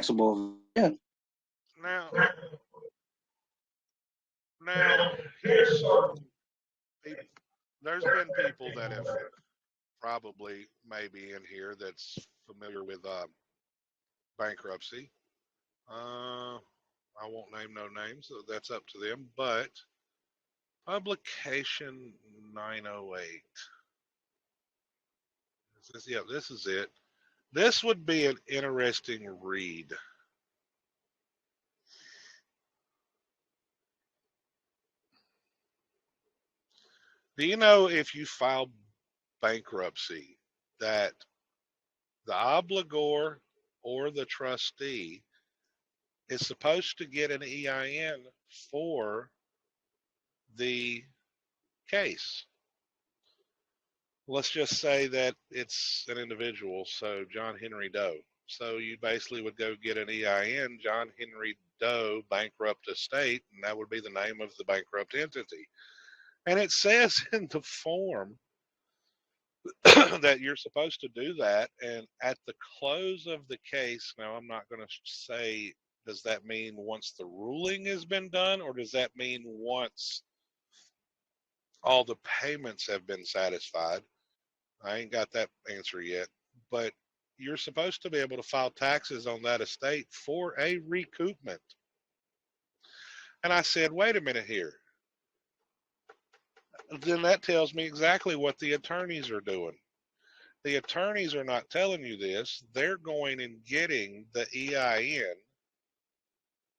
taxable. Yeah. Now, here's some people. There's been people that have probably maybe in here that's familiar with bankruptcy. I won't name no names, so that's up to them. But publication 908. Yeah, this is it. This would be an interesting read. Do you know if you file bankruptcy that the obligor or the trustee is supposed to get an EIN for the case? Let's just say that it's an individual, so John Henry Doe. So you basically would go get an EIN, John Henry Doe Bankrupt Estate, and that would be the name of the bankrupt entity. And it says in the form that you're supposed to do that. And at the close of the case, now I'm not going to say, does that mean once the ruling has been done, or does that mean once all the payments have been satisfied? I ain't got that answer yet, but you're supposed to be able to file taxes on that estate for a recoupment. And I said, wait a minute here. Then that tells me exactly what the attorneys are doing. The attorneys are not telling you this. They're going and getting the EIN.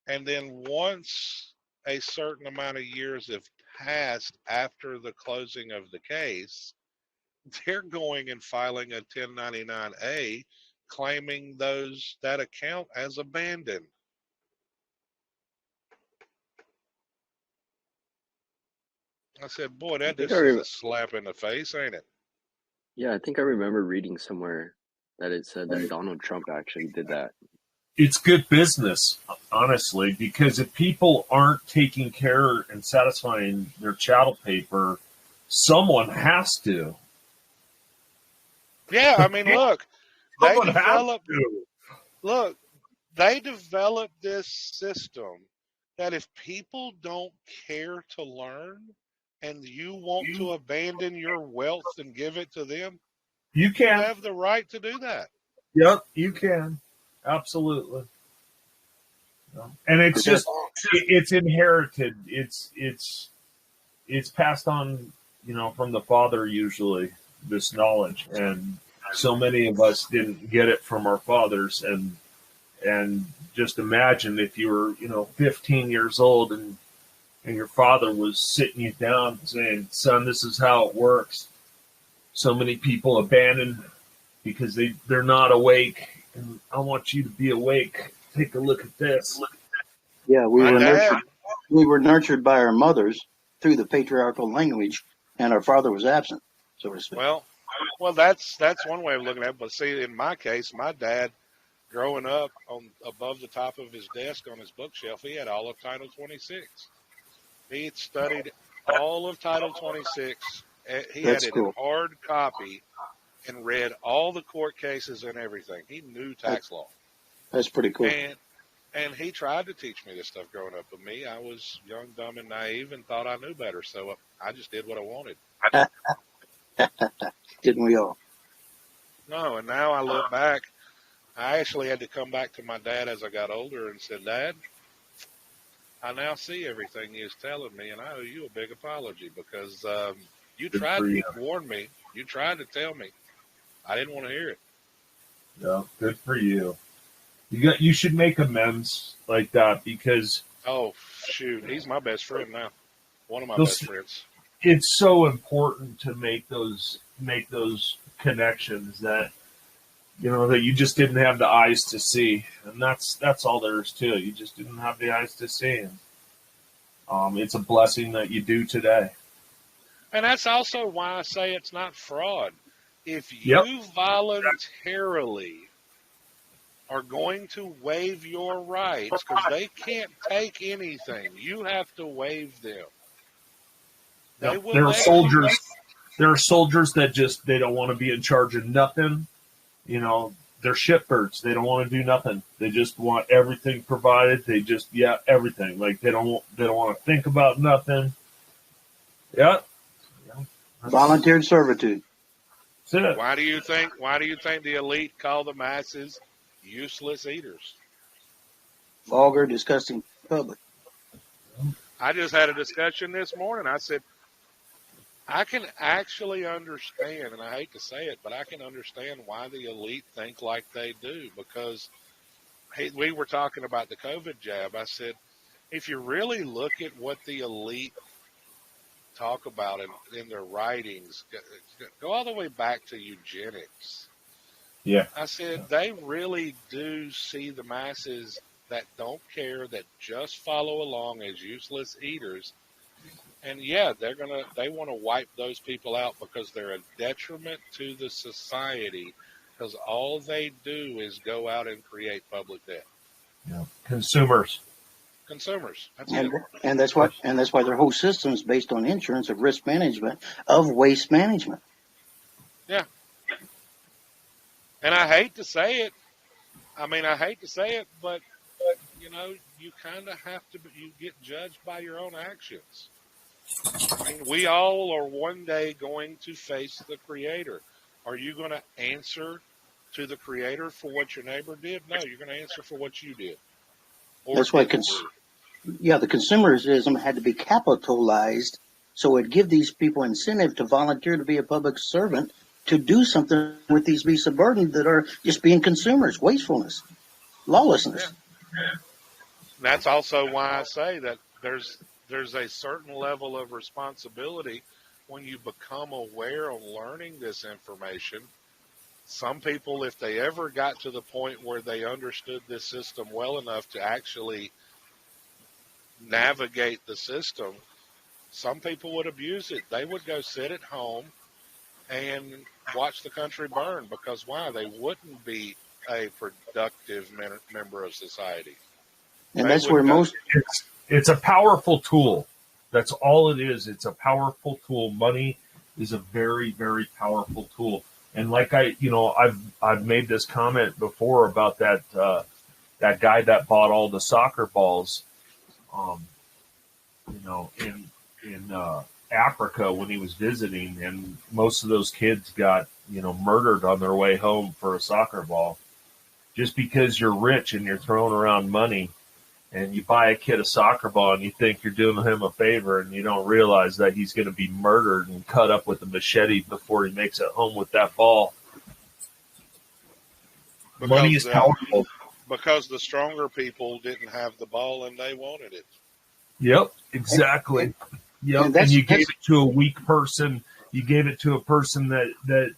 And then once a certain amount of years have passed after the closing of the case, they're going and filing a 1099-A claiming that account as abandoned. I said, boy, that just is a slap in the face, ain't it? Yeah, I think I remember reading somewhere that it said that Donald Trump actually did that. It's good business, honestly, because if people aren't taking care and satisfying their chattel paper, someone has to. Yeah, I mean, look, they developed this system that if people don't care to learn and you want to abandon your wealth and give it to them, you have the right to do that. Yep, you can. Absolutely. And it's just, it's inherited. It's passed on, from the father usually, this knowledge. And so many of us didn't get it from our fathers. And just imagine if you were, 15 years old and your father was sitting you down saying, son, this is how it works. So many people abandon because they're not awake. And I want you to be awake. Take a look at this. Yeah, we were nurtured by our mothers through the patriarchal language, and our father was absent, so to speak. Well, that's one way of looking at it. But see, in my case, my dad, growing up above the top of his desk on his bookshelf, he had all of Title 26. He had studied all of Title 26. He had it in hard copy and read all the court cases and everything. He knew tax law. That's pretty cool. And he tried to teach me this stuff growing up. But me, I was young, dumb, and naive and thought I knew better. So I just did what I wanted. Didn't we all? No, and now I look back. I actually had to come back to my dad as I got older and said, Dad, I now see everything he was telling me, and I owe you a big apology because you tried to warn me. You tried to tell me. I didn't want to hear it. Yeah, good for you. You should make amends like that because... Oh, shoot. He's my best friend now. One of my best friends. It's so important to make those connections that, that you just didn't have the eyes to see. And that's all there is to it. You just didn't have the eyes to see. And, it's a blessing that you do today. And that's also why I say it's not fraud. If you voluntarily are going to waive your rights, because they can't take anything, you have to waive them. There are soldiers. There are soldiers that they don't want to be in charge of nothing. They're they're shitbirds. They don't want to do nothing. They just want everything provided. They just everything. Like they don't want to think about nothing. Yeah. Volunteered servitude. That's it. Why do you think the elite call the masses useless eaters? Vulgar, disgusting public. I just had a discussion this morning. I said, I can actually understand, and I hate to say it, but I can understand why the elite think like they do, because we were talking about the COVID jab. I said, if you really look at what the elite talk about in their writings, go all the way back to eugenics. Yeah. I said, they really do see the masses that don't care, that just follow along as useless eaters. And yeah, they want to wipe those people out because they're a detriment to the society, because all they do is go out and create public debt. Yeah. Consumers. That's And, it. and that's why their whole system is based on insurance, of risk management, of waste management. Yeah. And I hate to say it. But you kind of have to. You get judged by your own actions. I mean, we all are one day going to face the Creator. Are you going to answer to the Creator for what your neighbor did? No, you're going to answer for what you did. That's why, the consumerism had to be capitalized, so it'd give these people incentive to volunteer to be a public servant, to do something with these beasts of burden that are just being consumers, wastefulness, lawlessness. Yeah. That's also why I say that there's a certain level of responsibility when you become aware of learning this information. Some people, if they ever got to the point where they understood this system well enough to actually navigate the system, some people would abuse it. They would go sit at home and watch the country burn, because why? They wouldn't be a productive member of society. And that's where it's a powerful tool. That's all it is. It's a powerful tool. Money is a very, very powerful tool. And like I've made this comment before about that guy that bought all the soccer balls, in Africa when he was visiting, and most of those kids got murdered on their way home for a soccer ball. Just because you're rich and you're throwing around money, and you buy a kid a soccer ball and you think you're doing him a favor, and you don't realize that he's going to be murdered and cut up with a machete before he makes it home with that ball. Money is powerful. Because the stronger people didn't have the ball and they wanted it. Yep, exactly. Yep, and you gave it to a weak person. You gave it to a person that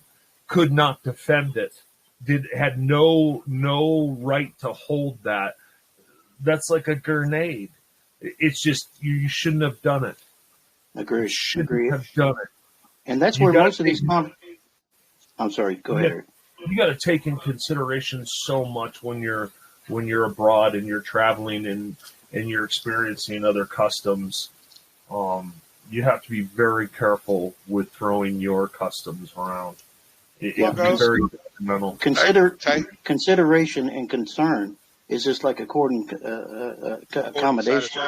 could not defend it. Had no right to hold that. That's like a grenade. It's just you shouldn't have done it. Agreed. Shouldn't have done it. And that's where most of these. I'm sorry. Go ahead. You got to take in consideration so much when you're abroad and you're traveling and you're experiencing other customs. You have to be very careful with throwing your customs around. It's very fundamental. Consideration and concern is just like according accommodation.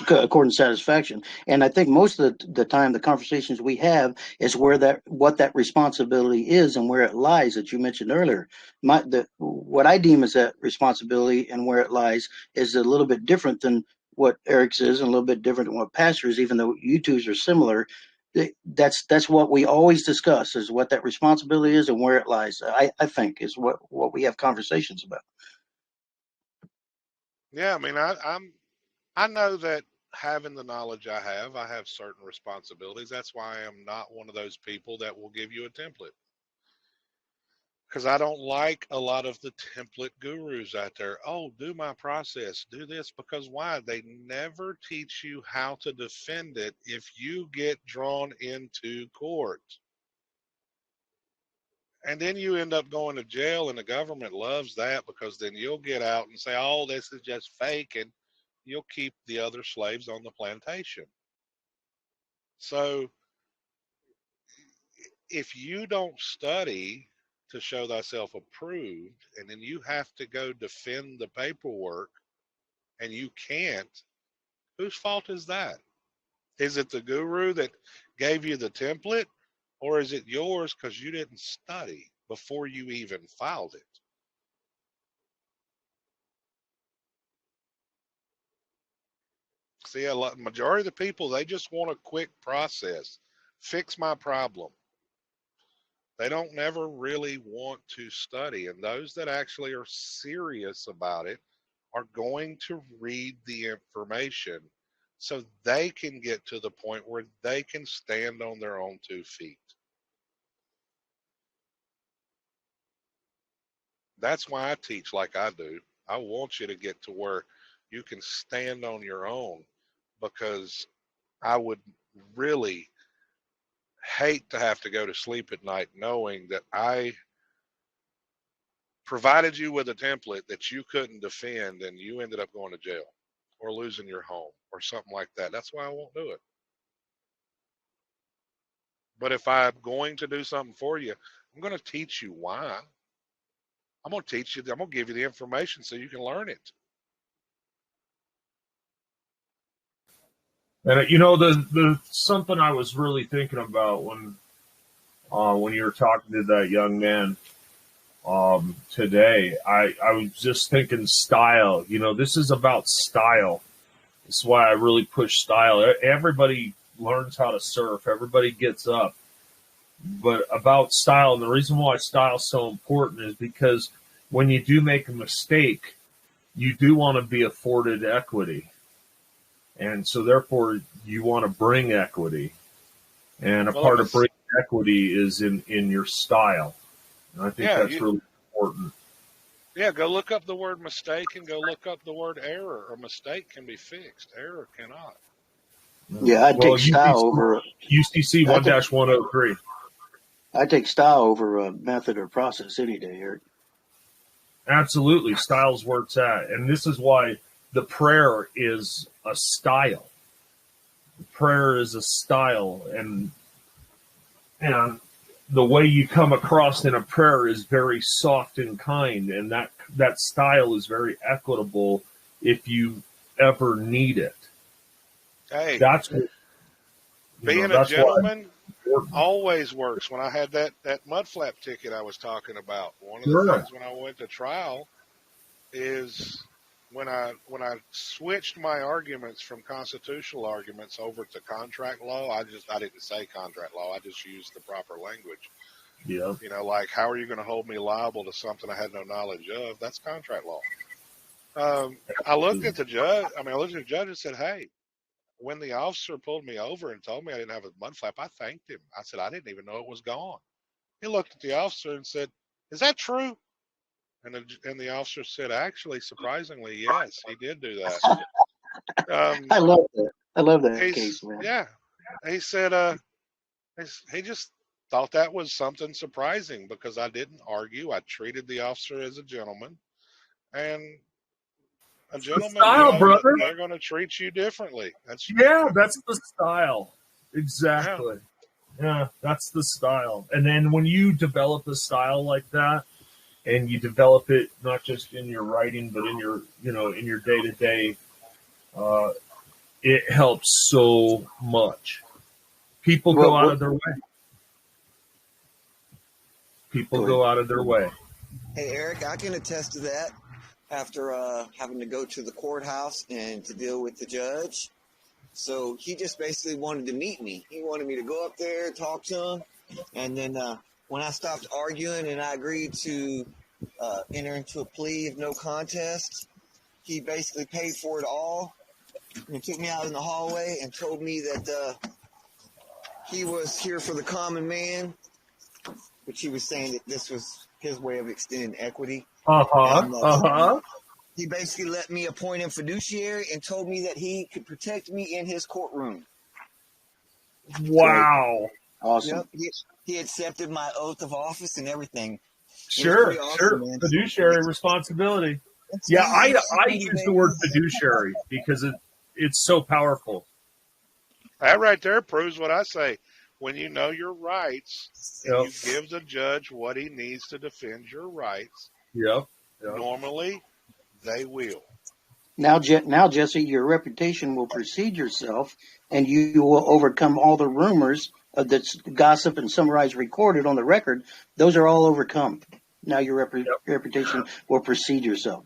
According to satisfaction. And I think most of the time the conversations we have is what that responsibility is and where it lies, that you mentioned earlier. What I deem as that responsibility and where it lies is a little bit different than what Eric's is, and a little bit different than what Pastor's, even though you two's are similar. That's what we always discuss, is what that responsibility is and where it lies. I think is what we have conversations about. Yeah, I mean, I know that having the knowledge I have certain responsibilities. That's why I am not one of those people that will give you a template. Because I don't like a lot of the template gurus out there. Oh, do my process, do this. Because why? They never teach you how to defend it if you get drawn into court. And then you end up going to jail, and the government loves that, because then you'll get out and say, oh, this is just fake, and you'll keep the other slaves on the plantation. So if you don't study to show thyself approved, and then you have to go defend the paperwork and you can't, whose fault is that? Is it the guru that gave you the template, or is it yours because you didn't study before you even filed it? See, majority of the people, they just want a quick process. Fix my problem. They don't never really want to study. And those that actually are serious about it are going to read the information so they can get to the point where they can stand on their own 2 feet. That's why I teach like I do. I want you to get to where you can stand on your own, because I would really hate to have to go to sleep at night knowing that I provided you with a template that you couldn't defend and you ended up going to jail or losing your home or something like that. That's why I won't do it. But if I'm going to do something for you, I'm going to teach you why. I'm going to teach you, I'm going to give you the information so you can learn it. And the something I was really thinking about when you were talking to that young man today, I was just thinking style. This is about style. This is why I really push style. Everybody learns how to surf. Everybody gets up. But about style, and the reason why style is so important is because when you do make a mistake, you do want to be afforded equity. And so therefore you want to bring equity. And a part of bringing equity is in your style. And I think that's really important. Yeah, go look up the word mistake and go look up the word error. A mistake can be fixed. Error cannot. Yeah, I take style over UCC 1-103. I take style over a method or process any day, Eric. Absolutely. Style's where it's at. And this is why the prayer is a style. Prayer is a style, and the way you come across in a prayer is very soft and kind, and that style is very equitable if you ever need it. Hey, that's what, being a gentleman always works. When I had that mud flap ticket I was talking about, one of the things when I went to trial is when I switched my arguments from constitutional arguments over to contract law, I didn't say contract law. I just used the proper language. Yeah. Like, how are you going to hold me liable to something I had no knowledge of? That's contract law. I looked at the judge. I looked at the judge and said, hey, when the officer pulled me over and told me I didn't have a mud flap, I thanked him. I said, I didn't even know it was gone. He looked at the officer and said, is that true? And the officer said, actually, surprisingly, yes, he did do that. I love that. I love that case, man. Yeah. He said, he just thought that was something surprising because I didn't argue. I treated the officer as a gentleman. And a gentleman, style, brother. They're going to treat you differently. That's the style. Exactly. Yeah, that's the style. And then when you develop a style like that, and you develop it not just in your writing, but in your, in your day-to-day, it helps so much. People go out of their way. People go out of their way. Hey, Eric, I can attest to that. After having to go to the courthouse and to deal with the judge. So he just basically wanted to meet me. He wanted me to go up there, talk to him. And then when I stopped arguing and I agreed to enter into a plea of no contest, he basically paid for it all. And he took me out in the hallway and told me that he was here for the common man, which he was saying that this was his way of extending equity. He basically let me appoint him fiduciary and told me that he could protect me in his courtroom. Wow. Awesome. Yep. He accepted my oath of office and everything. Sure, man. Fiduciary responsibility. Yeah, I use the word fiduciary because it's so powerful. That right there proves what I say. when you know your rights and you give the judge what he needs to defend your rights, normally they will. Now, Jesse, your reputation will precede yourself, and you will overcome all the rumors of this gossip and summarized recorded on the record. Those are all overcome. Now your reputation will precede yourself.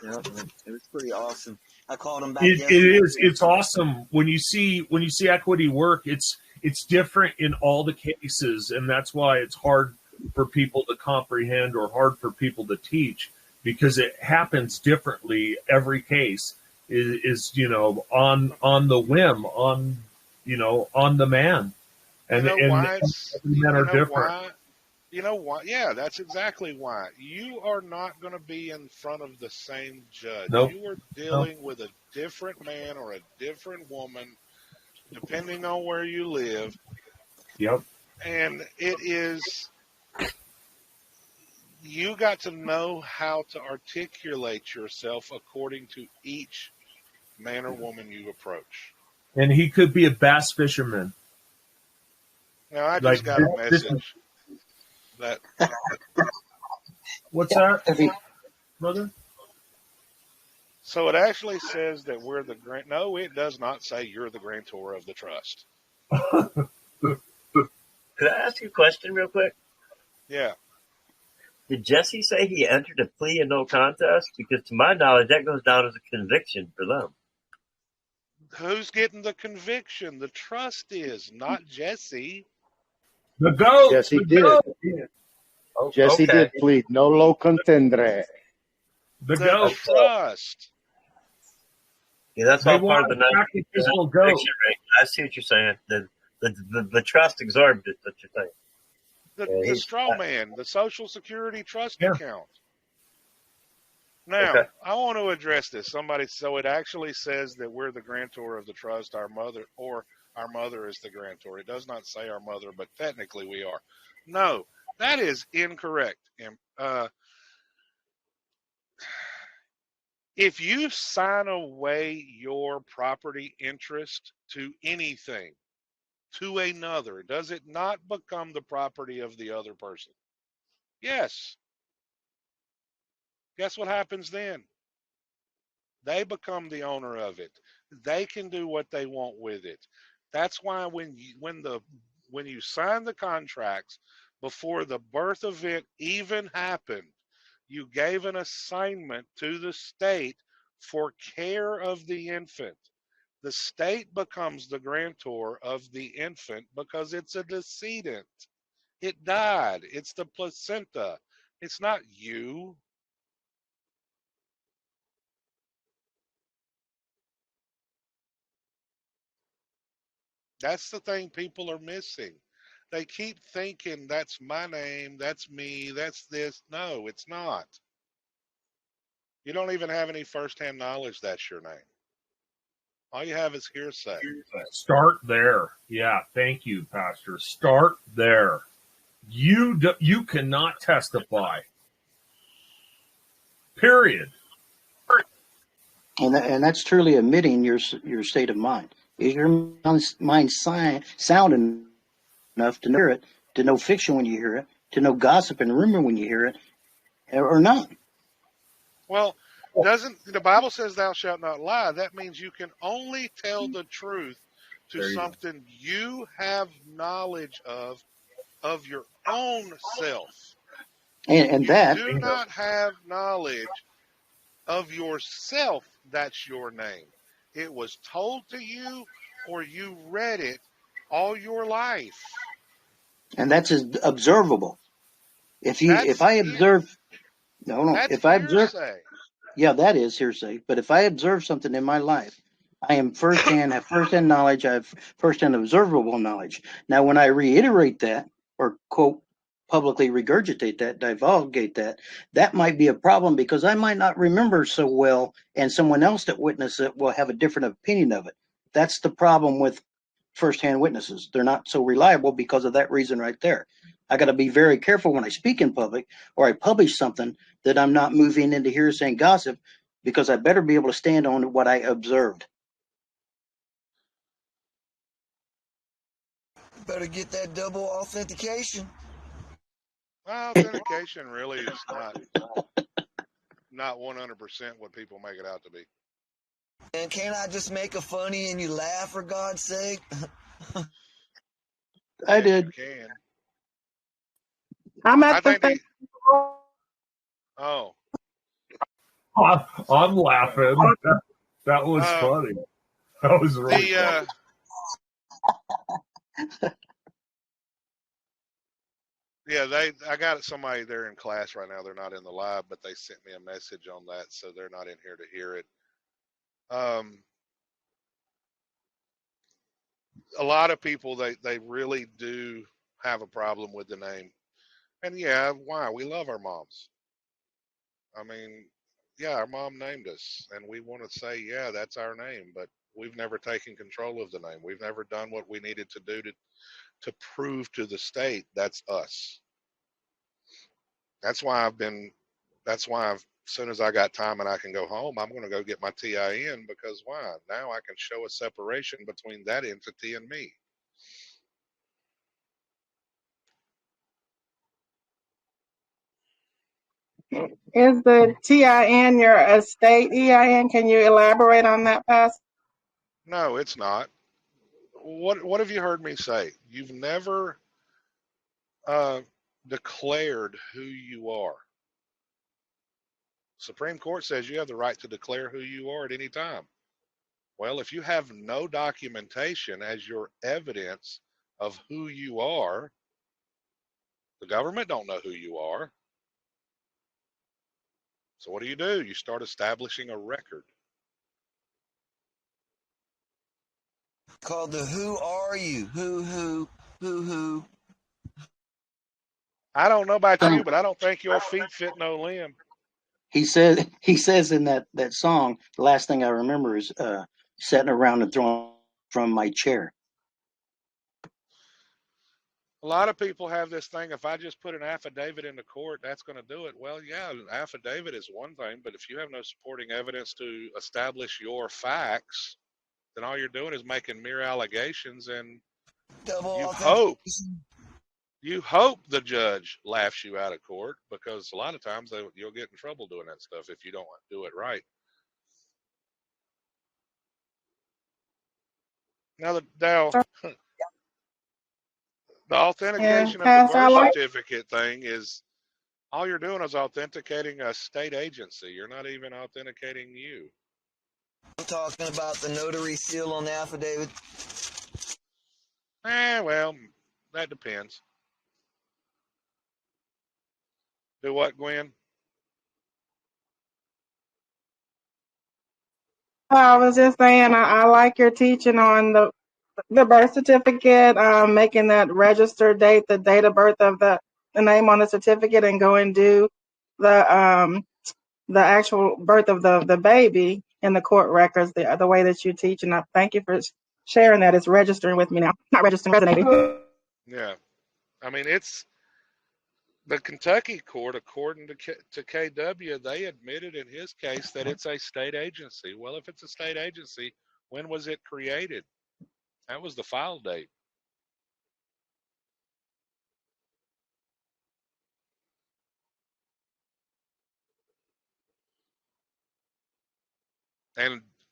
Yeah, it was pretty awesome. I called him back. It is. It's awesome when you see equity work. It's different in all the cases, and that's why it's hard for people to comprehend or hard for people to teach, because it happens differently. Every case is on the whim, on the man, and men are different. You know why? Yeah, that's exactly why. You are not going to be in front of the same judge. Nope. You are dealing with a different man or a different woman, depending on where you live. Yep. And it is, you got to know how to articulate yourself according to each man or woman you approach. And he could be a bass fisherman. Now, I just got a message. What's that, brother? So it actually says that we're the grant. No, it does not say you're the grantor of the trust. Could I ask you a question real quick? Yeah. Did Jesse say he entered a plea and no contest? Because to my knowledge, that goes down as a conviction for them. Who's getting the conviction? The trust is, not Jesse. The goat. Jesse did. Jesse did plead no lo contendere. The goat. Trust. Yeah, that's all part of the goat. conviction, right? I see what you're saying. The trust absorbed it, what you're saying. The straw man, the Social Security trust account. Now, I want to address this. So it actually says that we're the grantor of the trust, our mother is the grantor. It does not say our mother, but technically we are. No, that is incorrect. If you sign away your property interest to anything, to another, does it not become the property of the other person? Yes. Guess what happens then? They become the owner of it. They can do what they want with it. That's why when you sign the contracts, before the birth event even happened, you gave an assignment to the state for care of the infant. The state becomes the grantor of the infant because it's a decedent. It died. It's the placenta. It's not you. That's the thing people are missing. They keep thinking that's my name, that's me, that's this. No, it's not. You don't even have any firsthand knowledge that's your name. All you have is hearsay. Start there. Yeah, thank you, Pastor. Start there. You cannot testify. Period. And that's truly admitting your state of mind. Is your mind sound enough to hear it, to know fiction when you hear it, to know gossip and rumor when you hear it, or not? Well, doesn't the Bible says thou shalt not lie? That means you can only tell the truth to something you have knowledge of your own self. And you that do not have knowledge of yourself. That's your name. It was told to you, or you read it all your life. And that's observable. If I observe, yeah, that is hearsay. But if I observe something in my life, I am have firsthand knowledge. I have firsthand observable knowledge. Now, when I reiterate that, or quote, publicly regurgitate that, divulgate that, that might be a problem because I might not remember so well, and someone else that witnessed it will have a different opinion of it. That's the problem with firsthand witnesses. They're not so reliable because of that reason right there. I got to be very careful when I speak in public or I publish something that I'm not moving into hearsay and gossip, because I better be able to stand on what I observed. Better get that double authentication. Well, authentication really is not 100% what people make it out to be. And can't I just make a funny and you laugh, for God's sake? I Yes, did. You can. I'm I at the think thing. oh, I'm laughing. That was funny. That was really funny. Yeah, I got somebody there in class right now. They're not in the live, but they sent me a message on that, so they're not in here to hear it. A lot of people they really do have a problem with the name, and yeah, why? We love our moms. I mean, yeah, our mom named us, and we want to say, yeah, that's our name, but we've never taken control of the name. We've never done what we needed to do to prove to the state that's us. That's why as soon as I got time and I can go home, I'm going to go get my TIN, because why? Now I can show a separation between that entity and me. Is the TIN your estate EIN? Can you elaborate on that, Pastor? No, it's not. What have you heard me say? You've never declared who you are. Supreme Court says you have the right to declare who you are at any time. Well, if you have no documentation as your evidence of who you are, the government don't know who you are. So what do? You start establishing a record. Called the Who Are You? Who? I don't know about you, but I don't think your feet fit no limb. He says in that song, the last thing I remember is sitting around and throwing from my chair. A lot of people have this thing, if I just put an affidavit into court, that's going to do it. Well, yeah, an affidavit is one thing, but if you have no supporting evidence to establish your facts, then all you're doing is making mere allegations, and you hope the judge laughs you out of court, because a lot of times you'll get in trouble doing that stuff if you don't do it right. Now, the authentication of the birth certificate thing is, all you're doing is authenticating a state agency. You're not even authenticating you. I'm talking about the notary seal on the affidavit. Well, that depends. Do what, Gwen? I was just saying, I like your teaching on the birth certificate, making that registered date, the date of birth of the name on the certificate, and go and do the actual birth of the baby in the court records, the way that you teach. And I thank you for sharing that. It's registering with me now. Not registering, resonating. Yeah. I mean, it's the Kentucky court, according to KW, they admitted in his case that it's a state agency. Well, if it's a state agency, when was it created? That was the file date.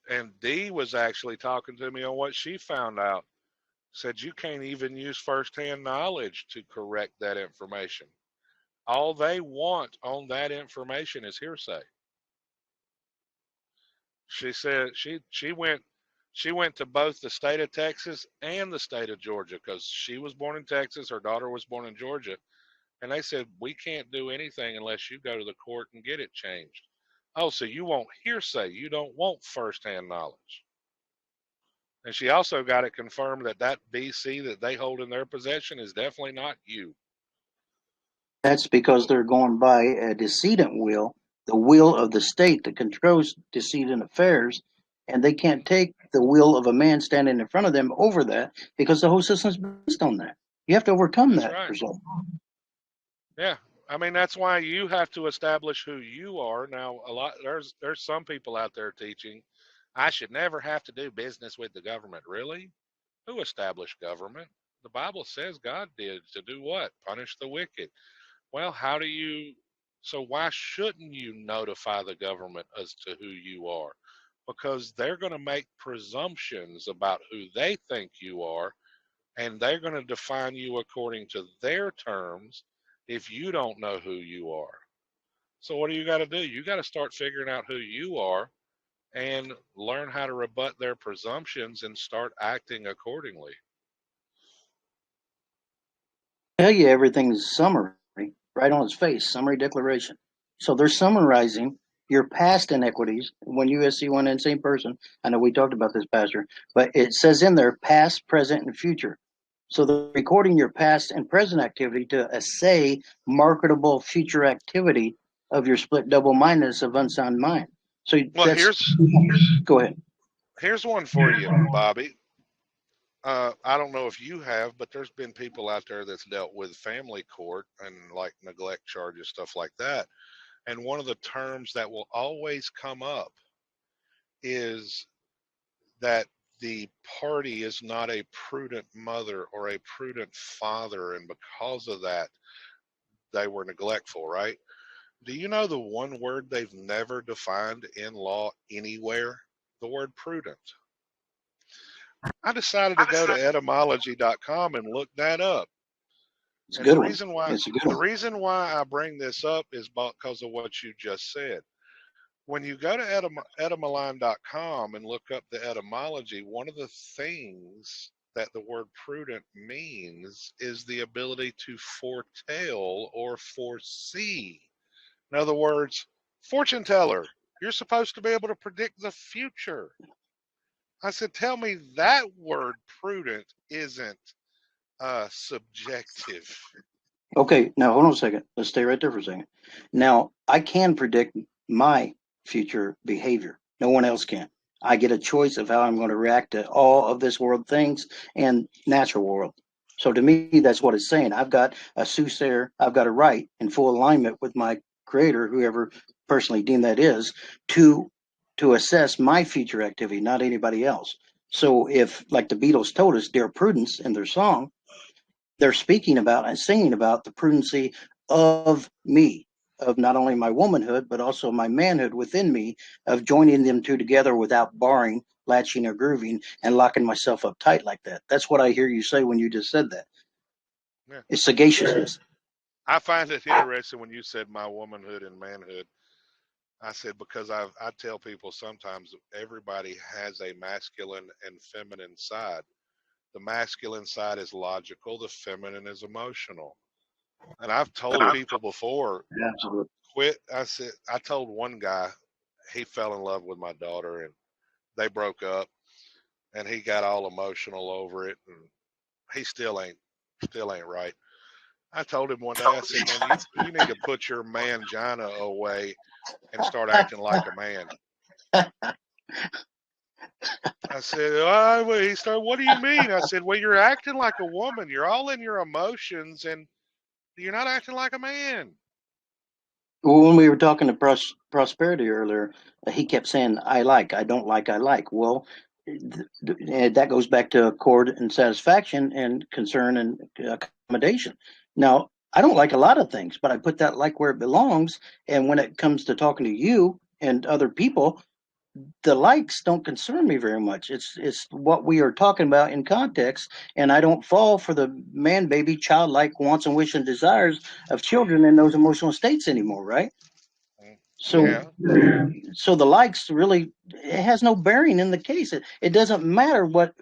And Dee was actually talking to me on what she found out. Said you can't even use firsthand knowledge to correct that information. All they want on that information is hearsay. She said she went to both the state of Texas and the state of Georgia, because she was born in Texas, her daughter was born in Georgia, and they said, we can't do anything unless you go to the court and get it changed. Oh, so you want hearsay, you don't want firsthand knowledge. And she also got it confirmed that BC that they hold in their possession is definitely not you. That's because they're going by a decedent will, the will of the state that controls decedent affairs, and they can't take the will of a man standing in front of them over that, because the whole system's based on that. You have to overcome that result. Yeah. I mean, that's why you have to establish who you are. Now, there's some people out there teaching, I should never have to do business with the government. Really? Who established government? The Bible says God did to do what? Punish the wicked. Well, so why shouldn't you notify the government as to who you are? Because they're going to make presumptions about who they think you are, and they're going to define you according to their terms if you don't know who you are. So what do you got to do? You got to start figuring out who you are and learn how to rebut their presumptions and start acting accordingly. Tell you everything's summary, right on its face, summary declaration. So they're summarizing your past inequities. When USC went in, same person. I know we talked about this, Pastor, but it says in there past, present, and future. So they're recording your past and present activity to assay marketable future activity of your split double-mindedness of unsound mind. So well, go ahead. Here's one for you, Bobby. I don't know if you have, but there's been people out there that's dealt with family court and like neglect charges, stuff like that. And one of the terms that will always come up is that the party is not a prudent mother or a prudent father, and because of that, they were neglectful, right? Do you know the one word they've never defined in law anywhere? The word prudent. I decided to go to etymology.com and look that up. It's a good one. The reason why I bring this up is because of what you just said. When you go to etymoline.com and look up the etymology, one of the things that the word prudent means is the ability to foretell or foresee. In other words, fortune teller, you're supposed to be able to predict the future. I said, tell me that word prudent isn't subjective. Okay, now hold on a second. Let's stay right there for a second. Now, I can predict my future behavior. No one else can. I get a choice of how I'm going to react to all of this world things and natural world. So to me, that's what it's saying. I've got a soothsayer. I've got a right in full alignment with my creator, whoever personally deemed that is, to assess my future activity, not anybody else. So if, like the Beatles told us, Dear Prudence in their song, they're speaking about and singing about the prudency of me, of not only my womanhood, but also my manhood within me, of joining them two together without barring, latching, or grooving, and locking myself up tight like that. That's what I hear you say when you just said that. Yeah. It's sagaciousness. I find it interesting when you said my womanhood and manhood. I said, because I tell people sometimes everybody has a masculine and feminine side. The masculine side is logical. The feminine is emotional. And I've told people before, quit. I told one guy, he fell in love with my daughter and they broke up and he got all emotional over it. And he still ain't right. I told him one day, I said, man, you need to put your mangina away and start acting like a man. I said, he started, what do you mean? I said, well, you're acting like a woman. You're all in your emotions and you're not acting like a man. Well, when we were talking to Prosperity earlier, he kept saying, I don't like, I like. Well, that goes back to accord and satisfaction and concern and accommodation. Now, I don't like a lot of things, but I put that like where it belongs. And when it comes to talking to you and other people, the likes don't concern me very much. It's what we are talking about in context, and I don't fall for the man baby childlike wants and wishes and desires of children in those emotional states anymore, right? So, so the likes really, it has no bearing in the case. It doesn't matter what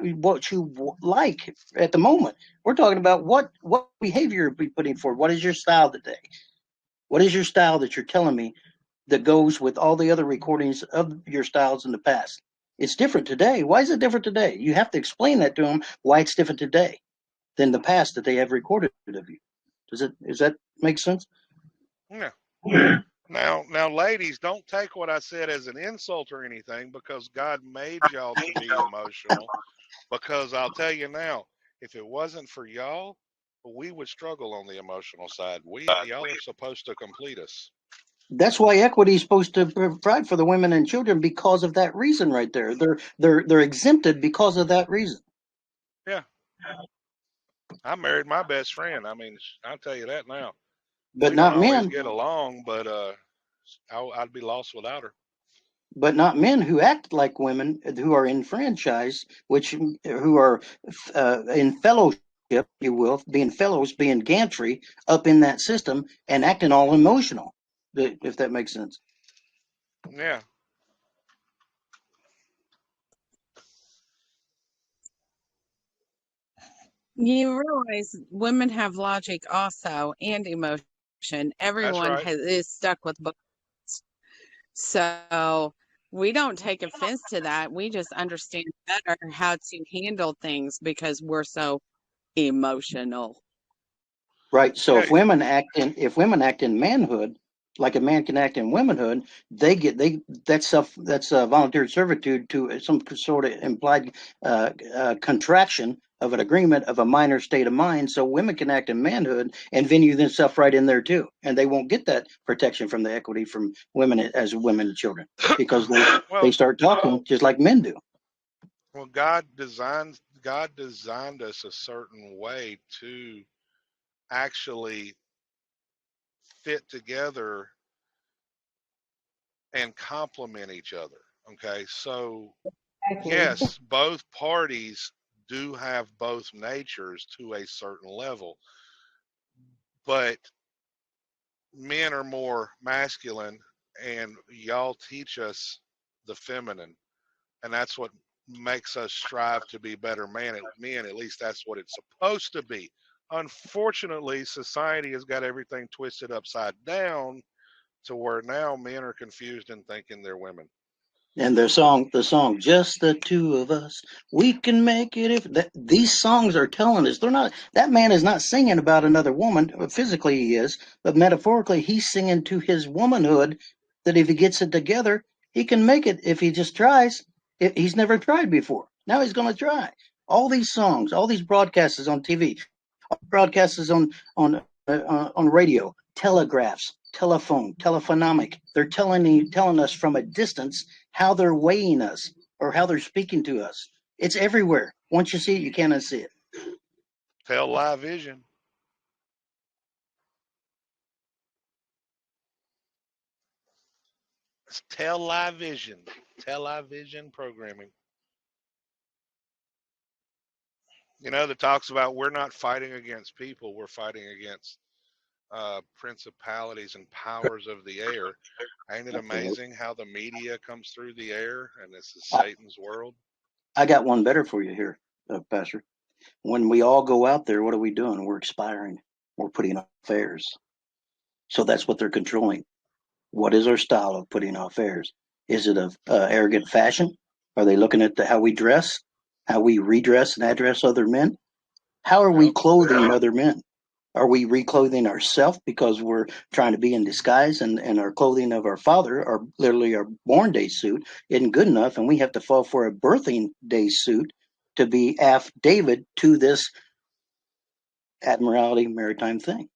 you like at the moment. We're talking about what behavior you're putting forward. What is your style today? What is your style that you're telling me that goes with all the other recordings of your styles in the past? It's different today. Why is it different today? You have to explain that to them, why it's different today than the past that they have recorded of you. Does that make sense? Yeah. Now, ladies, don't take what I said as an insult or anything, because God made y'all to be emotional. Because I'll tell you now, if it wasn't for y'all, we would struggle on the emotional side. Y'all are supposed to complete us. That's why equity is supposed to provide for the women and children, because of that reason right there. They're exempted because of that reason. Yeah. I married my best friend. I mean, I'll tell you that now. But We don't not always men. get along, but I'd be lost without her. But not men who act like women who are enfranchised, who are in fellowship, you will, being fellows, being gantry up in that system and acting all emotional, if that makes sense. Yeah. You realize women have logic also and emotion. That's Everyone right. is stuck with books. So we don't take offense to that. We just understand better how to handle things because we're so emotional. Right. So Yeah. if women act in manhood, like a man can act in womanhood, that's voluntary servitude to some sort of implied contraction of an agreement of a minor state of mind. So women can act in manhood and venue themselves right in there too, and they won't get that protection from the equity from women as women and children because they Well, start talking just like men do. well, God designed us a certain way to actually fit together and complement each other. Okay, so yes, both parties do have both natures to a certain level, but men are more masculine, and y'all teach us the feminine, and that's what makes us strive to be better men. At least that's what it's supposed to be. Unfortunately, society has got everything twisted upside down to where now men are confused and thinking they're women. And the song, just the two of us, we can make it. If these songs are telling us, they're not. That man is not singing about another woman. Physically, he is, but metaphorically, he's singing to his womanhood. That if he gets it together, he can make it. If he just tries, he's never tried before. Now he's going to try. All these songs, all these broadcasts on TV, broadcasts on radio, telegraphs, telephone, telephonomic. They're telling us from a distance how they're weighing us or how they're speaking to us. It's everywhere. Once you see it, you can't unsee it. Tell live vision. It's television. Television programming. That talks about we're not fighting against people, we're fighting against principalities and powers of the air. Ain't it amazing how the media comes through the air and this is Satan's world? I got one better for you here, Pastor. When we all go out there, what are we doing? We're expiring. We're putting off fares. So that's what they're controlling. What is our style of putting off fares? Is it of arrogant fashion? Are they looking at how we dress, how we redress and address other men? How are we clothing other men? Are we reclothing ourselves because we're trying to be in disguise and our clothing of our father, or literally our born day suit, isn't good enough and we have to fall for a birthing day suit to be David to this Admiralty maritime thing?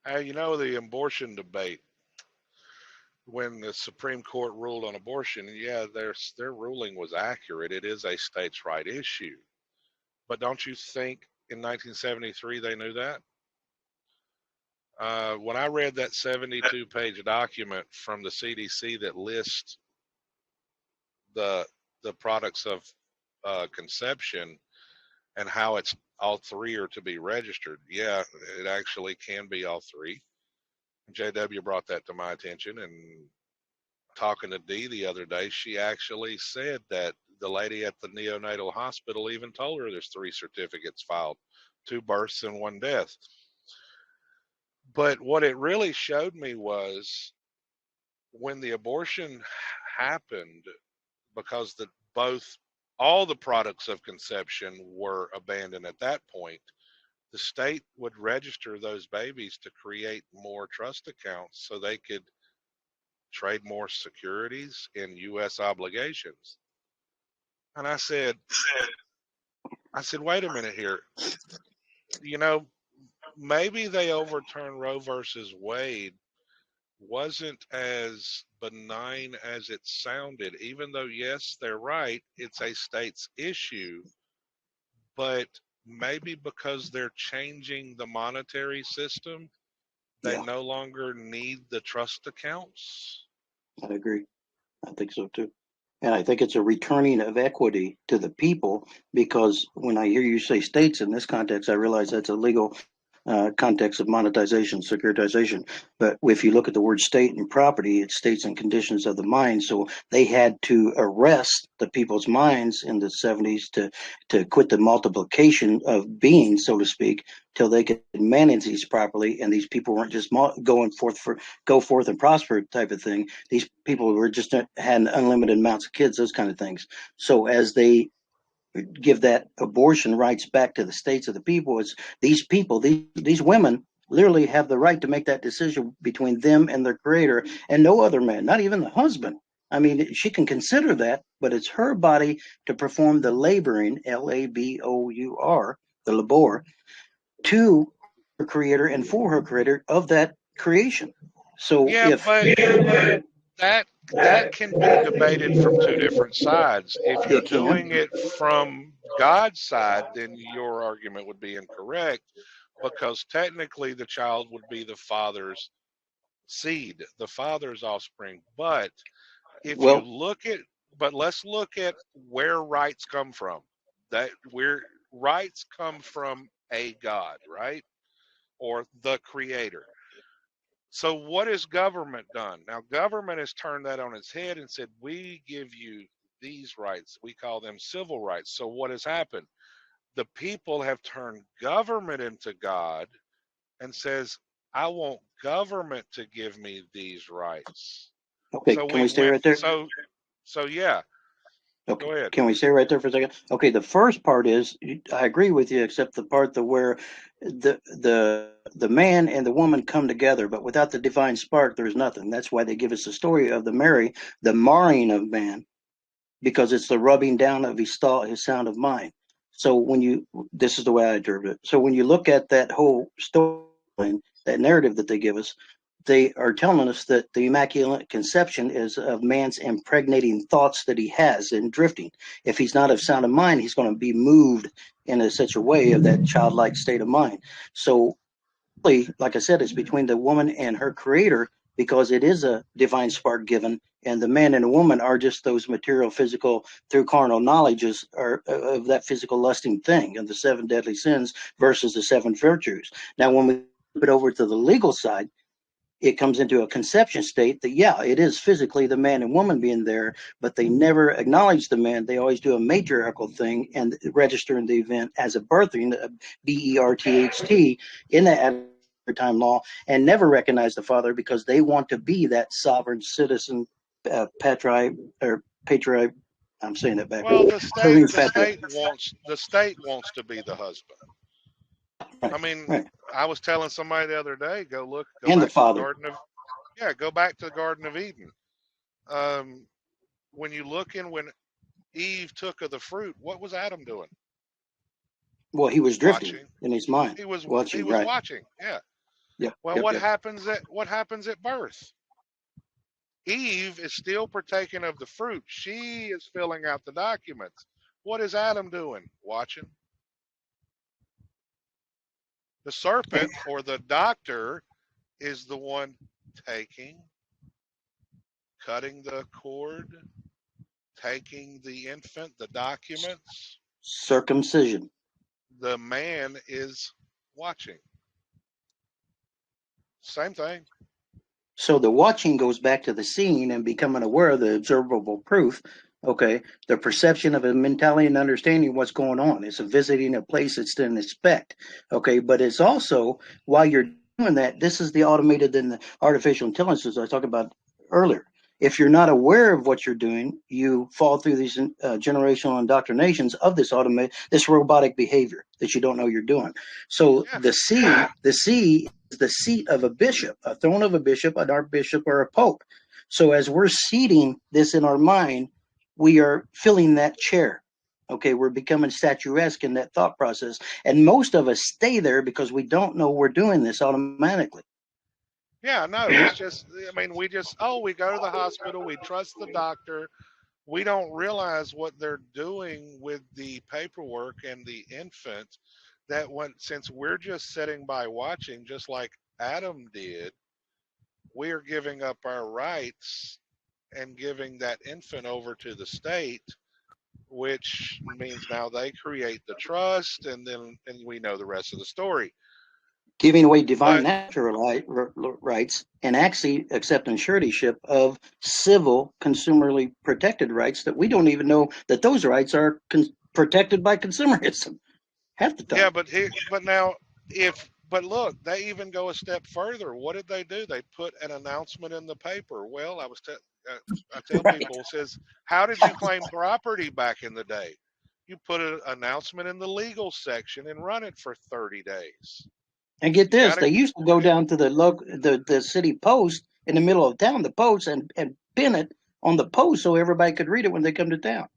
The abortion debate, when the Supreme Court ruled on abortion, yeah, their ruling was accurate. It is a states' right issue. But don't you think in 1973 they knew that? When I read that 72-page document from the CDC that lists the products of conception and how it's all three are to be registered, yeah, it actually can be all three. JW brought that to my attention, and talking to Dee the other day, she actually said that the lady at the neonatal hospital even told her there's 3 certificates filed, 2 births and 1 death. But what it really showed me was when the abortion happened, because all the products of conception were abandoned at that point, the state would register those babies to create more trust accounts so they could trade more securities in U.S. obligations. And I said, wait a minute here. Maybe they overturned Roe versus Wade wasn't as benign as it sounded, even though, yes, they're right, it's a state's issue. but maybe because they're changing the monetary system, they Yeah, no longer need the trust accounts. I agree. I think so too. And I think it's a returning of equity to the people, because when I hear you say states in this context, I realize that's a legal context of monetization, securitization. But if you look at the word state and property, it's states and conditions of the mind. So they had to arrest the people's minds in the 70s to quit the multiplication of being, so to speak, till they could manage these properly. And these people weren't just going forth for go forth and prosper type of thing. These people were just had unlimited amounts of kids, those kind of things. So as they give that abortion rights back to the states of the people, it's these people, these women literally have the right to make that decision between them and their creator, and no other man, not even the husband. I mean, she can consider that, but it's her body to perform the laboring, L-A-B-O-U-R, the labor, to her creator and for her creator of that creation. So Yeah, but that can be debated from two different sides. If you're it can, doing it from God's side, then your argument would be incorrect, because technically the child would be the father's seed, the father's offspring. But if you well, look at, but let's look at where rights come from. That where rights come from a God, right? Or the creator. So what has government done? Now, government has turned that on its head and said, we give you these rights. We call them civil rights. So what has happened? The people have turned government into God and says, I want government to give me these rights. okay, So can we we stay went, right there? so yeah, Okay, go ahead. can we stay right there for a second? Okay, the first part is I agree with you, except the part that where the man and the woman come together, but without the divine spark, there's nothing. That's why they give us the story of the Mary, the marring of man, because it's the rubbing down of his thought, his sound of mind. So when you, this is the way I interpret it. So when you look at that whole story, that narrative that they give us, they are telling us that the Immaculate Conception is of man's impregnating thoughts that he has and drifting. If he's not of sound of mind, he's going to be moved in such a way of that childlike state of mind. So, really, like I said, it's between the woman and her creator, because it is a divine spark given, and the man and the woman are just those material, physical, through carnal knowledges are of that physical lusting thing of the seven deadly sins versus the seven virtues. Now, when we flip it over to the legal side, it comes into a conception state that, yeah, it is physically the man and woman being there, but they never acknowledge the man. They always do a matriarchal thing and register in the event as a birthing, BERTHT, in the time law, and never recognize the father because they want to be that sovereign citizen, patriarch. I'm saying that Well, backwards. the state wants to be the husband. Right, I mean, right. I was telling somebody the other day, go And the back to the father. go back to the Garden of Eden. When you look in, when Eve took of the fruit, what was Adam doing? Well, he was drifting Watching. in his mind. He was watching, right. Watching. Yeah. Yep. Well, yep, what yep. happens at birth? Eve is still partaking of the fruit. She is filling out the documents. What is Adam doing? Watching. The serpent or the doctor is the one taking, cutting the cord, taking the infant, the documents. Circumcision. The man is watching. Same thing. So the watching goes back to the seeing and becoming aware of the observable proof. Okay, the perception of a mentality and understanding what's going on. It's a visiting a place it's to inspect. Okay, but it's also while you're doing that, this is the automated and the artificial intelligence I talked about earlier. If you're not aware of what you're doing, you fall through these generational indoctrinations of this this robotic behavior that you don't know you're doing. So the C is the seat of a bishop, a throne of a bishop, an archbishop, or a pope. So as we're seating this in our mind, we are filling that chair. Okay, we're becoming statuesque in that thought process. And most of us stay there because we don't know we're doing this automatically. Yeah, no, it's just, I mean, we go to the hospital, we trust the doctor, we don't realize what they're doing with the paperwork and the infant. That since we're just sitting by watching, just like Adam did, we are giving up our rights and giving that infant over to the state, which means now they create the trust, and we know the rest of the story. Giving away divine natural rights and actually accepting suretyship of civil consumerly protected rights that we don't even know that those rights are protected by consumerism half the time. Yeah, but look, they even go a step further. What did they do? They put an announcement in the paper. Well, I tell Right. people, it says, how did you claim property back in the day? You put an announcement in the legal section and run it for 30 days. And get this, they used to go down to the city post in the middle of town, the post, and pin it on the post so everybody could read it when they come to town.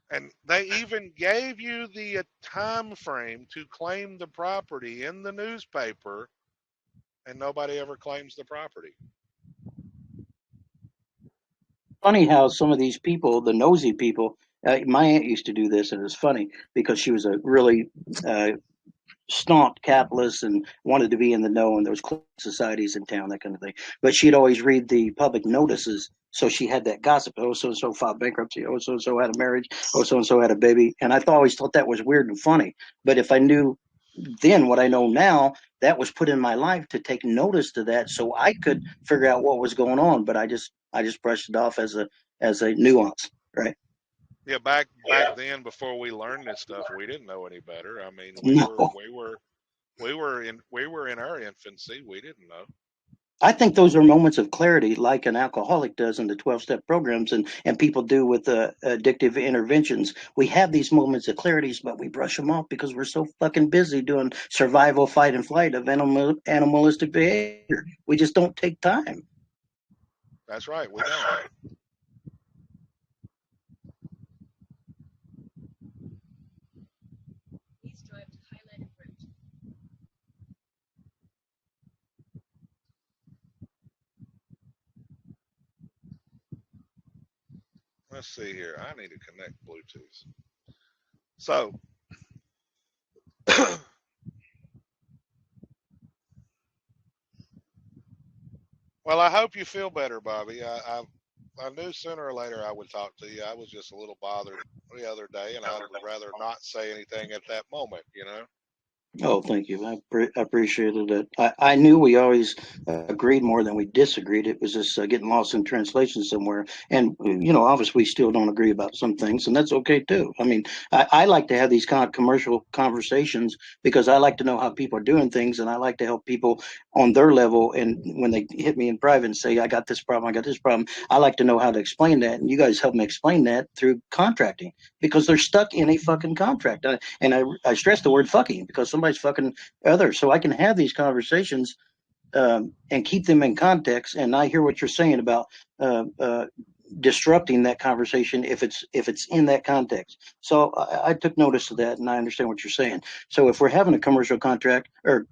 And they even gave you the time frame to claim the property in the newspaper, and nobody ever claims the property. Funny how some of these people, the nosy people, my aunt used to do this, and it's funny because she was a really staunch capitalist and wanted to be in the know, and there was societies in town, that kind of thing. But she'd always read the public notices, so she had that gossip. Oh, so and so filed bankruptcy. Oh, so and so had a marriage. Oh, so and so had a baby. And I always thought that was weird and funny. But if I knew then what I know now, that was put in my life to take notice to that, so I could figure out what was going on. But I just brushed it off as a nuance, right? Yeah, back then, before we learned this stuff, we didn't know any better. I mean, we were in our infancy. We didn't know. I think those are moments of clarity, like an alcoholic does in the 12-step programs, and people do with addictive interventions. We have these moments of clarities, but we brush them off because we're so fucking busy doing survival, fight, and flight of animalistic behavior. We just don't take time. That's right. We don't. Let's see here. I need to connect Bluetooth. So, well, I hope you feel better, Bobby. I knew sooner or later I would talk to you. I was just a little bothered the other day, and I would rather not say anything at that moment, you know? Oh, thank you. I appreciated it. I knew we always agreed more than we disagreed. It was just getting lost in translation somewhere. And, obviously we still don't agree about some things, and that's okay too. I mean, I like to have these kind of commercial conversations because I like to know how people are doing things, and I like to help people on their level. And when they hit me in private and say, I got this problem, I like to know how to explain that. And you guys help me explain that through contracting because they're stuck in a fucking contract. And I stress the word fucking because somebody's fucking others. So I can have these conversations and keep them in context. And I hear what you're saying about disrupting that conversation if it's in that context. So I took notice of that, and I understand what you're saying. So if we're having a commercial contract or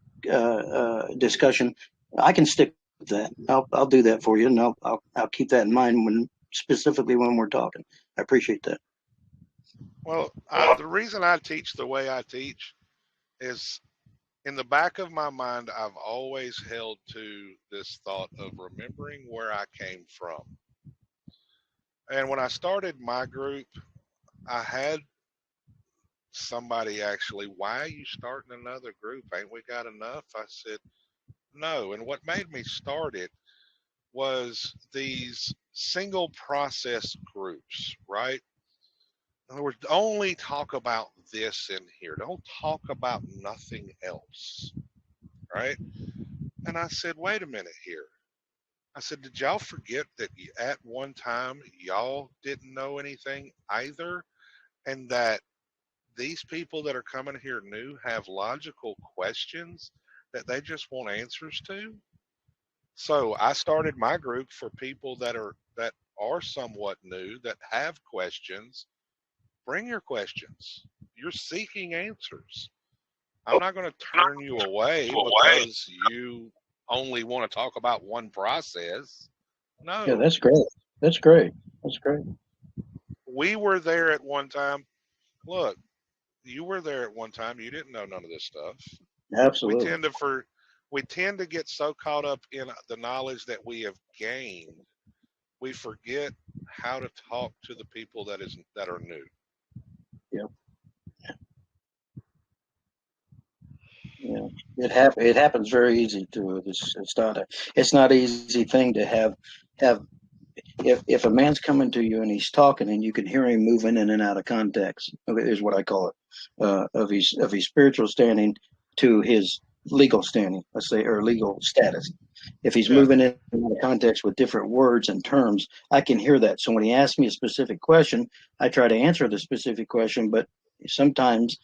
discussion, I can stick with that. I'll do that for you, and I'll keep that in mind specifically when we're talking. I appreciate that. Well, the reason I teach the way I teach is in the back of my mind, I've always held to this thought of remembering where I came from. And when I started my group, I had somebody actually, why are you starting another group? Ain't we got enough? I said, no. And what made me start it was these single process groups, right? In other words, only talk about this in here. Don't talk about nothing else, right? And I said, wait a minute here. I said, did y'all forget that at one time y'all didn't know anything either? And that these people that are coming here new have logical questions that they just want answers to? So I started my group for people that are somewhat new, that have questions. Bring your questions. You're seeking answers. I'm not going to turn you away because you only want to talk about one process. No. Yeah, that's great. That's great. That's great. We were there at one time. Look, you were there at one time. You didn't know none of this stuff. Absolutely. We tend to get so caught up in the knowledge that we have gained, we forget how to talk to the people that are new. Yep. Yeah. It happens very easy too. It's not an easy thing to have if a man's coming to you and he's talking and you can hear him moving in and out of context, is what I call it, of his spiritual standing to his legal standing, let's say, or legal status. If he's moving in and out of context with different words and terms, I can hear that. So when he asks me a specific question, I try to answer the specific question, but sometimes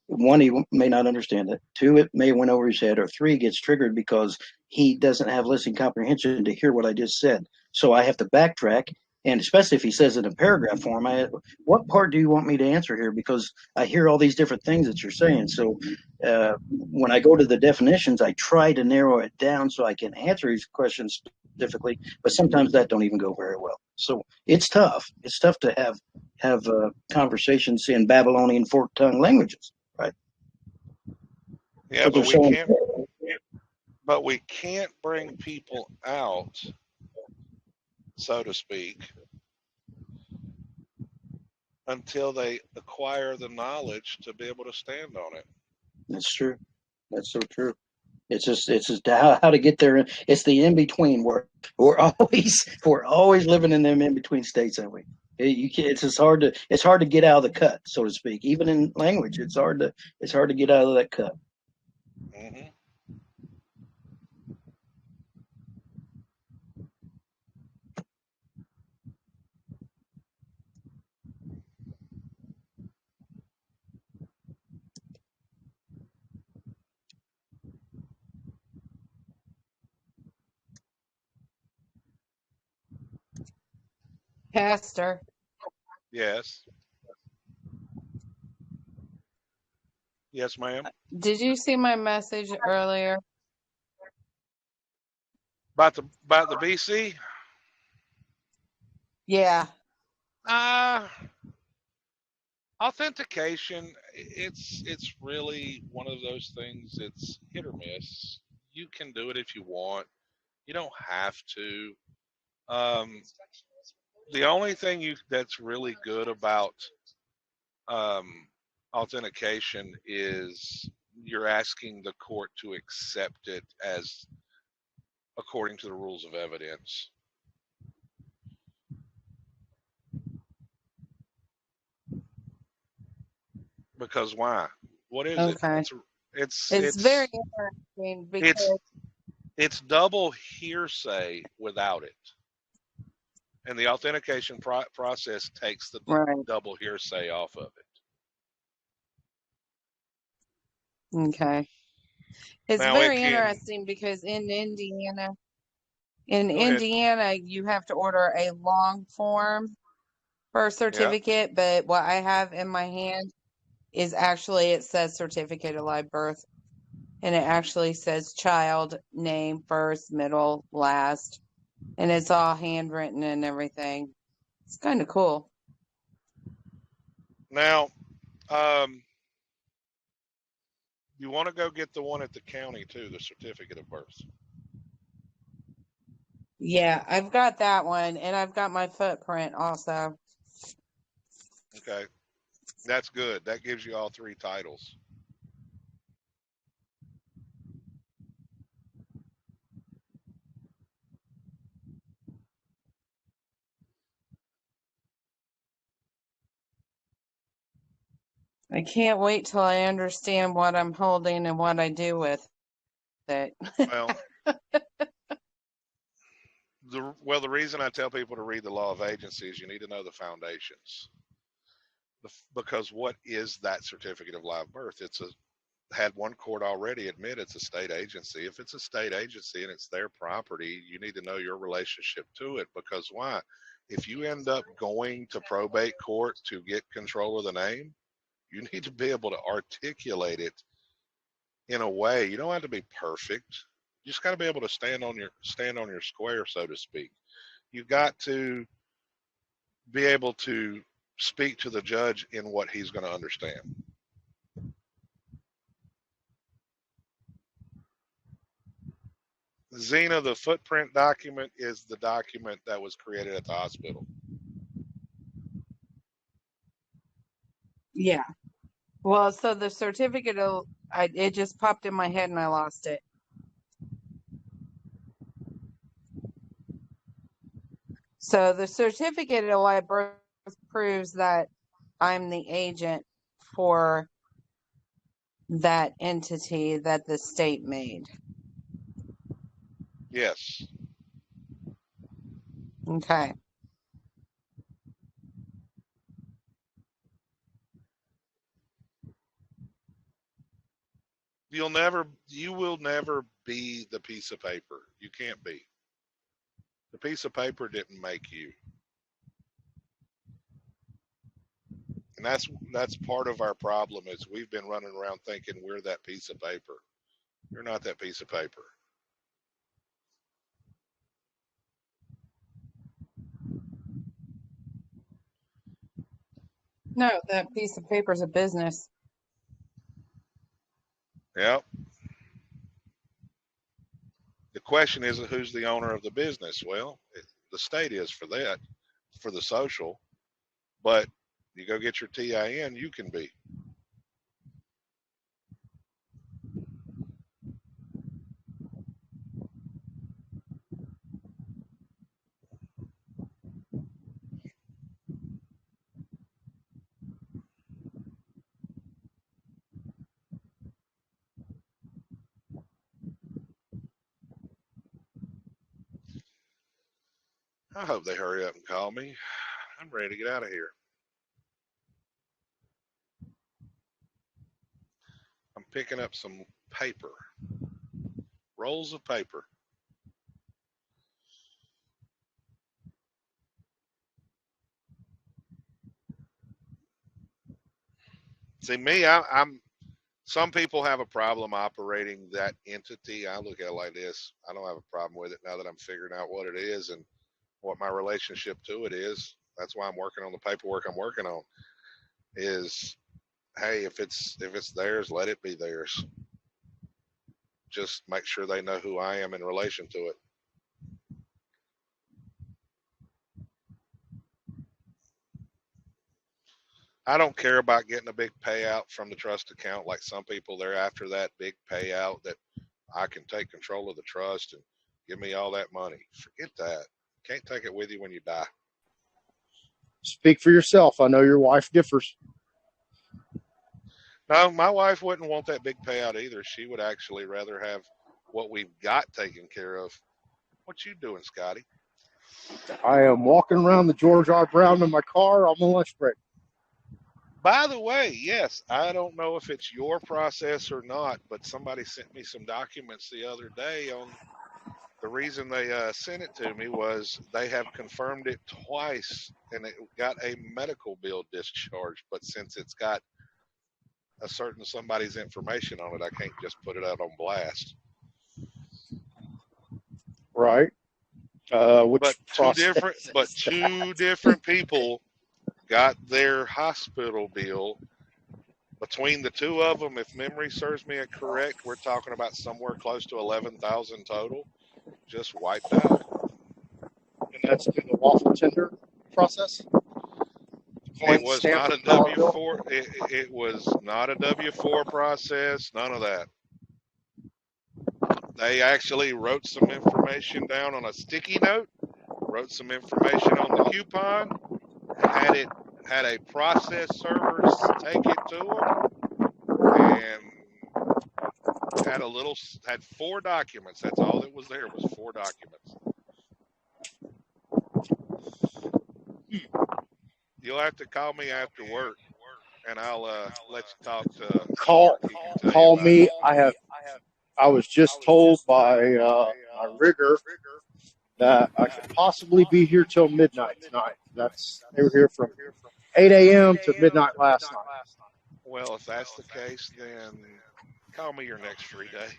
one, he may not understand it. Two, it may went over his head. Or three, gets triggered because he doesn't have listening comprehension to hear what I just said. So I have to backtrack, and especially if he says it in paragraph form, what part do you want me to answer here? Because I hear all these different things that you're saying. So when I go to the definitions, I try to narrow it down so I can answer his questions specifically, but sometimes that don't even go very well. So it's tough. It's tough to have conversations in Babylonian forked tongue languages. Right. Yeah, but we can't bring people out, so to speak, until they acquire the knowledge to be able to stand on it. That's true. That's so true. It's just how to get there. It's the in between. We're always living in them in between states, aren't we? It's hard to get out of the cut, so to speak. Even in language, it's hard to get out of that cut. Mm-hmm. Pastor. Yes. Yes, ma'am. Did you see my message earlier? About the BC? Yeah. Authentication, it's really one of those things. It's hit or miss. You can do it if you want. You don't have to. The only thing that's really good about authentication is you're asking the court to accept it as according to the rules of evidence. Because why? What is it? It's very interesting because it's double hearsay without it. And the authentication process takes the double hearsay off of it. Okay. It's very interesting because in Indiana, you have to order a long form birth certificate, but what I have in my hand is actually, it says certificate of live birth, and it actually says child name, first, middle, last, and it's all handwritten and everything. It's kind of cool. Now, you want to go get the one at the county too, the certificate of birth. Yeah, I've got that one, and I've got my footprint also. Okay. That's good. That gives you all three titles. I can't wait till I understand what I'm holding and what I do with it. Well, the reason I tell people to read the law of agency is you need to know the foundations. Because what is that certificate of live birth? Had one court already admit it's a state agency. If it's a state agency and it's their property, you need to know your relationship to it. Because why? If you end up going to probate court to get control of the name, you need to be able to articulate it in a way. You don't have to be perfect. You just got to be able to stand on your square, so to speak. You got to be able to speak to the judge in what he's going to understand. Zena, the footprint document is the document that was created at the hospital. Yeah. Well, so the certificate, it just popped in my head and I lost it. So the certificate of live birth proves that I'm the agent for that entity that the state made. Yes. Okay. You will never be the piece of paper. You can't be. The piece of paper didn't make you. And that's part of our problem is we've been running around thinking we're that piece of paper. You're not that piece of paper. No, that piece of paper is a business. Yep. The question isn't who's the owner of the business. Well, the state is for that, for the social. But you go get your TIN, you can be. I hope they hurry up and call me. I'm ready to get out of here. I'm picking up some paper, rolls of paper. See, me, I'm. Some people have a problem operating that entity. I look at it like this. I don't have a problem with it now that I'm figuring out what it is and what my relationship to it is. That's why I'm working on the paperwork I'm working on. Is, hey, if it's theirs, let it be theirs. Just make sure they know who I am in relation to it. I don't care about getting a big payout from the trust account like some people. They're after that big payout that I can take control of the trust and give me all that money. Forget that. Can't take it with you when you die. Speak for yourself. I know your wife differs. No, my wife wouldn't want that big payout either. She would actually rather have what we've got taken care of. What you doing, Scotty? I am walking around the George R. Brown in my car on the lunch break. By the way, yes, I don't know if it's your process or not, but somebody sent me some documents the other day on the reason they sent it to me was they have confirmed it twice and it got a medical bill discharged. But since it's got a certain somebody's information on it, I can't just put it out on blast. Right. But two different people got their hospital bill. Between the two of them, if memory serves me correct, we're talking about somewhere close to 11,000 total, just wiped out. And that's through the lawful tender process? It was not a W-4. It was not a W-4 process, none of that. They actually wrote some information down on a sticky note, wrote some information on the coupon, had a process server take it to them, and had 4 documents. That's all that was there was 4 documents. You'll have to call me after work, and I'll let you talk to. Call me. I was just told by my rigger that I could possibly be here till midnight tonight. They were here from 8 a.m. to midnight last night. Well, if that's the case, then call me your next free day.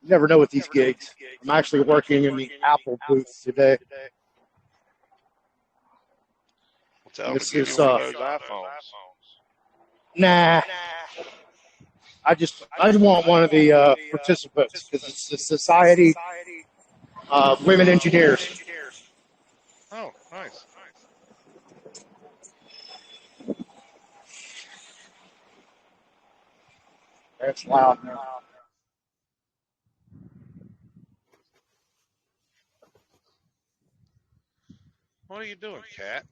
You never know with these gigs. I'm actually working in the Apple booth today. Tell them to This give is you one of those iPhones. nah. I just want one of the participants because it's the Society of Women Engineers. Oh, nice. That's loud now. What are you doing, cat?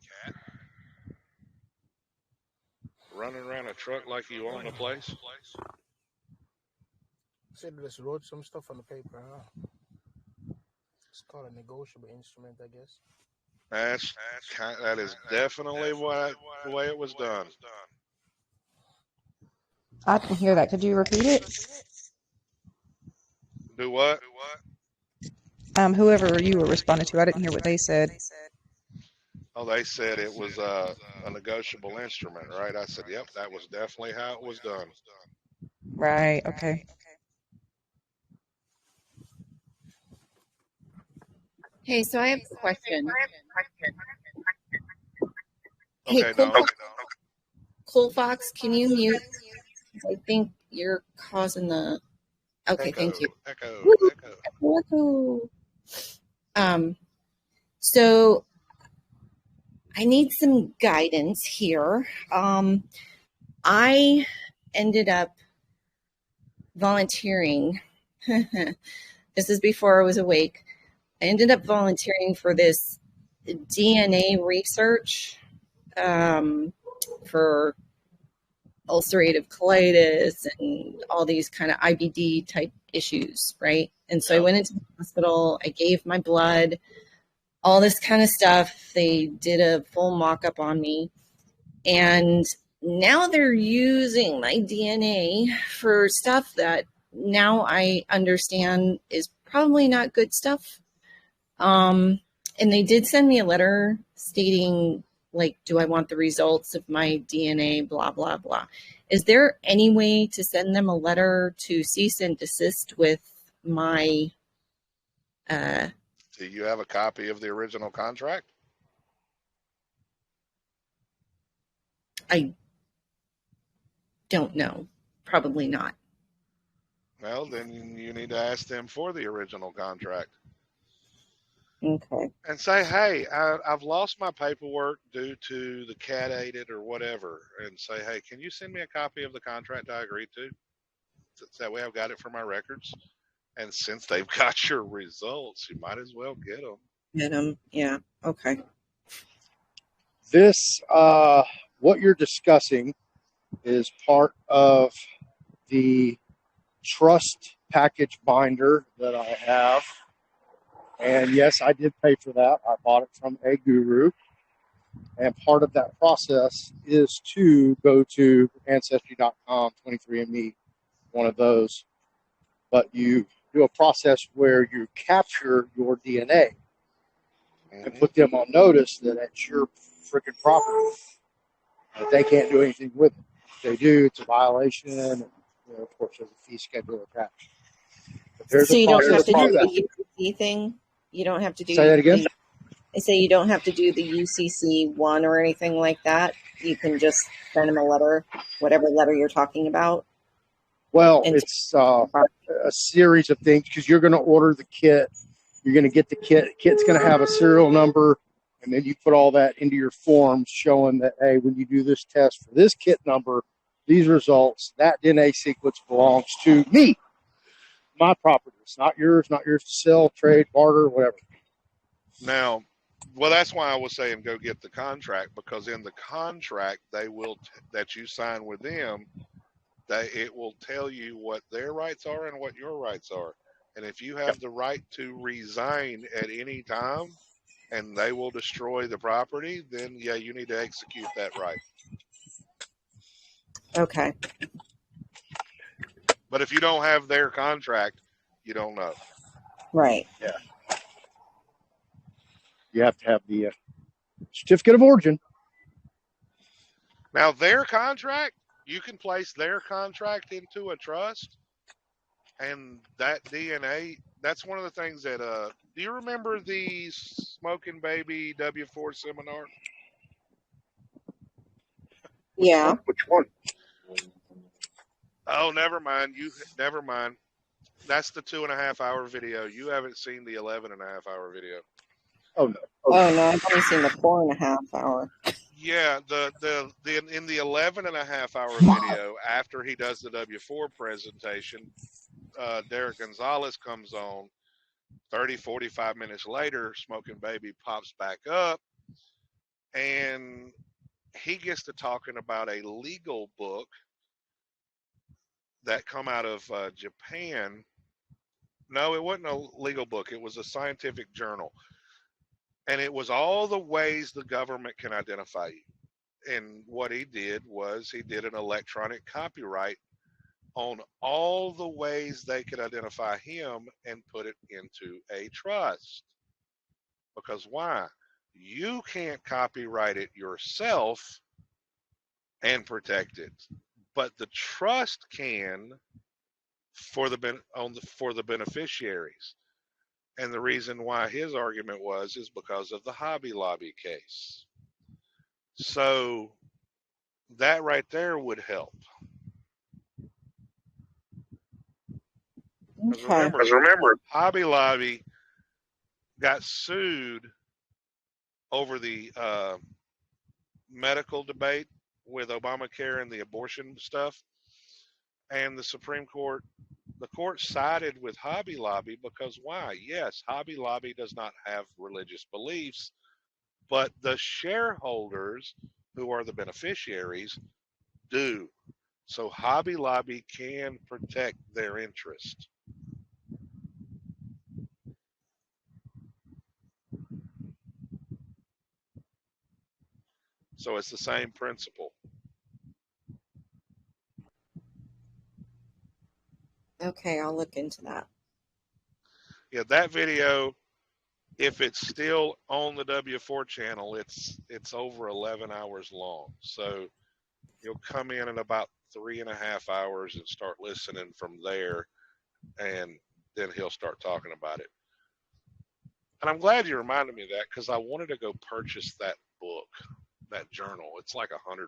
Running around a truck like you own the place? Said just wrote some stuff on the paper, huh? It's called a negotiable instrument, I guess. That is definitely the way it was done. I didn't hear that. Could you repeat it? Do what? Whoever you were responding to, I didn't hear what they said. Oh, they said it was a negotiable instrument, right? I said, yep, that was definitely how it was done. Right. Okay. Hey, so I have a question. Okay, Hey, no. Cool Fox, can you mute? I think you're causing the. Okay, thank you. Echo. So I need some guidance here. I ended up volunteering. This is before I was awake. I ended up volunteering for this DNA research for ulcerative colitis and all these kind of IBD type issues, right? And so I went into the hospital, I gave my blood, all this kind of stuff. They did a full mock-up on me. And now they're using my DNA for stuff that now I understand is probably not good stuff. And they did send me a letter stating, like, do I want the results of my DNA, blah, blah, blah. Is there any way to send them a letter to cease and desist with my... Do you have a copy of the original contract? I don't know. Probably not. Well, then you need to ask them for the original contract. Okay. And say, hey, I've lost my paperwork due to the cat ate it or whatever. And say, hey, can you send me a copy of the contract I agreed to? That way I've got it for my records. And since they've got your results, you might as well get them. Get them. Yeah. Okay. This, what you're discussing is part of the trust package binder that I have. And yes, I did pay for that. I bought it from a guru. And part of that process is to go to Ancestry.com, 23andMe, one of those. But you do a process where you capture your DNA and put them on notice that it's your freaking property, that they can't do anything with it. If they do, it's a violation. And, of course, there's a fee schedule attached. But there's So you don't have to do that. the UCC thing? You don't have to do... Say that again? I say you don't have to do the UCC one or anything like that. You can just send them a letter, whatever letter you're talking about. Well, it's a series of things because you're going to order the kit. You're going to get the kit. The kit's going to have a serial number, and then you put all that into your forms showing that, hey, when you do this test for this kit number, these results, that DNA sequence belongs to me, my property. It's not yours to sell, trade, barter, whatever. Now, well, that's why I was saying go get the contract, because in the contract they will that you sign with them, it will tell you what their rights are and what your rights are. And if you have the right to resign at any time and they will destroy the property, then yeah, you need to execute that right. Okay. But if you don't have their contract, you don't know. Right. Yeah. You have to have the certificate of origin. Now, their contract, you can place their contract into a trust, and that DNA, that's one of the things that, do you remember the Smoking Baby W4 seminar? Yeah. Which one? Oh, never mind. Never mind. That's the 2.5-hour video. You haven't seen the 11.5-hour video. Oh no. Oh no, I've only seen the 4.5 hour. Yeah, in the 11.5-hour video, after he does the W4 presentation, Derek Gonzalez comes on. 30, 45 minutes later, Smoking Baby pops back up, and he gets to talking about a legal book that come out of Japan. No, it wasn't a legal book. It was a scientific journal. And it was all the ways the government can identify you. And what he did was he did an electronic copyright on all the ways they could identify him and put it into a trust. Because why? You can't copyright it yourself and protect it, but the trust can for the beneficiaries. And the reason why his argument is because of the Hobby Lobby case. So that right there would help. Because remember, Hobby Lobby got sued over the medical debate with Obamacare and the abortion stuff. And the Supreme Court, the court sided with Hobby Lobby because why? Yes, Hobby Lobby does not have religious beliefs, but the shareholders, who are the beneficiaries, do. So Hobby Lobby can protect their interest. So it's the same principle. Okay, I'll look into that. Yeah, that video, if it's still on the W4 channel, it's over 11 hours long. So you'll come in about 3.5 hours and start listening from there, and then he'll start talking about it. And I'm glad you reminded me of that, because I wanted to go purchase that book, that journal. It's like $100.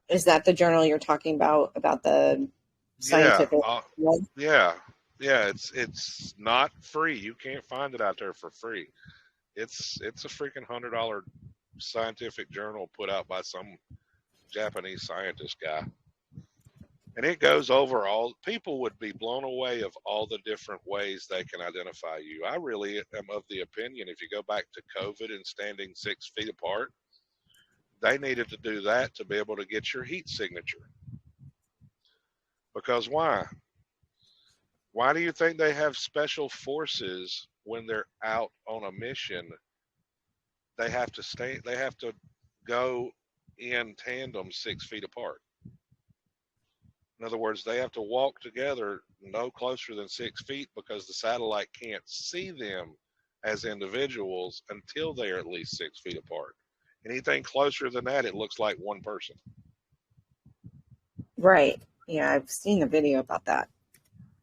Is that the journal you're talking about the scientific? Yeah. It's not free. You can't find it out there for free. It's a freaking $100 scientific journal put out by some Japanese scientist guy. And it goes over people would be blown away of all the different ways they can identify you. I really am of the opinion, if you go back to COVID and standing 6 feet apart, they needed to do that to be able to get your heat signature. Because why? Why do you think they have special forces when they're out on a mission? They have to go in tandem 6 feet apart. In other words, they have to walk together no closer than 6 feet, because the satellite can't see them as individuals until they are at least 6 feet apart. Anything closer than that, it looks like one person. Right. Yeah, I've seen the video about that.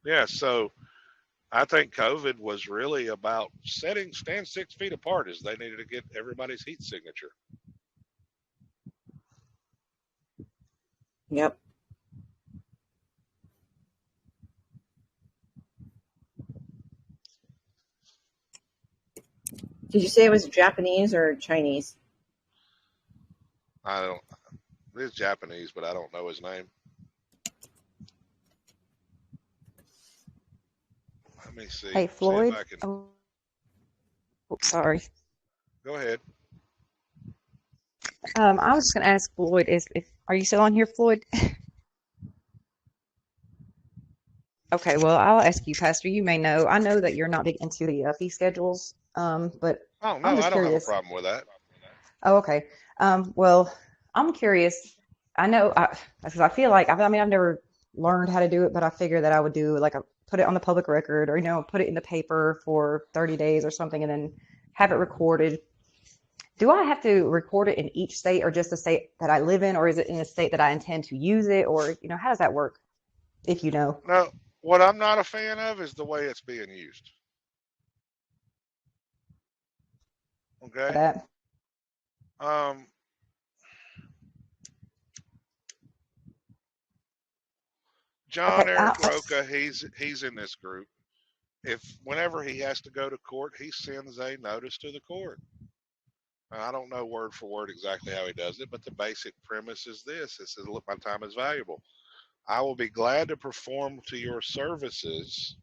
Yeah, so I think COVID was really about stand 6 feet apart, as they needed to get everybody's heat signature. Yep. Did you say it was Japanese or Chinese? It's Japanese, but I don't know his name. Let me see. Hey, Floyd. See if I can... Oh, sorry. Go ahead. I was just going to ask Floyd, are you still on here, Floyd? Okay, well, I'll ask you, Pastor. You may know. I know that you're not big into the fee schedules, but Oh, no, I'm just I don't curious. have a problem with that. Oh, okay. Well, I'm curious. I know, because I feel like, I've never learned how to do it, but I figured that I would do put it on the public record, or, put it in the paper for 30 days or something, and then have it recorded. Do I have to record it in each state, or just the state that I live in, or is it in a state that I intend to use it, or, how does that work, if you know? No, what I'm not a fan of is the way it's being used. Okay. that. Um, John Okay. Eric Roca, he's in this group. If whenever he has to go to court, he sends a notice to the court. I don't know word for word exactly how he does it, but the basic premise is this. It says, look, my time is valuable. I will be glad to perform to your services,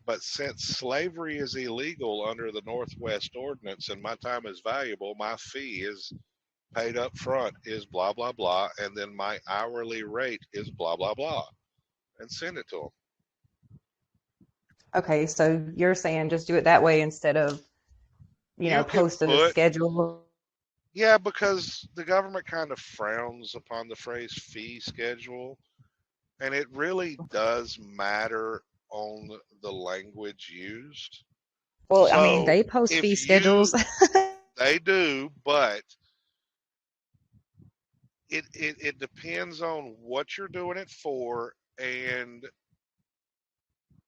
but since slavery is illegal under the Northwest Ordinance and my time is valuable, my fee is paid up front is blah, blah, blah, and then my hourly rate is blah, blah, blah, and send it to him. Okay, so you're saying just do it that way instead of, You can posting a put, schedule. yeah, because the government kind of frowns upon the phrase fee schedule, and it really does matter on the language used. Well, I mean, So they post fee if schedules. they do, but it depends on what you're doing it for and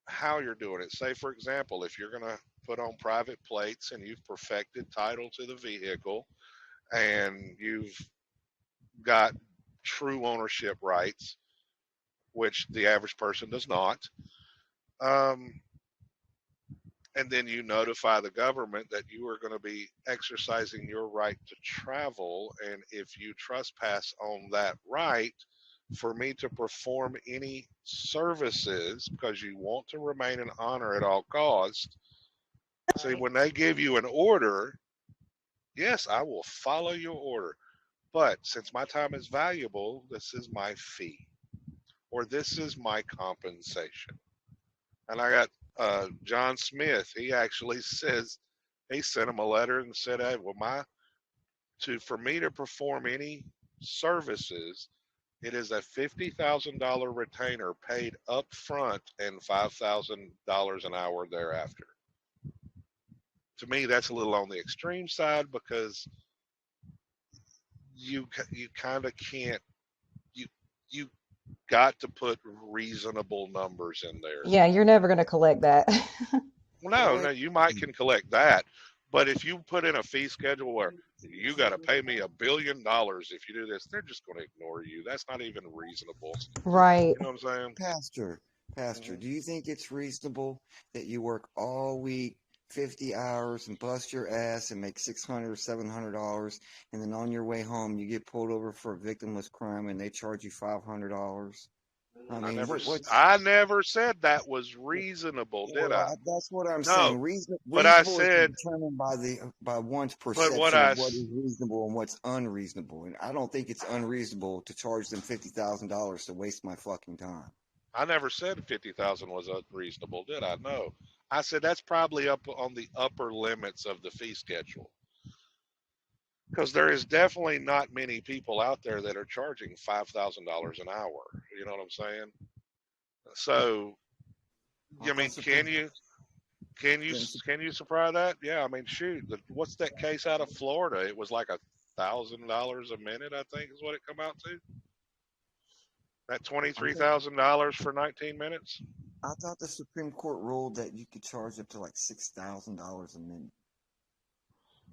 how you're doing it. Say, for example, if you're going to put on private plates and you've perfected title to the vehicle and you've got true ownership rights, which the average person does not, and then you notify the government that you are going to be exercising your right to travel, and if you trespass on that right, for me to perform any services because you want to remain in honor at all costs. See, when they give you an order, yes, I will follow your order. But since my time is valuable, this is my fee or this is my compensation. And I got John Smith. He actually says he sent him a letter and said, hey, well, for me to perform any services, it is a $50,000 retainer paid up front and $5,000 an hour thereafter. To me, that's a little on the extreme side because you kind of can't. You got to put reasonable numbers in there. Yeah, you're never going to collect that. Well, no, you might can collect that, but if you put in a fee schedule where you got to pay me $1 billion if you do this, they're just going to ignore you. That's not even reasonable. Right. You know what I'm saying? Pastor, do you think it's reasonable that you work all week, 50 hours, and bust your ass and make $600 or $700, and then on your way home you get pulled over for a victimless crime and they charge you $500? I mean, I never said that was reasonable, did I? That's what I'm No, saying. but I Reasonable said, is determined by one's but perception what of what is reasonable and what's unreasonable. And I don't think it's unreasonable to charge them $50,000 to waste my fucking time. I never said 50,000 was unreasonable, did I? No. I said that's probably up on the upper limits of the fee schedule. Because there is definitely not many people out there that are charging $5,000 an hour. You know what I'm saying? So, I mean, can you supply that? Yeah, I mean, shoot, what's that case out of Florida? It was like $1,000 a minute, I think, is what it come out to. That $23,000 for 19 minutes. I thought the Supreme Court ruled that you could charge up to like $6,000 a minute.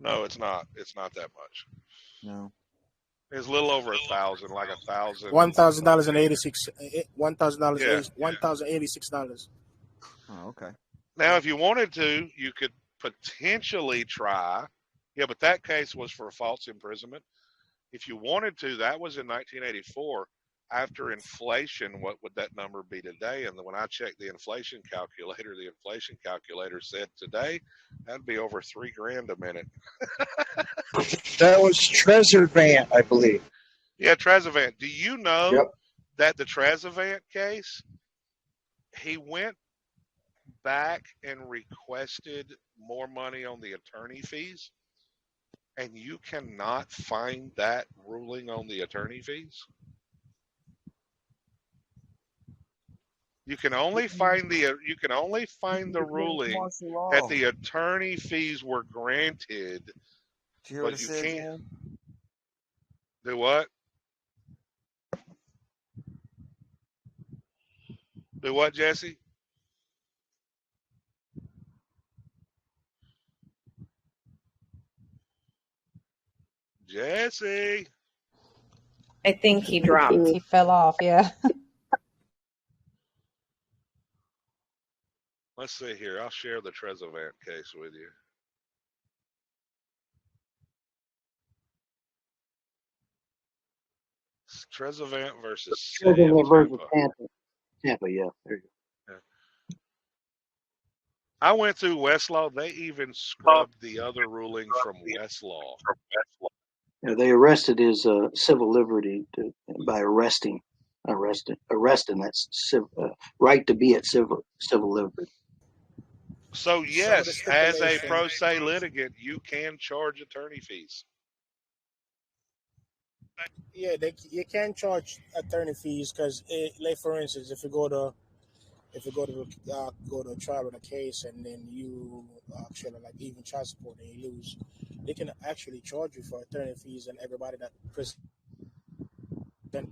No, it's not. It's not that much. No. It's a little over 1,000, like 1,000. $1,000 and $1,000. Yeah. $1,086. Oh, okay. Now, if you wanted to, you could potentially try. Yeah, but that case was for false imprisonment. If you wanted to, that was in 1984. After inflation, what would that number be today? And when I checked the inflation calculator said today that'd be over $3,000 a minute. That was Treservant, I believe. Yeah, Treservant. Do you know Yep. that the Treservant case, he went back and requested more money on the attorney fees, and you cannot find that ruling on the attorney fees? You can only find the ruling that the attorney fees were granted, but you can't. Do what? Do what, Jesse? Jesse. I think he dropped. He fell off. Yeah. Let's see here. I'll share the Trezevant case with you. Trezevant versus City of versus Tampa. Tampa, yeah. There you Yeah. I went through Westlaw. They even scrubbed the other ruling from Westlaw. go. They arrested his civil liberty by arresting. That's right to be at civil liberty. So Some of the yes, as a stipulation, pro se litigant, you can charge attorney fees. yeah, you can charge attorney fees because, like for instance, if you go to trial in a case and then you actually like even child support and you lose, they can actually charge you for attorney fees and everybody that present.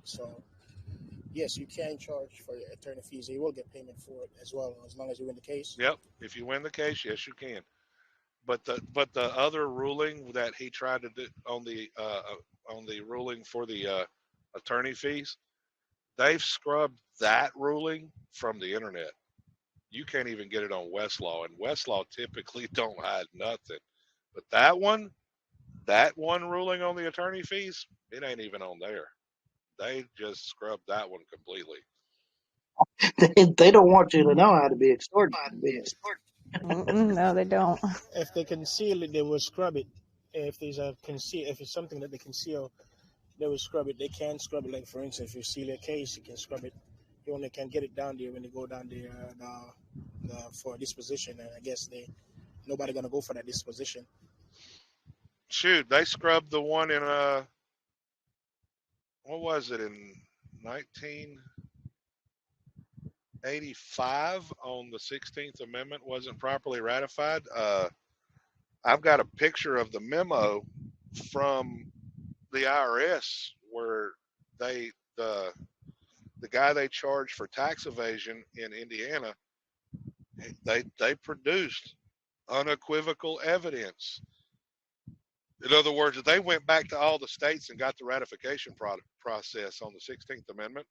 So yes, you can charge for your attorney fees. And you will get payment for it as well as long as you win the case. Yep. If you win the case, yes, you can. But the other ruling that he tried to do on the ruling for the attorney fees, they've scrubbed that ruling from the internet. You can't even get it on Westlaw, and Westlaw typically don't hide nothing. But that one ruling on the attorney fees, it ain't even on there. They just scrubbed that one completely. They don't want you to know how to be extorted. No, they don't. If they conceal it, they will scrub it. If it's something that they conceal, they will scrub it. They can scrub it. Like for instance, if you seal a case, you can scrub it. You only can get it down there when you go down there for disposition, and I guess nobody gonna go for that disposition. Shoot, they scrubbed the one in what was it, in 1985 on the 16th Amendment wasn't properly ratified. I've got a picture of the memo from the IRS where the guy they charged for tax evasion in Indiana, they produced unequivocal evidence. In other words, they went back to all the states and got the ratification process on the 16th Amendment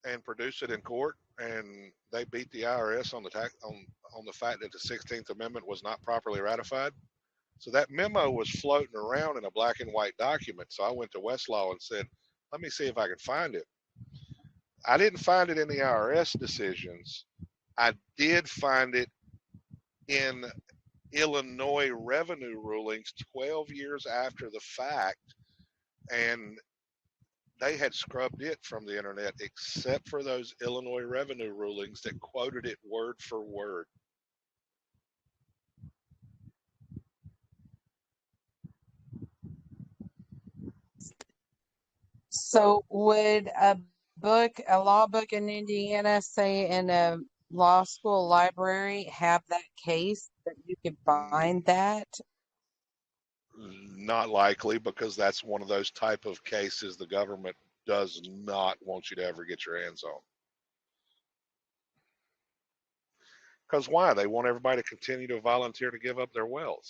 and produced it in court, and they beat the IRS on the fact that the 16th Amendment was not properly ratified. So that memo was floating around in a black and white document. So I went to Westlaw and said, let me see if I can find it. I didn't find it in the IRS decisions. I did find it in Illinois revenue rulings 12 years after the fact, and they had scrubbed it from the internet except for those Illinois revenue rulings that quoted it word for word. So would a law book in Indiana, say in a law school library, have that case that you could find that? Not likely, because that's one of those type of cases the government does not want you to ever get your hands on. Because why? They want everybody to continue to volunteer to give up their wealth.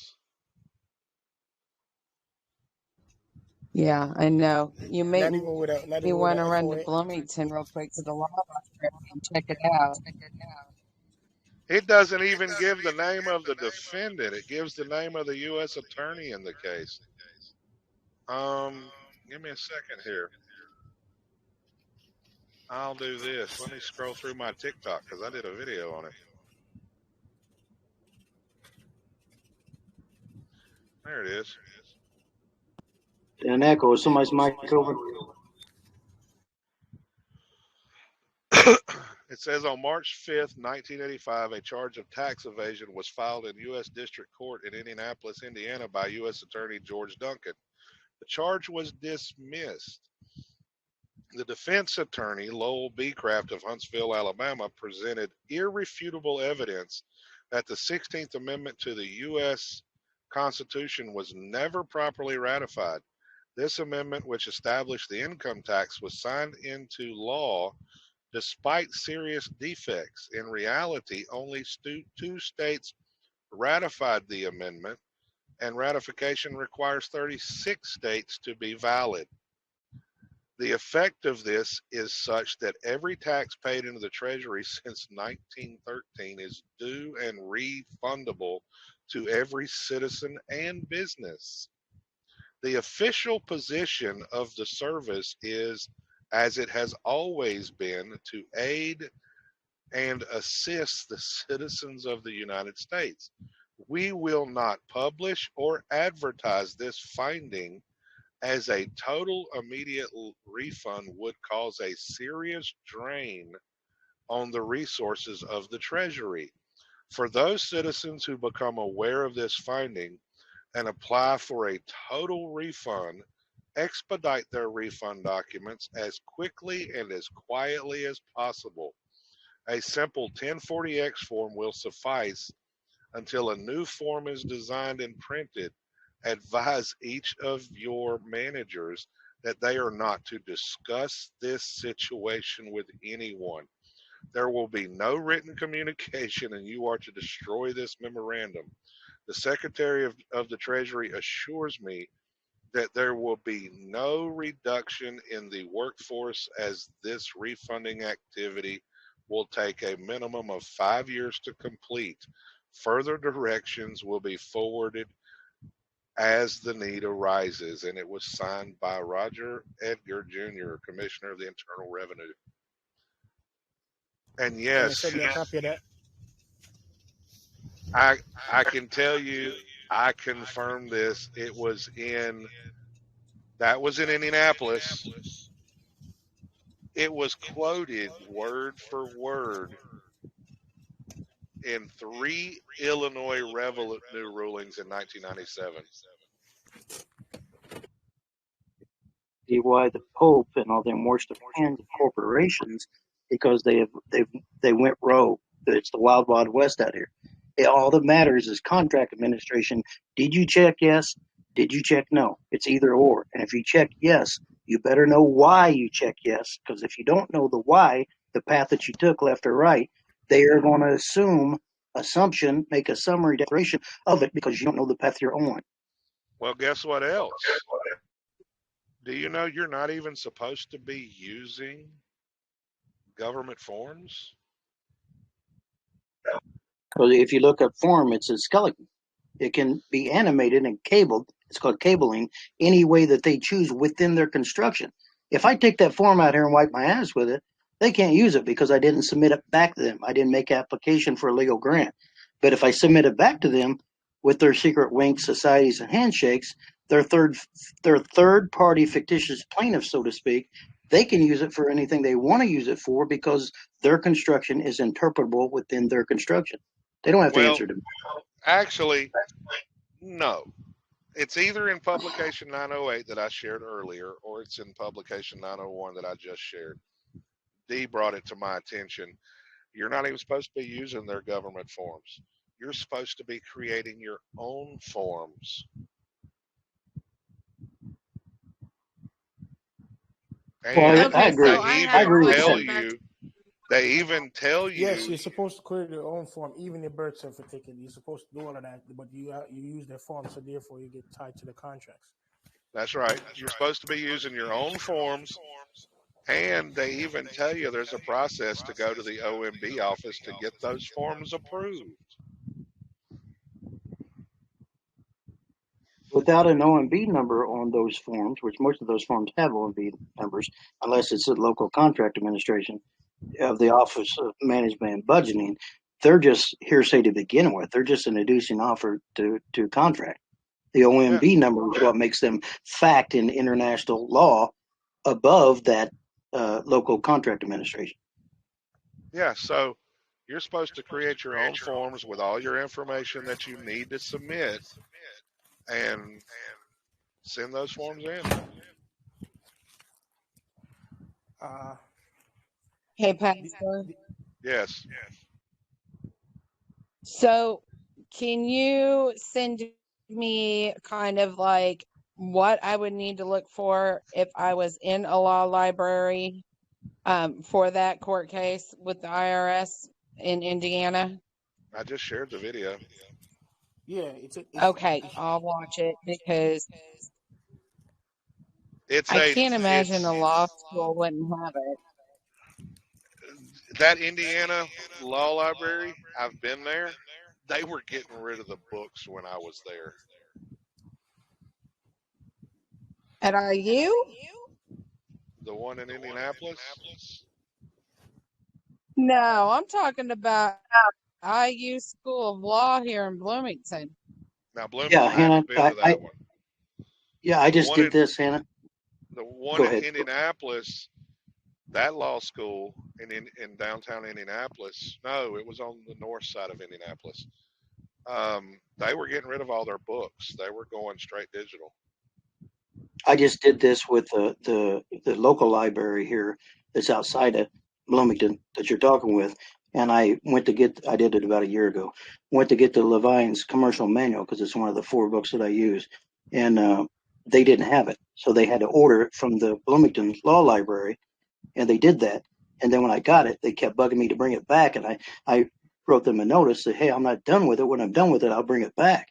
Yeah, I know. You made Not even with me want to run to FOA. Bloomington real quick to the law library and check it out. It doesn't even give the name of the defendant. It gives the name of the U.S. attorney in the case. Give me a second here. I'll do this. Let me scroll through my TikTok because I did a video on it. There it is. An echo. Is somebody's mic over? It says on March 5th, 1985, a charge of tax evasion was filed in U.S. District Court in Indianapolis, Indiana by U.S. Attorney George Duncan. The charge was dismissed. The defense attorney, Lowell B. Craft of Huntsville, Alabama, presented irrefutable evidence that the 16th Amendment to the U.S. Constitution was never properly ratified. This amendment, which established the income tax, was signed into law despite serious defects. In reality, only two states ratified the amendment, and ratification requires 36 states to be valid. The effect of this is such that every tax paid into the Treasury since 1913 is due and refundable to every citizen and business. The official position of the service is, as it has always been, to aid and assist the citizens of the United States. We will not publish or advertise this finding, as a total immediate refund would cause a serious drain on the resources of the Treasury. For those citizens who become aware of this finding and apply for a total refund, expedite their refund documents as quickly and as quietly as possible. A simple 1040X form will suffice until a new form is designed and printed. Advise each of your managers that they are not to discuss this situation with anyone. There will be no written communication, and you are to destroy this memorandum. The Secretary of the Treasury assures me that there will be no reduction in the workforce, as this refunding activity will take a minimum of 5 years to complete. Further directions will be forwarded as the need arises. And it was signed by Roger Edgar Jr., Commissioner of the Internal Revenue. And yes, Send me a copy of that. I can tell you, I confirmed this. That was in Indianapolis. It was quoted word for word in 3 Illinois revenue rulings in 1997. See why the Pope and all them washed their hands of corporations, because they went rogue. It's the wild west out here. All that matters is contract administration. Did you check yes? Did you check no? It's either or. And if you check yes, you better know why you check yes, because if you don't know the why, the path that you took, left or right, they are going to make a summary declaration of it because you don't know the path you're on. Well, guess what else? Do you know you're not even supposed to be using government forms? Because if you look up form, it's a skeleton. It can be animated and cabled. It's called cabling, any way that they choose within their construction. If I take that form out here and wipe my ass with it, they can't use it because I didn't submit it back to them. I didn't make application for a legal grant. But if I submit it back to them with their secret winks, societies, and handshakes, their third party fictitious plaintiffs, so to speak, they can use it for anything they want to use it for because their construction is interpretable within their construction. They don't have to answer to me. Actually, no. It's either in publication 908 that I shared earlier, or it's in publication 901 that I just shared. Dee brought it to my attention. You're not even supposed to be using their government forms. You're supposed to be creating your own forms. And I agree. They even tell you. Yes, you're supposed to create your own form, even your birth certificate. You're supposed to do all of that, but you use their form, so therefore you get tied to the contracts. That's right. You're supposed to be using your own forms, and they even tell you there's a process to go to the OMB office to get those forms approved. Without an OMB number on those forms, which most of those forms have OMB numbers, unless it's a local contract administration of the Office of Management and Budgeting, they're just hearsay to begin with. They're just an inducing offer to contract. The OMB number is what makes them fact in international law above that local contract administration. Yeah, so you're supposed to create your own forms with all your information that you need to submit and send those forms in. Hey, Pastor. Yes. So, can you send me kind of like what I would need to look for if I was in a law library for that court case with the IRS in Indiana? I just shared the video. Yeah, it's Okay, I'll watch it because It's I can't imagine it's a law school wouldn't have it. that Indiana Law Library. I've been there. They were getting rid of the books when I was there. At IU? The one in Indianapolis. No, I'm talking about IU School of Law here in Bloomington. Now Yeah, Bloomington, I Hannah, haven't been to that one. I The just one did in this, Hannah. the one Go in ahead. Indianapolis, that law school in downtown Indianapolis. No, it was on the north side of Indianapolis. They were getting rid of all their books. They were going straight digital. I just did this with the local library here that's outside of Bloomington that you're talking with, and I did it about a year ago. Went to get the Levine's commercial manual because it's one of the 4 books that I use, and they didn't have it, so they had to order it from the Bloomington Law Library, and they did that. And then when I got it, they kept bugging me to bring it back, and I wrote them a notice that, hey, I'm not done with it. When I'm done with it, I'll bring it back.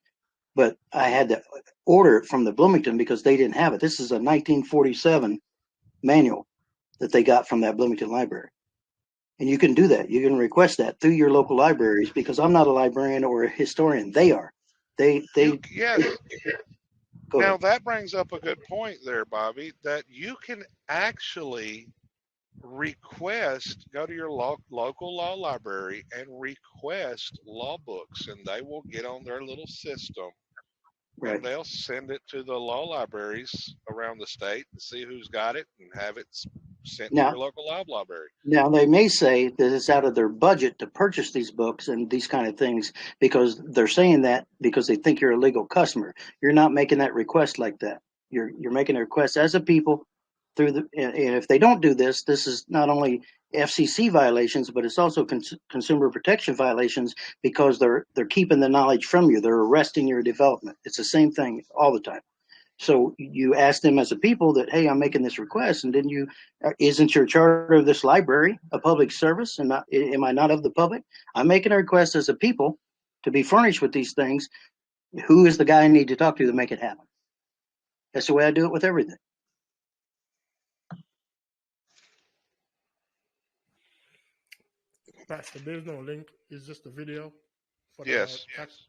But I had to order it from the Bloomington because they didn't have it. This is a 1947 manual that they got from that Bloomington library. And you can do that. You can request that through your local libraries because I'm not a librarian or a historian. They are. They Yes. Go Now ahead. that brings up a good point there, Bobby, that you can actually go to your local law library and request law books, and they will get on their little system Right. and they'll send it to the law libraries around the state and see who's got it and have it sent to Now, your local law library. Now, they may say that it's out of their budget to purchase these books and these kind of things because they're saying that because they think you're a legal customer. You're not making that request like that. You're making a request as a people through and if they don't do this, this is not only FCC violations, but it's also consumer protection violations because they're keeping the knowledge from you. They're arresting your development. It's the same thing all the time. So you ask them as a people that, hey, I'm making this request, and isn't your charter of this library a public service, and am I not of the public? I'm making a request as a people to be furnished with these things. Who is the guy I need to talk to make it happen? That's the way I do it with everything. Pastor, there's no link. It's just a video for Yes. the tax.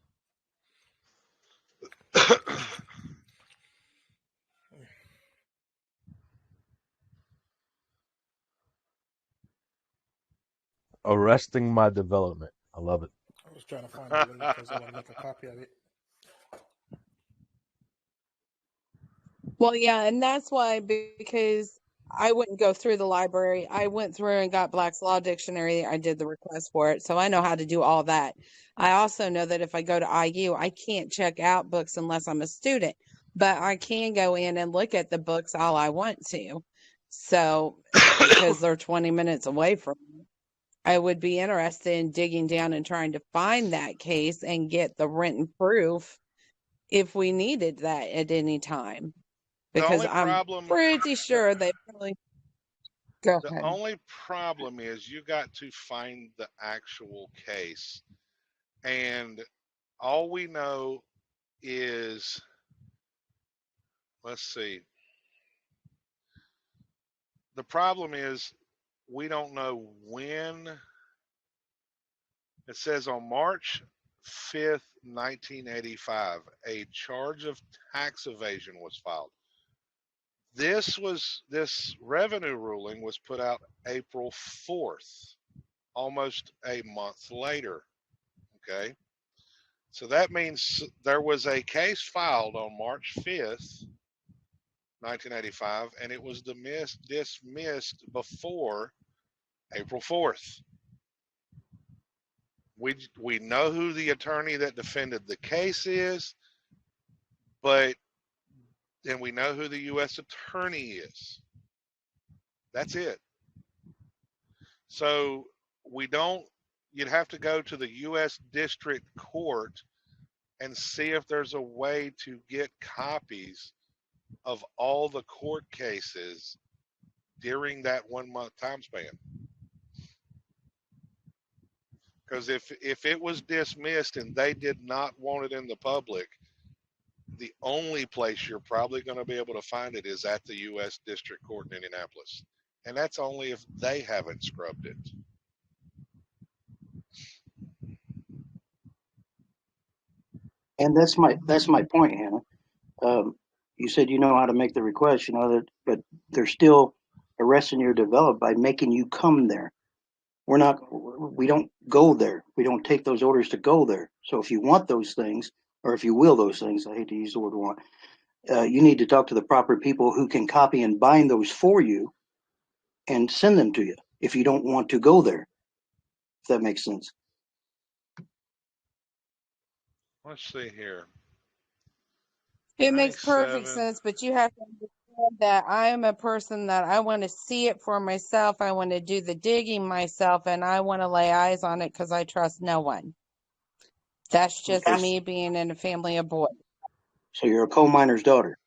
Arresting my development. I love it. I was trying to find the link because I want to make a copy of it. Well, yeah, and that's why, because I wouldn't go through the library. I went through and got Black's Law Dictionary. I did the request for it. So I know how to do all that. I also know that if I go to IU, I can't check out books unless I'm a student, but I can go in and look at the books all I want to. So, because they're 20 minutes away from me, I would be interested in digging down and trying to find that case and get the written proof if we needed that at any time. Because I'm pretty sure they probably go The ahead. only problem is you got to find the actual case. And all we know is, let's see. The problem is we don't know when. It says on March 5th, 1985, a charge of tax evasion was filed. This revenue ruling was put out April 4th, almost a month later. Okay. So that means there was a case filed on March 5th, 1985, and it was dismissed before April 4th. We know who the attorney that defended the case is, and we know who the U.S. attorney is. That's it. So you'd have to go to the U.S. District Court and see if there's a way to get copies of all the court cases during that 1 month time span. Because if it was dismissed and they did not want it in the public, the only place you're probably going to be able to find it is at the U.S. District Court in Indianapolis. And that's only if they haven't scrubbed it. And that's my point, Hannah. You said you know how to make the request, but they're still arresting your development by making you come there. We don't go there. We don't take those orders to go there. So if you want those things, or if you will those things, I hate to use the word want, you need to talk to the proper people who can copy and bind those for you and send them to you if you don't want to go there. If that makes sense. Let's see here. It makes perfect 97. sense, but you have to understand that I'm a person that I want to see it for myself. I want to do the digging myself, and I want to lay eyes on it because I trust no one. That's just Okay. me being in a family of boys. So you're a coal miner's daughter.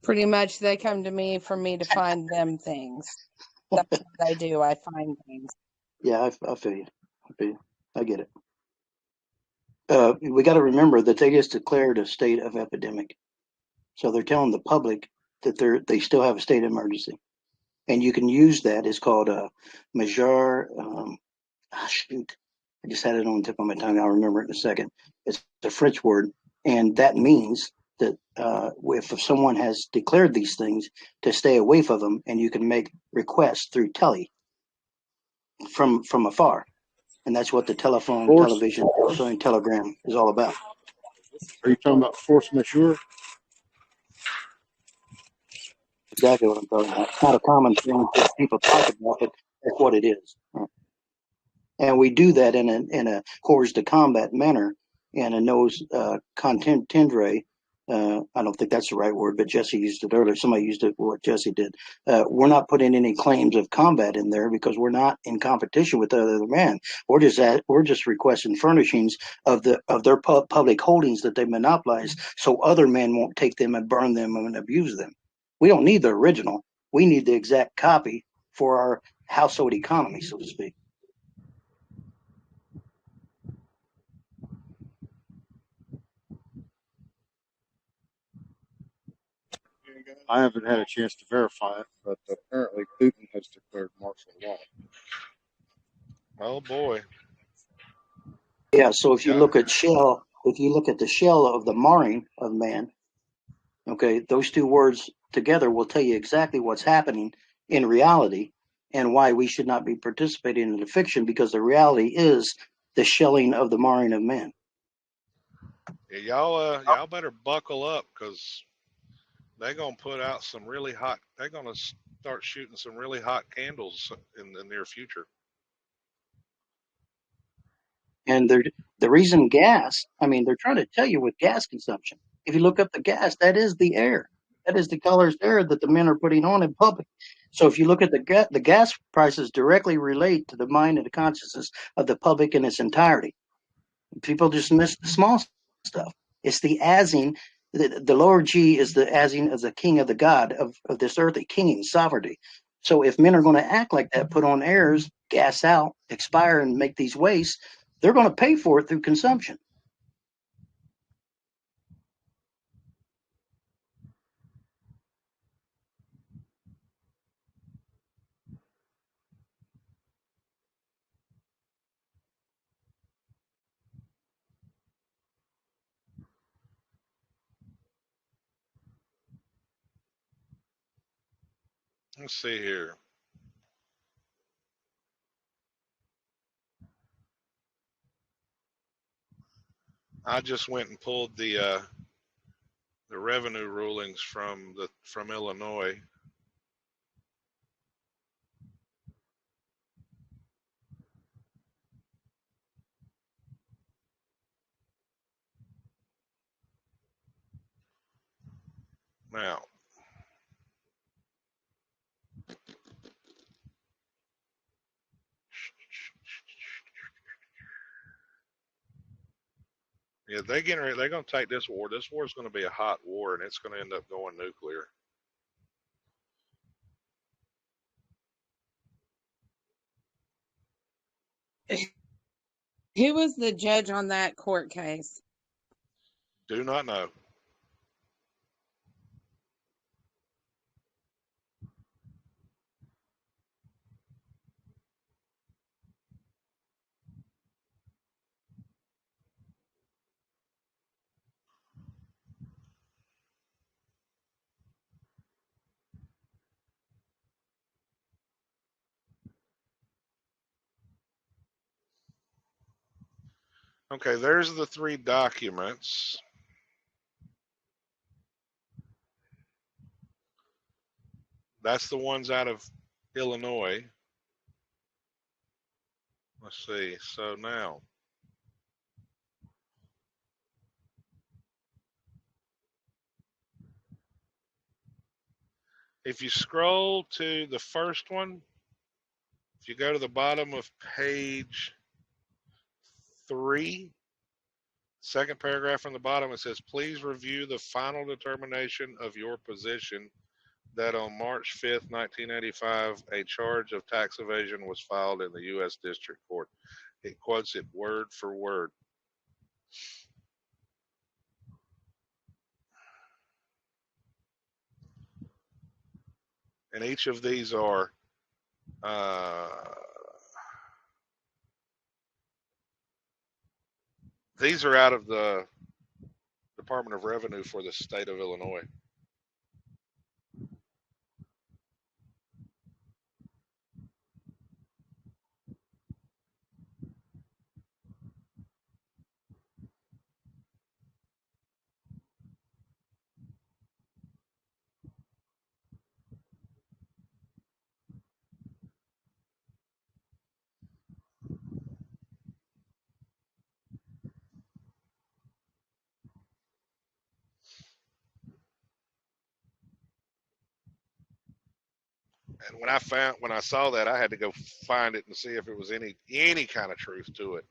Pretty much they come to me for me to find them things. That's what I do. I find things. Yeah, I feel you. I get it. We got to remember that they just declared a state of epidemic. So they're telling the public that they still have a state of emergency. And you can use that. It's called a major. Shoot, I just had it on the tip of my tongue. I'll remember it in a second. It's a French word, and that means that if someone has declared these things, to stay away from them, and you can make requests through from afar, and that's what the telephone, Force. television, and telegram is all about. Are you talking about force majeure? Exactly what I'm talking about. It's not a common thing that people talk about, but that's what it is. And we do that in a corps de combat manner, and a nose contendre. I don't think that's the right word, but Jesse used it earlier. Somebody used it. What Jesse did. We're not putting any claims of combat in there because we're not in competition with the other man. We're just requesting furnishings of their public holdings that they monopolize, so other men won't take them and burn them and abuse them. We don't need the original. We need the exact copy for our household economy, so to speak. I haven't had a chance to verify it, but apparently Putin has declared martial law. Oh boy. Yeah, so if you look at the shell of the marring of man, okay, those two words together will tell you exactly what's happening in reality and why we should not be participating in the fiction, because the reality is the shelling of the marring of man. Yeah, y'all better buckle up, because they're gonna put out some really hot. They're gonna start shooting some really hot candles in the near future. And the reason gas, they're trying to tell you with gas consumption. If you look up the gas, that is the air. That is the colors air that the men are putting on in public. So if you look at the gas prices directly relate to the mind and the consciousness of the public in its entirety. People just miss the small stuff. It's the asing. The lower G is the asing of the king of the god of this earthly king, sovereignty. So if men are going to act like that, put on airs, gas out, expire, and make these wastes, they're going to pay for it through consumption. Let's see here. I just went and pulled the revenue rulings from Illinois. Now, yeah, they're going to take this war. This war is going to be a hot war, and it's going to end up going nuclear. Who was the judge on that court case? Do not know. Okay, there's the 3 documents. That's the ones out of Illinois. Let's see. So now, if you scroll to the first one, if you go to the bottom of page 3, second paragraph from the bottom, it says, please review the final determination of your position that on March 5th, 1985, a charge of tax evasion was filed in the U.S. District Court. It quotes it word for word. And each of these are out of the Department of Revenue for the state of Illinois. And when I saw that, I had to go find it and see if it was any kind of truth to it.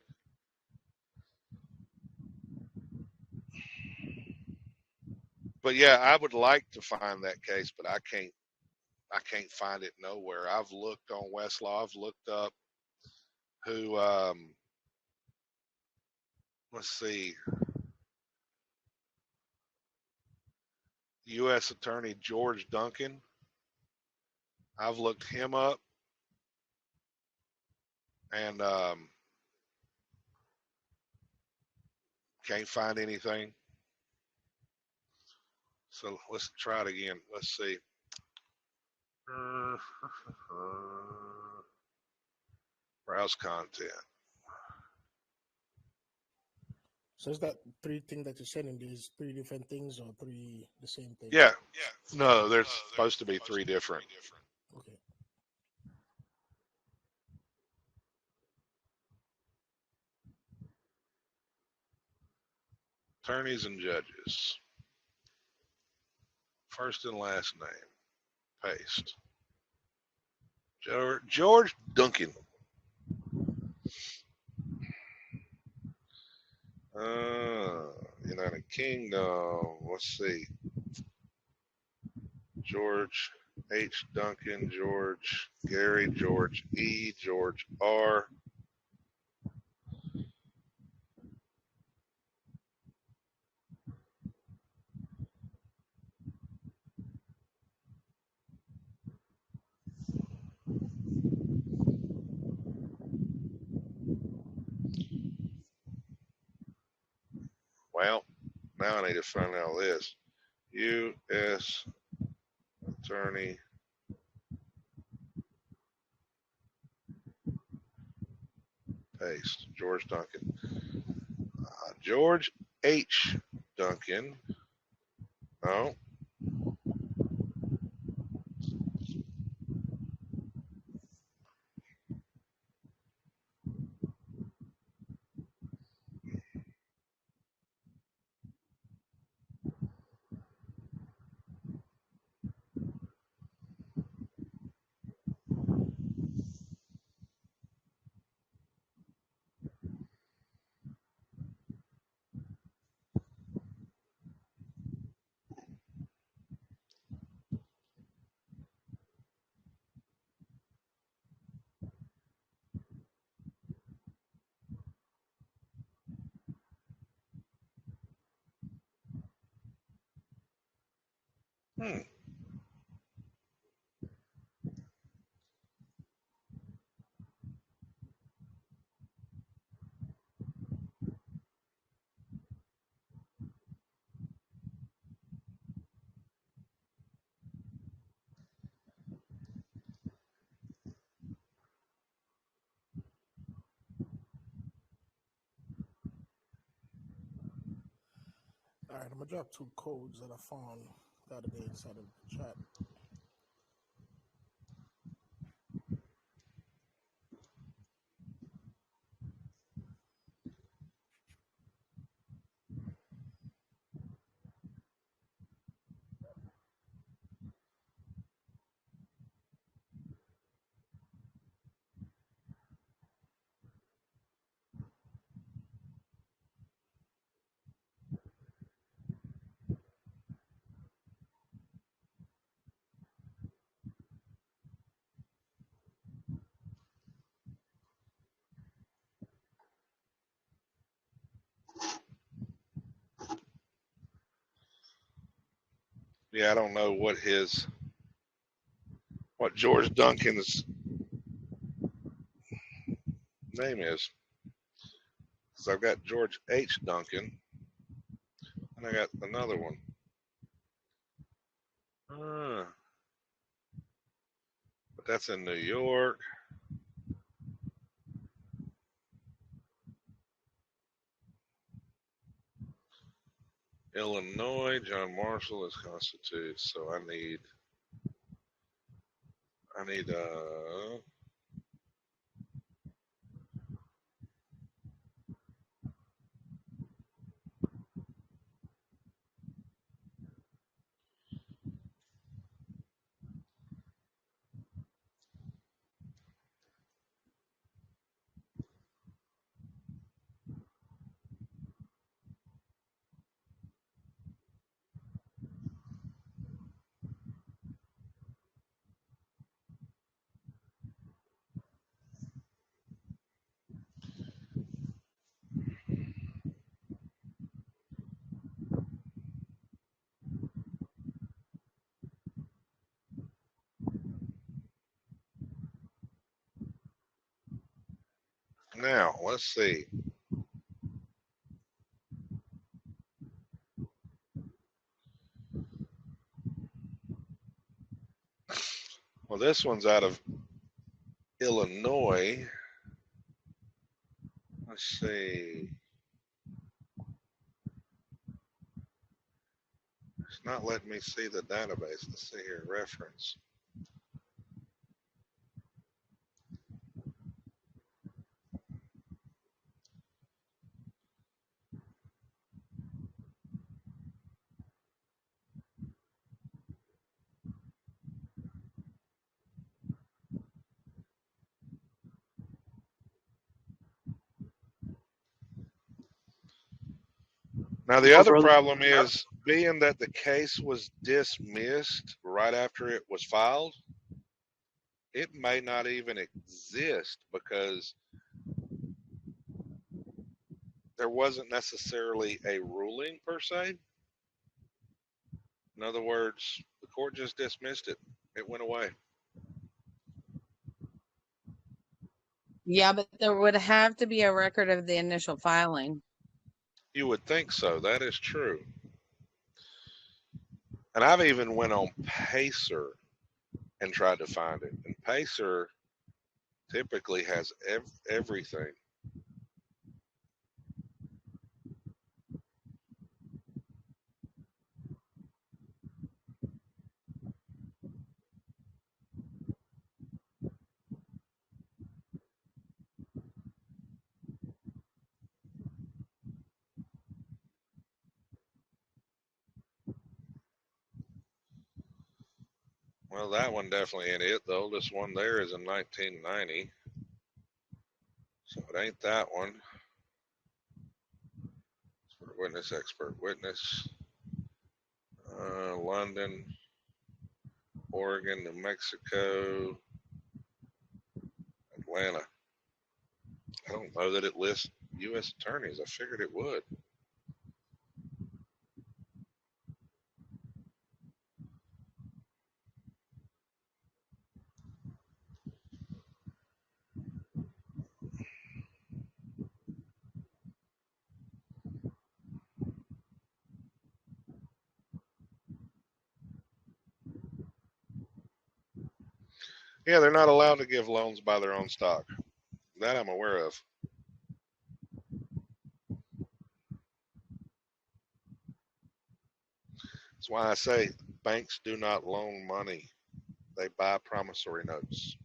But yeah, I would like to find that case, but I can't find it nowhere. I've looked on Westlaw. I've looked up who let's see, U.S. Attorney George Duncan. I've looked him up, and can't find anything. So let's try it again. Let's see. Browse content. So is that 3 things that you're sending? These 3 different things or 3 the same thing? Yeah. No, there's supposed to be 3 different. Okay. Attorneys and judges. First and last name. Paste. George Duncan. United Kingdom. Let's see. George H. Duncan, George Gary, George E., George R. Well, now I need to find out this. U.S. Attorney paste. George Duncan. George H. Duncan. No. All right, I'm gonna drop 2 codes that I found the other day inside of the chat. Yeah, I don't know what George Duncan's name is. So I've got George H. Duncan, and I got another one. But that's in New York. Illinois, John Marshall is constituted. So I need now. Let's see. Well, this one's out of Illinois. Let's see. It's not letting me see the database. Let's see here. Reference. Now, the other problem is, being that the case was dismissed right after it was filed, it may not even exist because there wasn't necessarily a ruling per se. In other words, the court just dismissed it. It went away. Yeah, but there would have to be a record of the initial filing. You would think so. That is true. And I've even went on Pacer and tried to find it. And Pacer typically has everything. Well, that one definitely ain't it. The oldest one there is in 1990. So it ain't that one. Expert witness, expert witness. London, Oregon, New Mexico, Atlanta. I don't know that it lists U.S. attorneys. I figured it would. Yeah, they're not allowed to give loans by their own stock. That I'm aware of. That's why I say banks do not loan money. They buy promissory notes.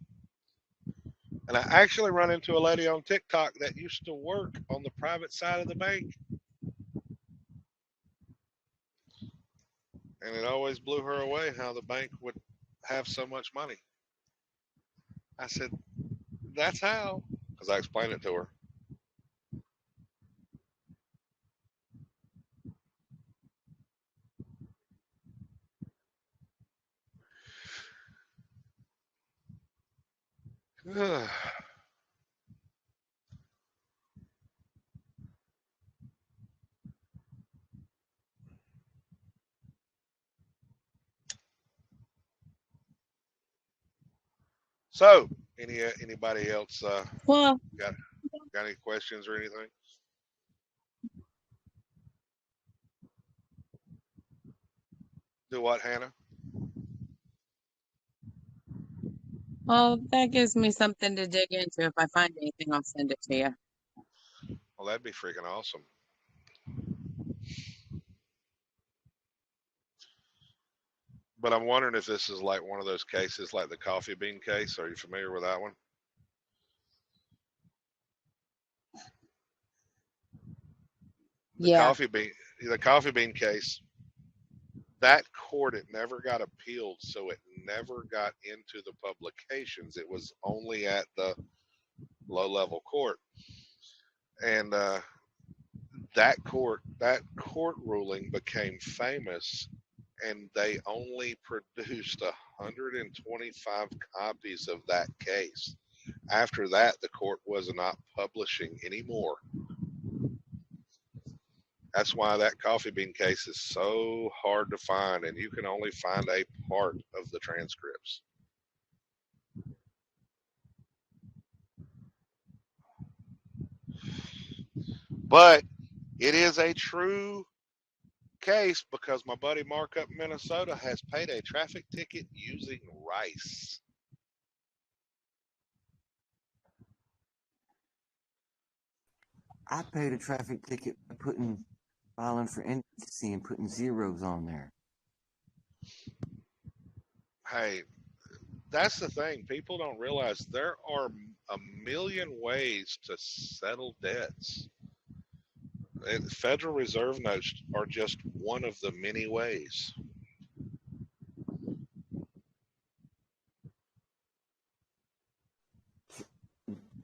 And I actually run into a lady on TikTok that used to work on the private side of the bank. And it always blew her away how the bank would have so much money. I said, that's how, because I explained it to her. So, anybody else Well, got any questions or anything? Do what, Hannah? that gives me something to dig into. If I find anything, I'll send it to you. Well, that'd be freaking awesome. But I'm wondering if this is like one of those cases like the coffee bean case. Are you familiar with that one? The Yeah. coffee bean case, that court, it never got appealed, so it never got into the publications. It was only at the low-level court. And that court ruling became famous, and they only produced 125 copies of that case. After that, the court was not publishing anymore. That's why that coffee bean case is so hard to find, and you can only find a part of the transcripts. But it is a true case because my buddy Mark up in Minnesota has paid a traffic ticket using rice. I paid a traffic ticket by filing for indecency and putting zeros on there. Hey, that's the thing. People don't realize there are a million ways to settle debts. And Federal Reserve notes are just one of the many ways.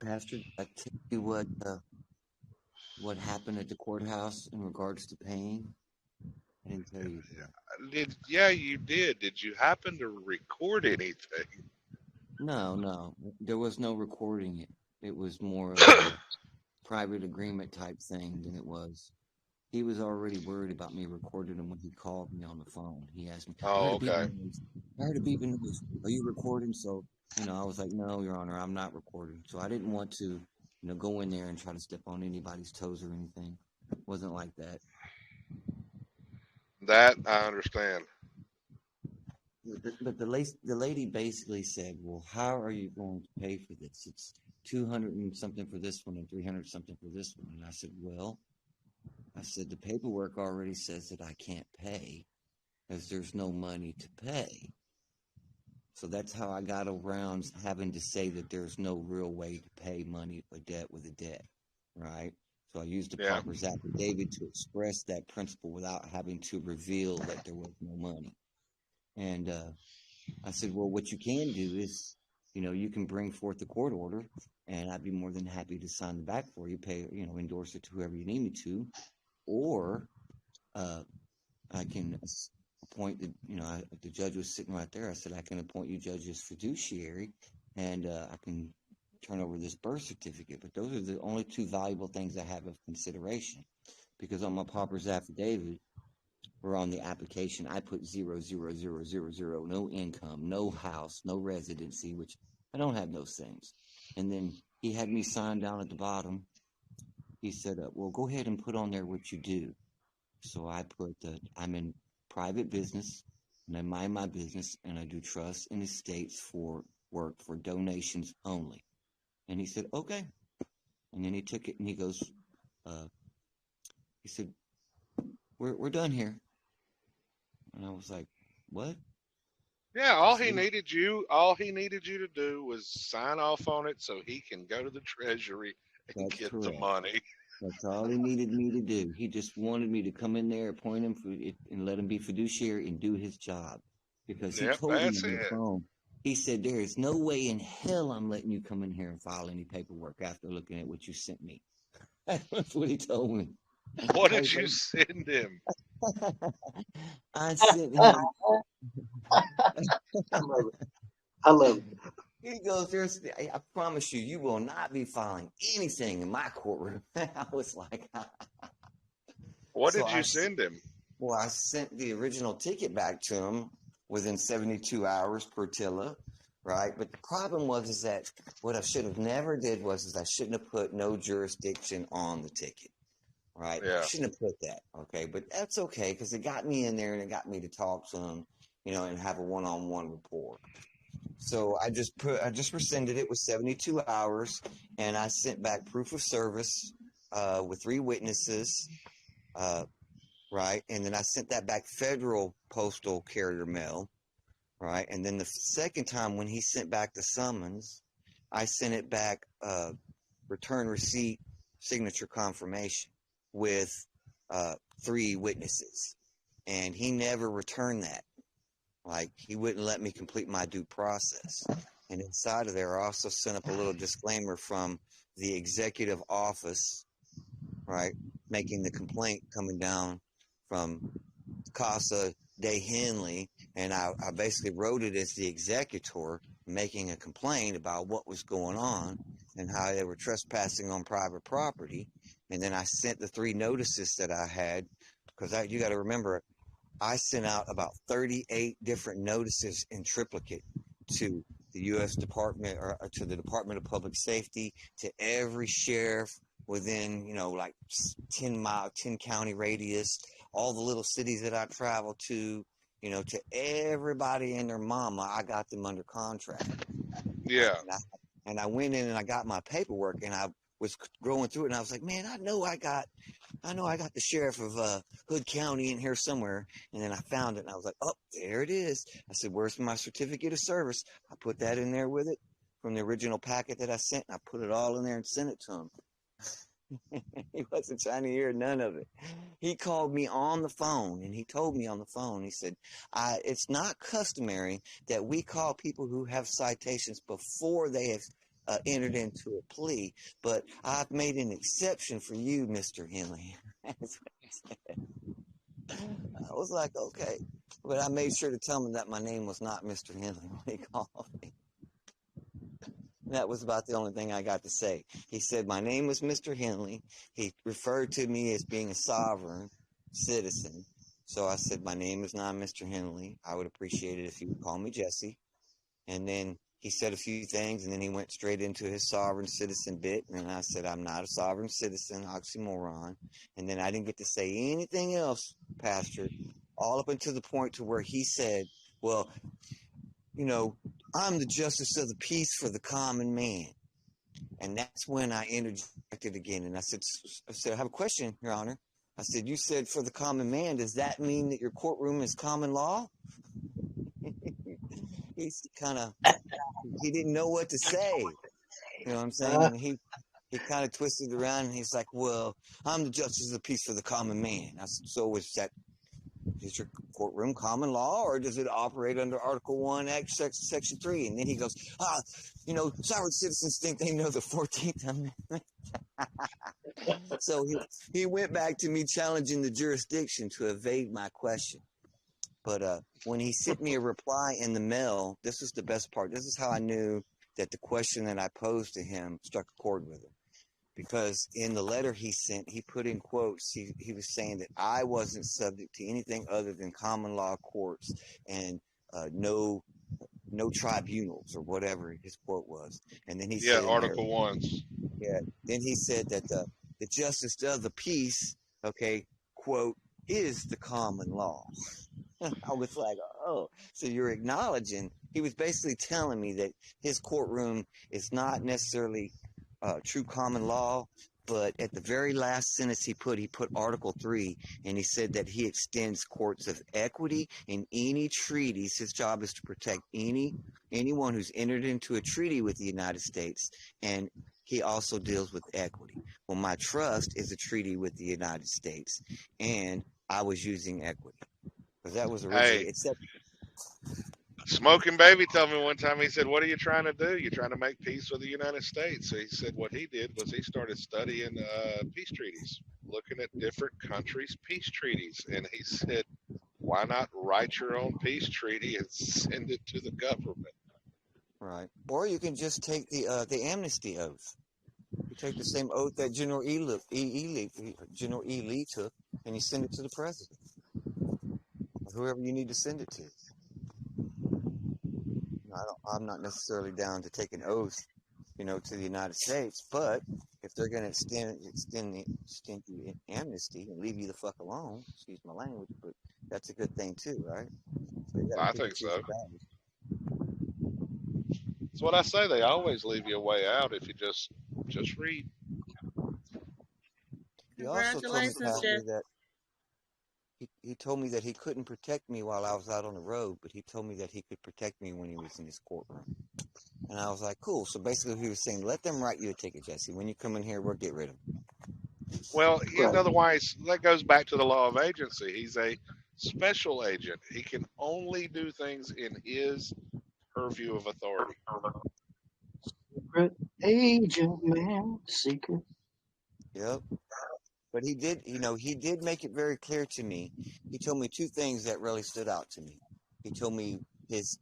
Pastor, I tell you what happened at the courthouse in regards to paying? I didn't tell you that. Yeah, you did. Did you happen to record anything? No. There was no recording it. It was more of a private agreement type thing than it was. He was already worried about me recording him when he called me on the phone. He asked me, Oh, okay. I heard a beeping noise. Are you recording? So, I was like, no, Your Honor, I'm not recording. So I didn't want to, go in there and try to step on anybody's toes or anything. It wasn't like that. That I understand. But the lady basically said, well, how are you going to pay for this? It's 200 and something for this one and 300 something for this one. And I said, the paperwork already says that I can't pay as there's no money to pay. So that's how I got around having to say that there's no real way to pay money or debt with a debt, right? So I used the proper affidavit to express that principle without having to reveal that there was no money. And I said, well, what you can do is, you can bring forth the court order, and I'd be more than happy to sign the back for you, pay, endorse it to whoever you need me to, or I can appoint the judge was sitting right there. I said, I can appoint you judge as fiduciary, and I can turn over this birth certificate. But those are the only two valuable things I have of consideration, because on my pauper's affidavit or on the application, I put 0, 0, 0, 0, 0, no income, no house, no residency, which I don't have those things. And then he had me sign down at the bottom. He said, well, go ahead and put on there what you do. So I put that I'm in private business, and I mind my business, and I do trust and estates for work for donations only. And he said, okay. And then he took it and he goes, he said, we're done here. And I was like, what? Yeah, I all said, he needed you to do was sign off on it so he can go to the treasury and that's get the correct. money. That's all he needed me to do. He just wanted me to come in there, appoint him and let him be fiduciary and do his job. Because he Yep, told me that's on the it. phone, he said, there is no way in hell I'm letting you come in here and file any paperwork after looking at what you sent me. That's what he told me. What I did was you like, send him? I sent him. I love it. I love it. He goes, I promise you, you will not be filing anything in my courtroom. I was like, What so did you send him? well, I sent the original ticket back to him within 72 hours per TILA, right? But the problem is that what I should have never did is I shouldn't have put no jurisdiction on the ticket, right? I Yeah. shouldn't have put that, okay? But that's okay because it got me in there and it got me to talk to him, and have a one-on-one rapport. So I just rescinded it with 72 hours, and I sent back proof of service with 3 witnesses, right? And then I sent that back federal postal carrier mail, right? And then the second time when he sent back the summons, I sent it back return receipt signature confirmation with 3 witnesses, and he never returned that. Like, he wouldn't let me complete my due process. And inside of there, I also sent up a little disclaimer from the executive office, right, making the complaint coming down from Casa de Henley. And I basically wrote it as the executor making a complaint about what was going on and how they were trespassing on private property. And then I sent the 3 notices that I had, because you got to remember, I sent out about 38 different notices in triplicate to the U.S. Department or to the Department of Public Safety, to every sheriff within, like 10 county radius, all the little cities that I travel to, to everybody and their mama. I got them under contract. Yeah. And I went in and I got my paperwork and I was going through it and I was like, man, I know I got the sheriff of Hood County in here somewhere. And then I found it and I was like, oh, there it is. I said, where's my certificate of service? I put that in there with it from the original packet that I sent. And I put it all in there and sent it to him. He wasn't trying to hear none of it. He called me on the phone and he told me on the phone, he said, it's not customary that we call people who have citations before they have entered into a plea, but I've made an exception for you, Mr. Henley. That's what he said. I was like, okay. But I made sure to tell him that my name was not Mr. Henley when he called me. That was about the only thing I got to say. He said my name was Mr. Henley. He referred to me as being a sovereign citizen. So I said, my name is not Mr. Henley. I would appreciate it if you would call me Jesse. And then he said a few things, and then he went straight into his sovereign citizen bit. And I said, I'm not a sovereign citizen, oxymoron. And then I didn't get to say anything else, Pastor, all up until the point to where he said, well, I'm the justice of the peace for the common man. And that's when I interjected again. And I said, I have a question, Your Honor. I said, you said for the common man, does that mean that your courtroom is common law? He didn't know what to say. You know what I'm saying? And he kind of twisted around and he's like, well, I'm the justice of the peace for the common man. I said, so is your courtroom common law, or does it operate under Article 1, Act Section 3? And then he goes, sovereign citizens think they know the 14th Amendment. So he went back to me challenging the jurisdiction to evade my question. But when he sent me a reply in the mail, this is the best part. This is how I knew that the question that I posed to him struck a chord with him. Because in the letter he sent, he put in quotes, he was saying that I wasn't subject to anything other than common law courts and no tribunals, or whatever his quote was. And then he said, Article 1s. Yeah. Then he said that the justice of the peace, okay, quote, is the common law. I was like, oh, so you're acknowledging he was basically telling me that his courtroom is not necessarily true common law, but at the very last sentence he put Article 3, and he said that he extends courts of equity in any treaties. His job is to protect anyone who's entered into a treaty with the United States, and he also deals with equity. Well, my trust is a treaty with the United States, and I was using equity. Because that was originally, Hey, except Smoking Baby told me one time, he said, what are you trying to do? You're trying to make peace with the United States. So he said what he did was he started studying peace treaties, looking at different countries' peace treaties. And he said, why not write your own peace treaty and send it to the government? right. Or you can just take the amnesty oath. You take the same oath that General Lee took, and you send it to the president, or whoever you need to send it to. I'm not necessarily down to take an oath, to the United States, but if they're going to extend the amnesty and leave you the fuck alone, excuse my language, but that's a good thing too, right? So I think so. That's what I say. They always leave you a way out if you just read. He also told me, Pastor, that he told me that he couldn't protect me while I was out on the road, but he told me that he could protect me when he was in his courtroom. And I was like, cool. So basically he was saying, let them write you a ticket, Jesse. When you come in here, we'll get rid of them. Well, otherwise, that goes back to the law of agency. He's a special agent. He can only do things in his purview of authority. Secret agent, man. Secret. Yep. But he did make it very clear to me. He told me two things that really stood out to me. He told me his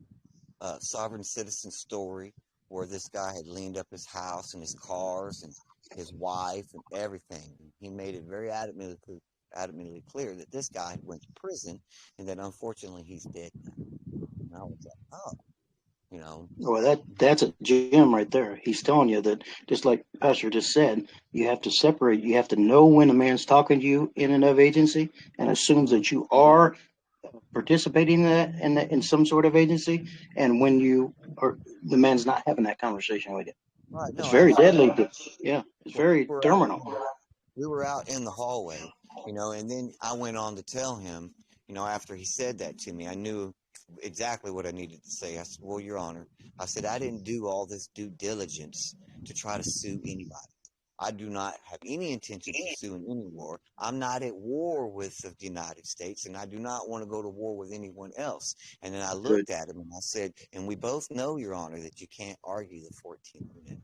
sovereign citizen story, where this guy had leaned up his house and his cars and his wife and everything. He made it very adamantly clear that this guy went to prison and that unfortunately he's dead now. And I was like, oh. Well, that's a gem right there. He's telling you that, just like Pastor just said, you have to separate. You have to know when a man's talking to you in and of agency and assumes that you are participating in some sort of agency, and when the man's not having that conversation with you. Right. It's very deadly. It's very terminal. We were out in the hallway, and then I went on to tell him, after he said that to me, I knew exactly what I needed to say. I said, well, Your Honor, I said, I didn't do all this due diligence to try to sue anybody. I do not have any intention of suing any war. I'm not at war with the United States, and I do not want to go to war with anyone else. And then I looked at him and I said, and we both know, Your Honor, that you can't argue the 14th Amendment.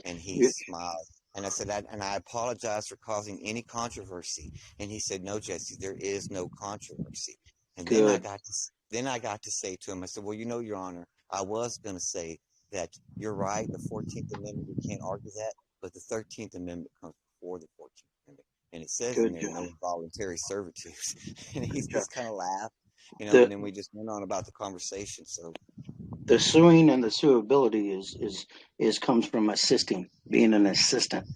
And he smiled. And I said, and I apologize for causing any controversy. And he said, no, Jesse, there is no controversy. And then I got to say to him, I said, well, Your Honor, I was going to say that you're right, the 14th Amendment, we can't argue that, but the 13th Amendment comes before the 14th Amendment. And it says in there, no voluntary servitude. And he just kind of laughed, and then we just went on about the conversation. So the suing and the suability is comes from assisting, being an assistant.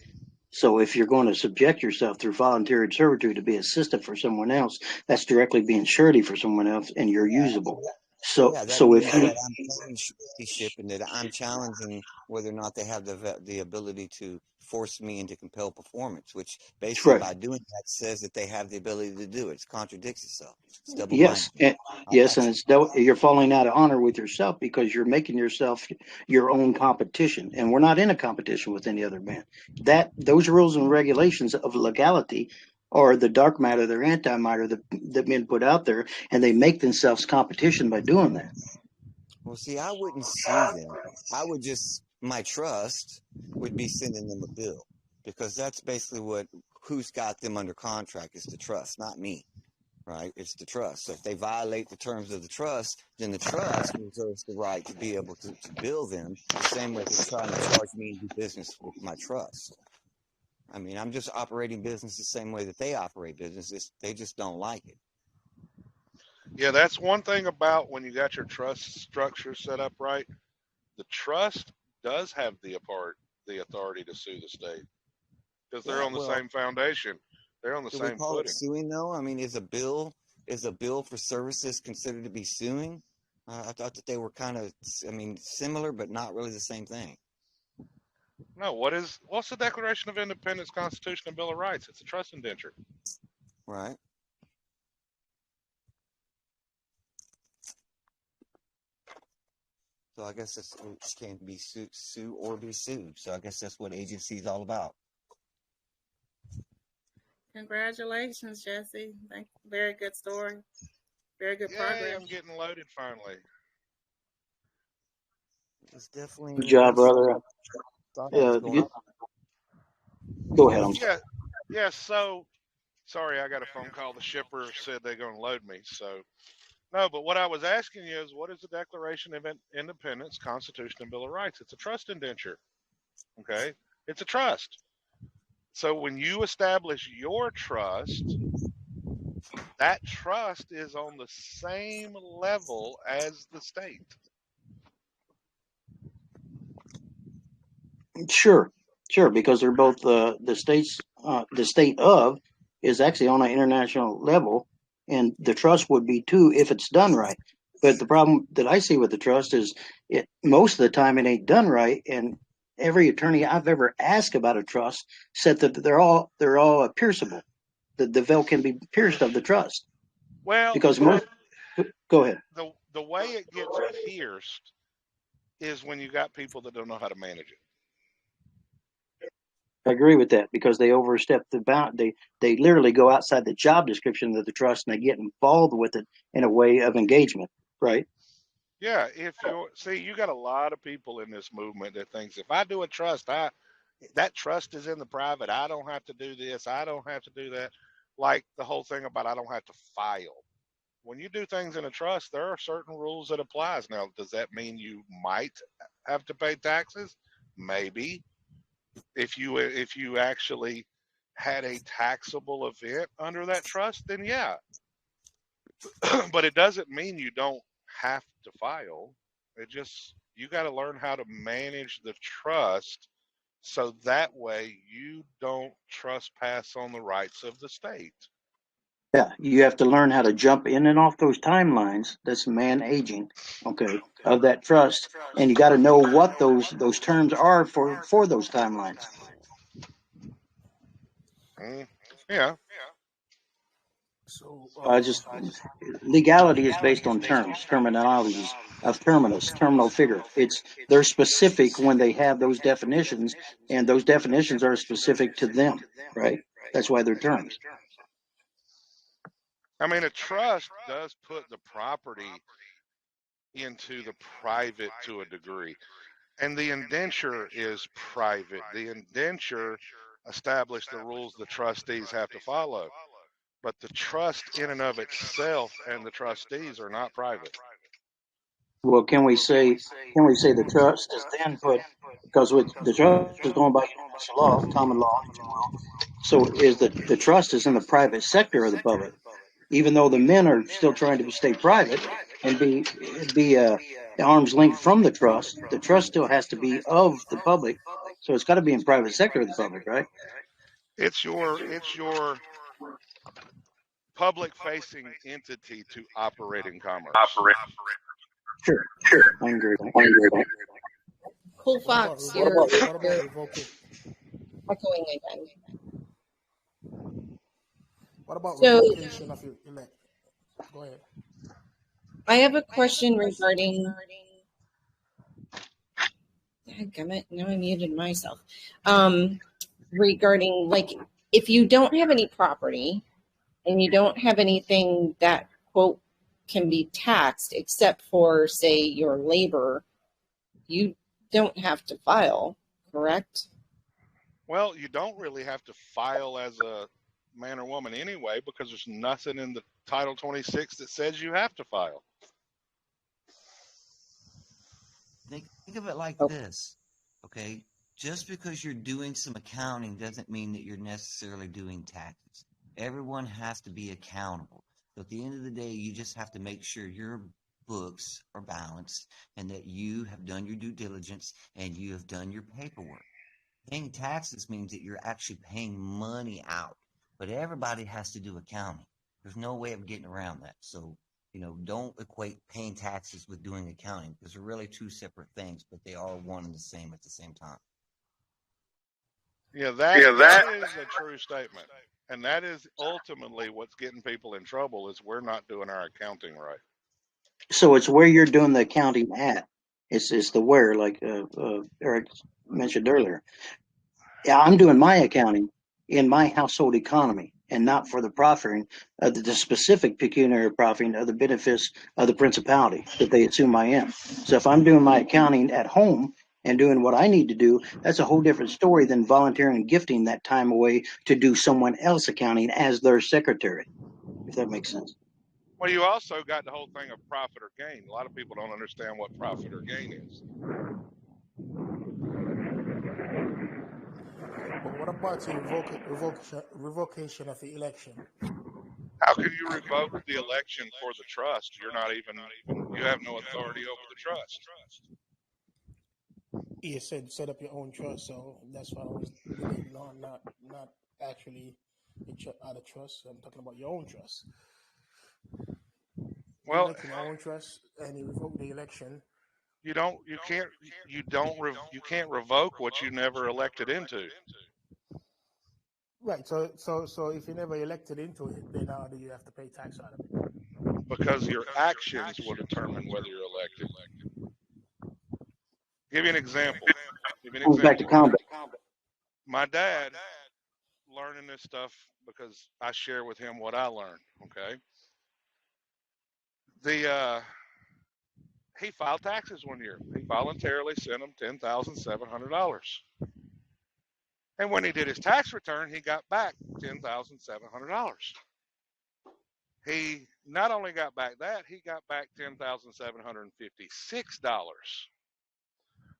So if you're going to subject yourself through voluntary servitude to be assistant for someone else, that's directly being surety for someone else, and you're usable. So if you, that I'm claiming suretyship and that I'm challenging whether or not they have the ability to force me into compelled performance, which basically by doing that says that they have the ability to do it. It contradicts itself. It's double and you're falling out of honor with yourself because you're making yourself your own competition, and we're not in a competition with any other man. Those rules and regulations of legality are the dark matter, they're antimatter that men put out there, and they make themselves competition by doing that. Well, see, I wouldn't sue them. I would my trust would be sending them a bill, because that's basically who's got them under contract is the trust, not me, right? It's the trust. So if they violate the terms of the trust, then the trust reserves the right to be able to bill them the same way they're trying to charge me to do business with my trust. I mean, I'm just operating business the same way that they operate business. They just don't like it. Yeah, that's one thing about when you got your trust structure set up right. The trust does have the authority to sue the state because they're on the same foundation. They're on the same call footing. It suing though? I mean, is a bill for services considered to be suing? I thought that they were kind of, I mean, similar, but not really the same thing. No, what's the Declaration of Independence, Constitution, and Bill of Rights? It's a trust indenture. Right. So I guess it can be sue or be sued. So I guess that's what agency is all about. Congratulations, Jesse. Very good story. Very good progress. Yay, I'm getting loaded finally. It's definitely Good job, brother. Go ahead. Yeah. So, sorry, I got a phone call. The shipper said they're going to load me. So, no, but what I was asking you is, what is the Declaration of Independence, Constitution, and Bill of Rights? It's a trust indenture. Okay, it's a trust. So when you establish your trust, that trust is on the same level as the state. Sure, because they're both the state of is actually on an international level, and the trust would be too if it's done right. But the problem that I see with the trust is most of the time it ain't done right, and every attorney I've ever asked about a trust said that they're all pierceable. The veil can be pierced of the trust. Well, because go ahead. The way it gets pierced is when you got people that don't know how to manage it. I agree with that because they overstep the bound. They literally go outside the job description of the trust and they get involved with it in a way of engagement, right? Yeah, you got a lot of people in this movement that thinks if I do a trust, that trust is in the private. I don't have to do this. I don't have to do that. Like the whole thing about I don't have to file. When you do things in a trust, there are certain rules that applies. Now, does that mean you might have to pay taxes? Maybe. If you actually had a taxable event under that trust, then yeah. But it doesn't mean you don't have to file. You got to learn how to manage the trust so that way you don't trespass on the rights of the state. Yeah, you have to learn how to jump in and off those timelines. That's man aging, okay, of that trust, and you got to know what those terms are for those timelines. Yeah. So legality is based on terminologies of terminal figure. They're specific when they have those definitions, and those definitions are specific to them, right? That's why they're terms. I mean, a trust does put the property into the private to a degree. And the indenture is private. The indenture establishes the rules the trustees have to follow. But the trust in and of itself and the trustees are not private. Well, can we say the trust is then put, because the trust is going by universal law, common law, if you will. So is the trust is in the private sector of the public, even though the men are still trying to stay private and be arm's length from the trust. The trust still has to be of the public, so it's got to be in private sector of the public, right? It's your public-facing entity to operate in commerce. Sure, I agree. Cool Fox, what about revoking? Echoing again. What about So- revocation of your elect? Go ahead. I have a question regarding. Dadgummit, now I muted myself. Regarding, like, if you don't have any property and you don't have anything that, quote, can be taxed except for, say, your labor, you don't have to file, correct? Well, you don't really have to file as a man or woman anyway, because there's nothing in the Title 26 that says you have to file. Think of it like this, okay? Just because you're doing some accounting doesn't mean that you're necessarily doing taxes. Everyone has to be accountable. So at the end of the day, you just have to make sure your books are balanced and that you have done your due diligence and you have done your paperwork. Paying taxes means that you're actually paying money out, but everybody has to do accounting. There's no way of getting around that. So don't equate paying taxes with doing accounting, because they're really two separate things, but they are one and the same at the same time. Yeah, that is a true statement. And that is ultimately what's getting people in trouble is we're not doing our accounting right. So it's where you're doing the accounting at. It's the where, like Eric mentioned earlier. Yeah, I'm doing my accounting in my household economy and not for the profiting of the specific pecuniary profiting of the benefits of the principality that they assume I am. So if I'm doing my accounting at home and doing what I need to do, that's a whole different story than volunteering and gifting that time away to do someone else accounting as their secretary, if that makes sense. Well, you also got the whole thing of profit or gain. A lot of people don't understand what profit or gain is. But what about the revocation of the election? How can you revoke the election for the trust? You have no authority over the trust. You said set up your own trust, so that's why I was debating on not actually out of trust. I'm talking about your own trust. Well, you your own trust and you revoke the election. You can't revoke what you never elected into. Right. So if you never elected into it, then how do you have to pay tax on it? Because your actions will determine whether you're elected. Give you an example. Goes back to combat. My dad, learning this stuff because I share with him what I learned. Okay. He filed taxes one year. He voluntarily sent him $10,700. And when he did his tax return, he got back $10,700. He not only got back that, he got back $10,756.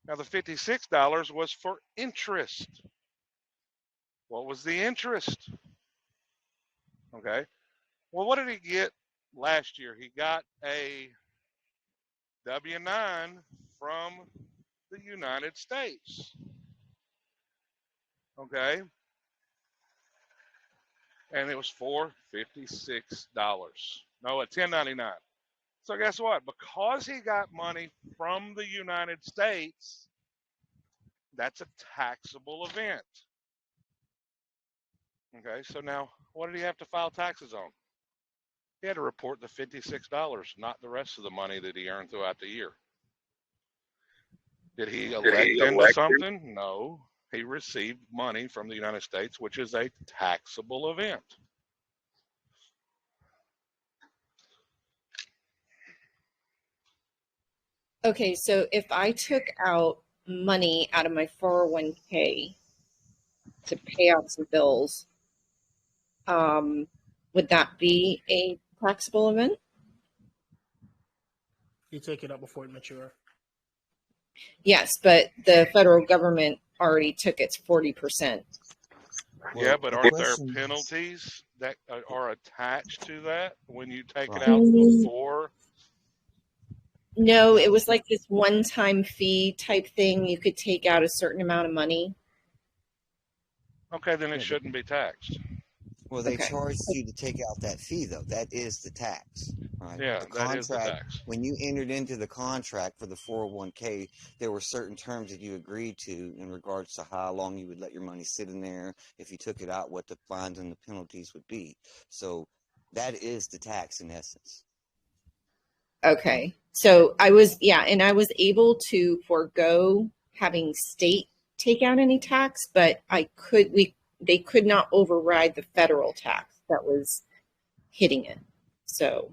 Now, the $56 was for interest. What was the interest? Okay. Well, what did he get last year? He got a W-9 from the United States. Okay. And it was for $56. No, at $10.99. So guess what? Because he got money from the United States, that's a taxable event. Okay, so now what did he have to file taxes on? He had to report the $56, not the rest of the money that he earned throughout the year. Did he elect into something? No. He received money from the United States, which is a taxable event. Okay, so if I took out money out of my 401k to pay out some bills, would that be a taxable event? You take it out before it matures. Yes, but the federal government already took its 40%. Yeah, but aren't there penalties that are attached to that when you take it out before? No, it was like this one-time fee type thing. You could take out a certain amount of money. Okay, then it shouldn't be taxed. Well, they charged you to take out that fee, though. That is the tax. Right? Yeah, the that is the tax. When you entered into the contract for the 401k, there were certain terms that you agreed to in regards to how long you would let your money sit in there. If you took it out, what the fines and the penalties would be. So that is the tax in essence. Okay. So I was able to forego having state take out any tax, but they could not override the federal tax that was hitting it. So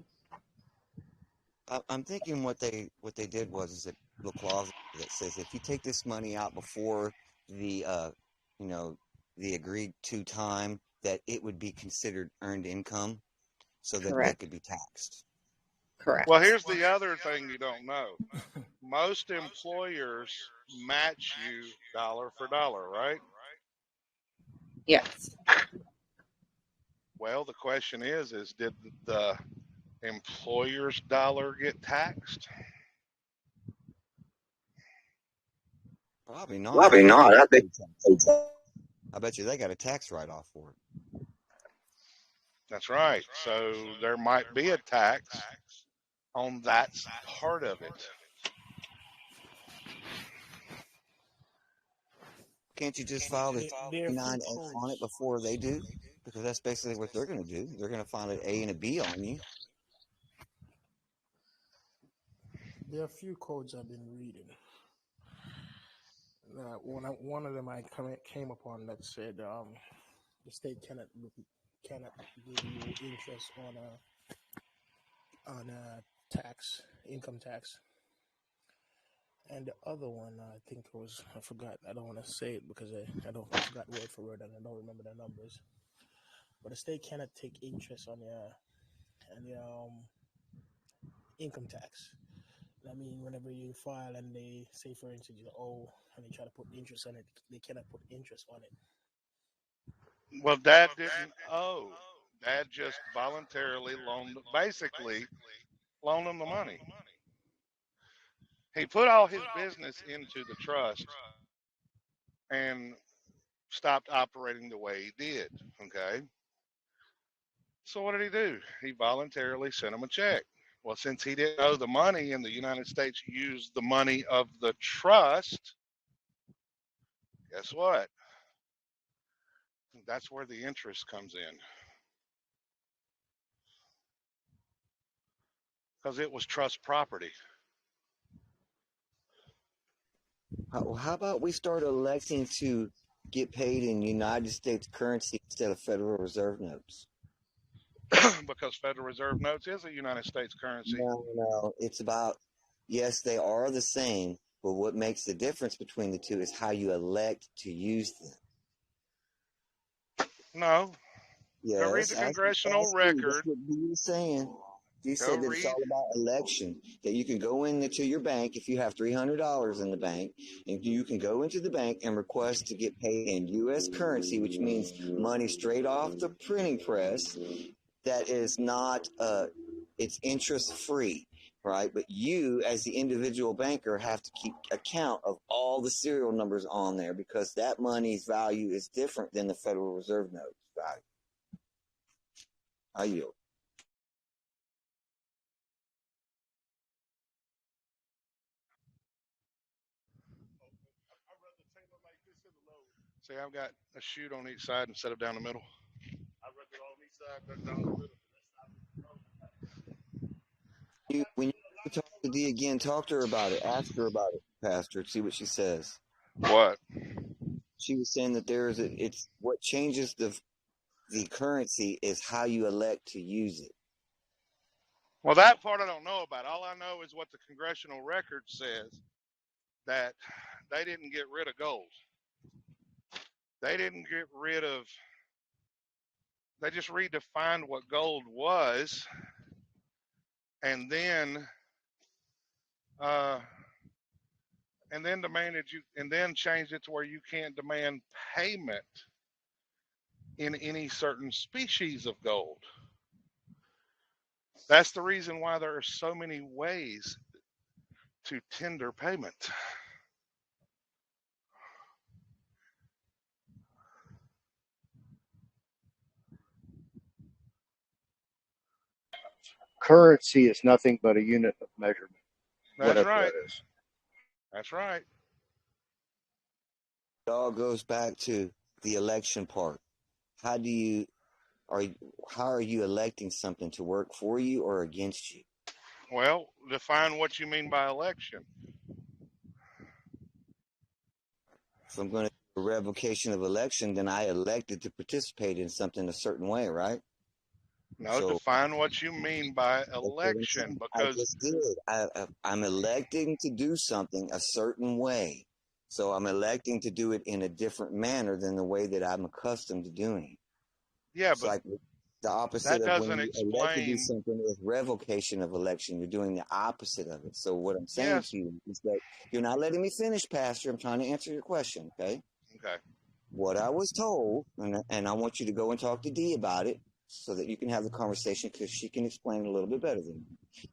I'm thinking what they did was that the clause that says if you take this money out before the the agreed to time, that it would be considered earned income, so that they could be taxed. Correct. Well, here's the other thing you don't know. Most employers match you dollar for dollar, right? Yes. Well, the question is did the employer's dollar get taxed? Probably not. Probably not. I bet you they got a tax write-off for it. That's right. So there might be a tax on that part of it. Can't you just file the There are few 9A on it codes. before they do? Because that's basically what they're going to do. They're going to file an A and a B on you. There are few codes I've been reading. One of them I came upon that said the state cannot give you interest on a income tax. And the other one, I think it was, I forgot. I don't want to say it because I forgot word for word and I don't remember the numbers. But the state cannot take interest on your income tax. I mean, whenever you file and they say, for instance, you owe and they try to put interest on it, they cannot put interest on it. Well, Dad didn't owe. Dad just voluntarily basically loaned him the money. He put all his business into the trust and stopped operating the way he did. Okay. So what did he do? He voluntarily sent him a check. Well, since he didn't owe the money and the United States used the money of the trust, guess what? That's where the interest comes in. Because it was trust property. How about we start electing to get paid in United States currency instead of Federal Reserve notes? Because Federal Reserve notes is a United States currency. No. It's about, yes, they are the same, but what makes the difference between the two is how you elect to use them. No. Yes. Go read the congressional record. That's what he was saying. He said that it's all about election, that you can go into your bank if you have $300 in the bank, and you can go into the bank and request to get paid in U.S. currency, which means money straight off the printing press that is not, it's interest free, right? But you, as the individual banker, have to keep account of all the serial numbers on there because that money's value is different than the Federal Reserve note's value. I yield. See, I've got a chute on each side instead of down the middle. I run it on each side, but down the middle. When you talk to Dee again, talk to her about it. Ask her about it, Pastor. See what she says. What? She was saying that it's what changes the currency is how you elect to use it. Well, that part I don't know about. All I know is what the congressional record says, that they didn't get rid of gold. They didn't get rid of, they just redefined what gold was and then demanded you, and then changed it to where you can't demand payment in any certain species of gold. That's the reason why there are so many ways to tender payment. Currency is nothing but a unit of measurement. That's right. That's right. It all goes back to the election part. How are you electing something to work for you or against you? Well, define what you mean by election. If I'm going to do a revocation of election, then I elected to participate in something a certain way, right? No, So, define what you mean by election, I because just did. I'm electing to do something a certain way. So I'm electing to do it in a different manner than the way that I'm accustomed to doing. yeah, It's but like the opposite that of when doesn't you elect to do explain. something is revocation of election. You're doing the opposite of it. So what I'm saying Yes. to you is that you're not letting me finish, Pastor. I'm trying to answer your question, okay? Okay. What I was told, and I want you to go and talk to Dee about it so that you can have the conversation because she can explain it a little bit better than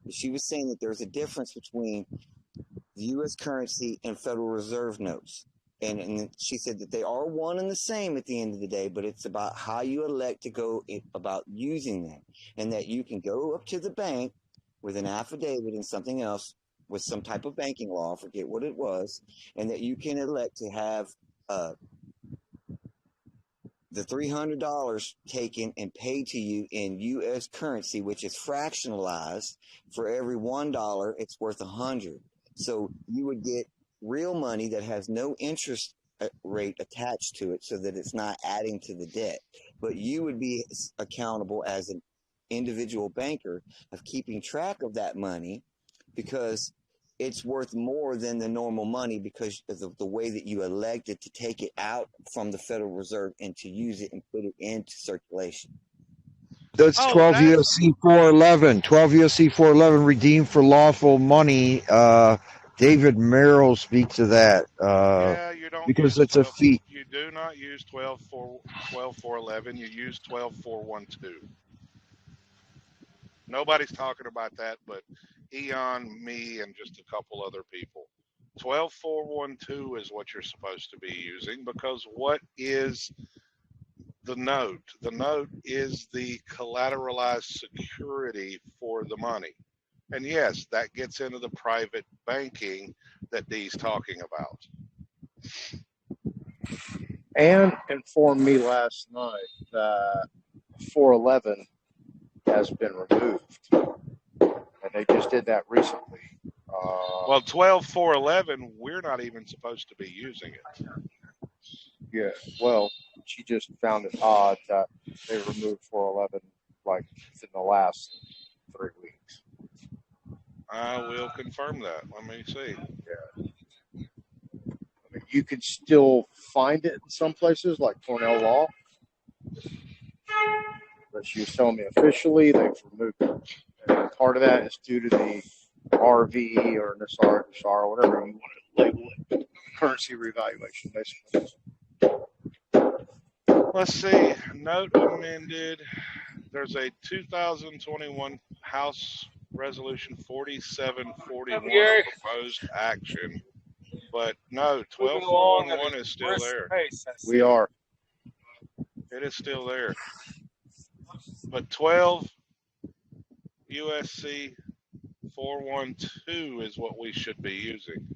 me. She was saying that there's a difference between the U.S. currency and Federal Reserve notes. And she said that they are one and the same at the end of the day, but it's about how you elect to go about using them. And that you can go up to the bank with an affidavit and something else with some type of banking law, forget what it was, and that you can elect to have the $300 taken and paid to you in U.S. currency, which is fractionalized. For every $1, it's worth 100. So you would get real money that has no interest rate attached to it, so that it's not adding to the debt. But you would be accountable as an individual banker of keeping track of that money, because it's worth more than the normal money because of the way that you elected to take it out from the Federal Reserve and to use it and put it into circulation. That's 12 USC 411. 12 USC 411 redeemed for lawful money. David Merrill speaks to that. You don't Because use it's a fee. You do not use 12.411. You use 12.412. Nobody's talking about that, but Eon, me, and just a couple other people. 12.412 is what you're supposed to be using, because what is the note? The note is the collateralized security for the money. And yes, that gets into the private banking that Dee's talking about. And informed me last night that 411 has been removed, and they just did that recently. Well, 12.411, we're not even supposed to be using it. Yeah, well, she just found it odd that they removed 411 like within the last 3 weeks. I will confirm that. Let me see. Yeah. I mean, you can still find it in some places like Cornell Law, but she was telling me officially they've removed it. And part of that is due to the RV or NSR, or whatever you want to label it, currency revaluation, basically. Let's see. Note amended. There's a 2021 House Resolution 4741 proposed action. But no, 12.411 is still there. We are. It is still there. But 12 USC 412 is what we should be using.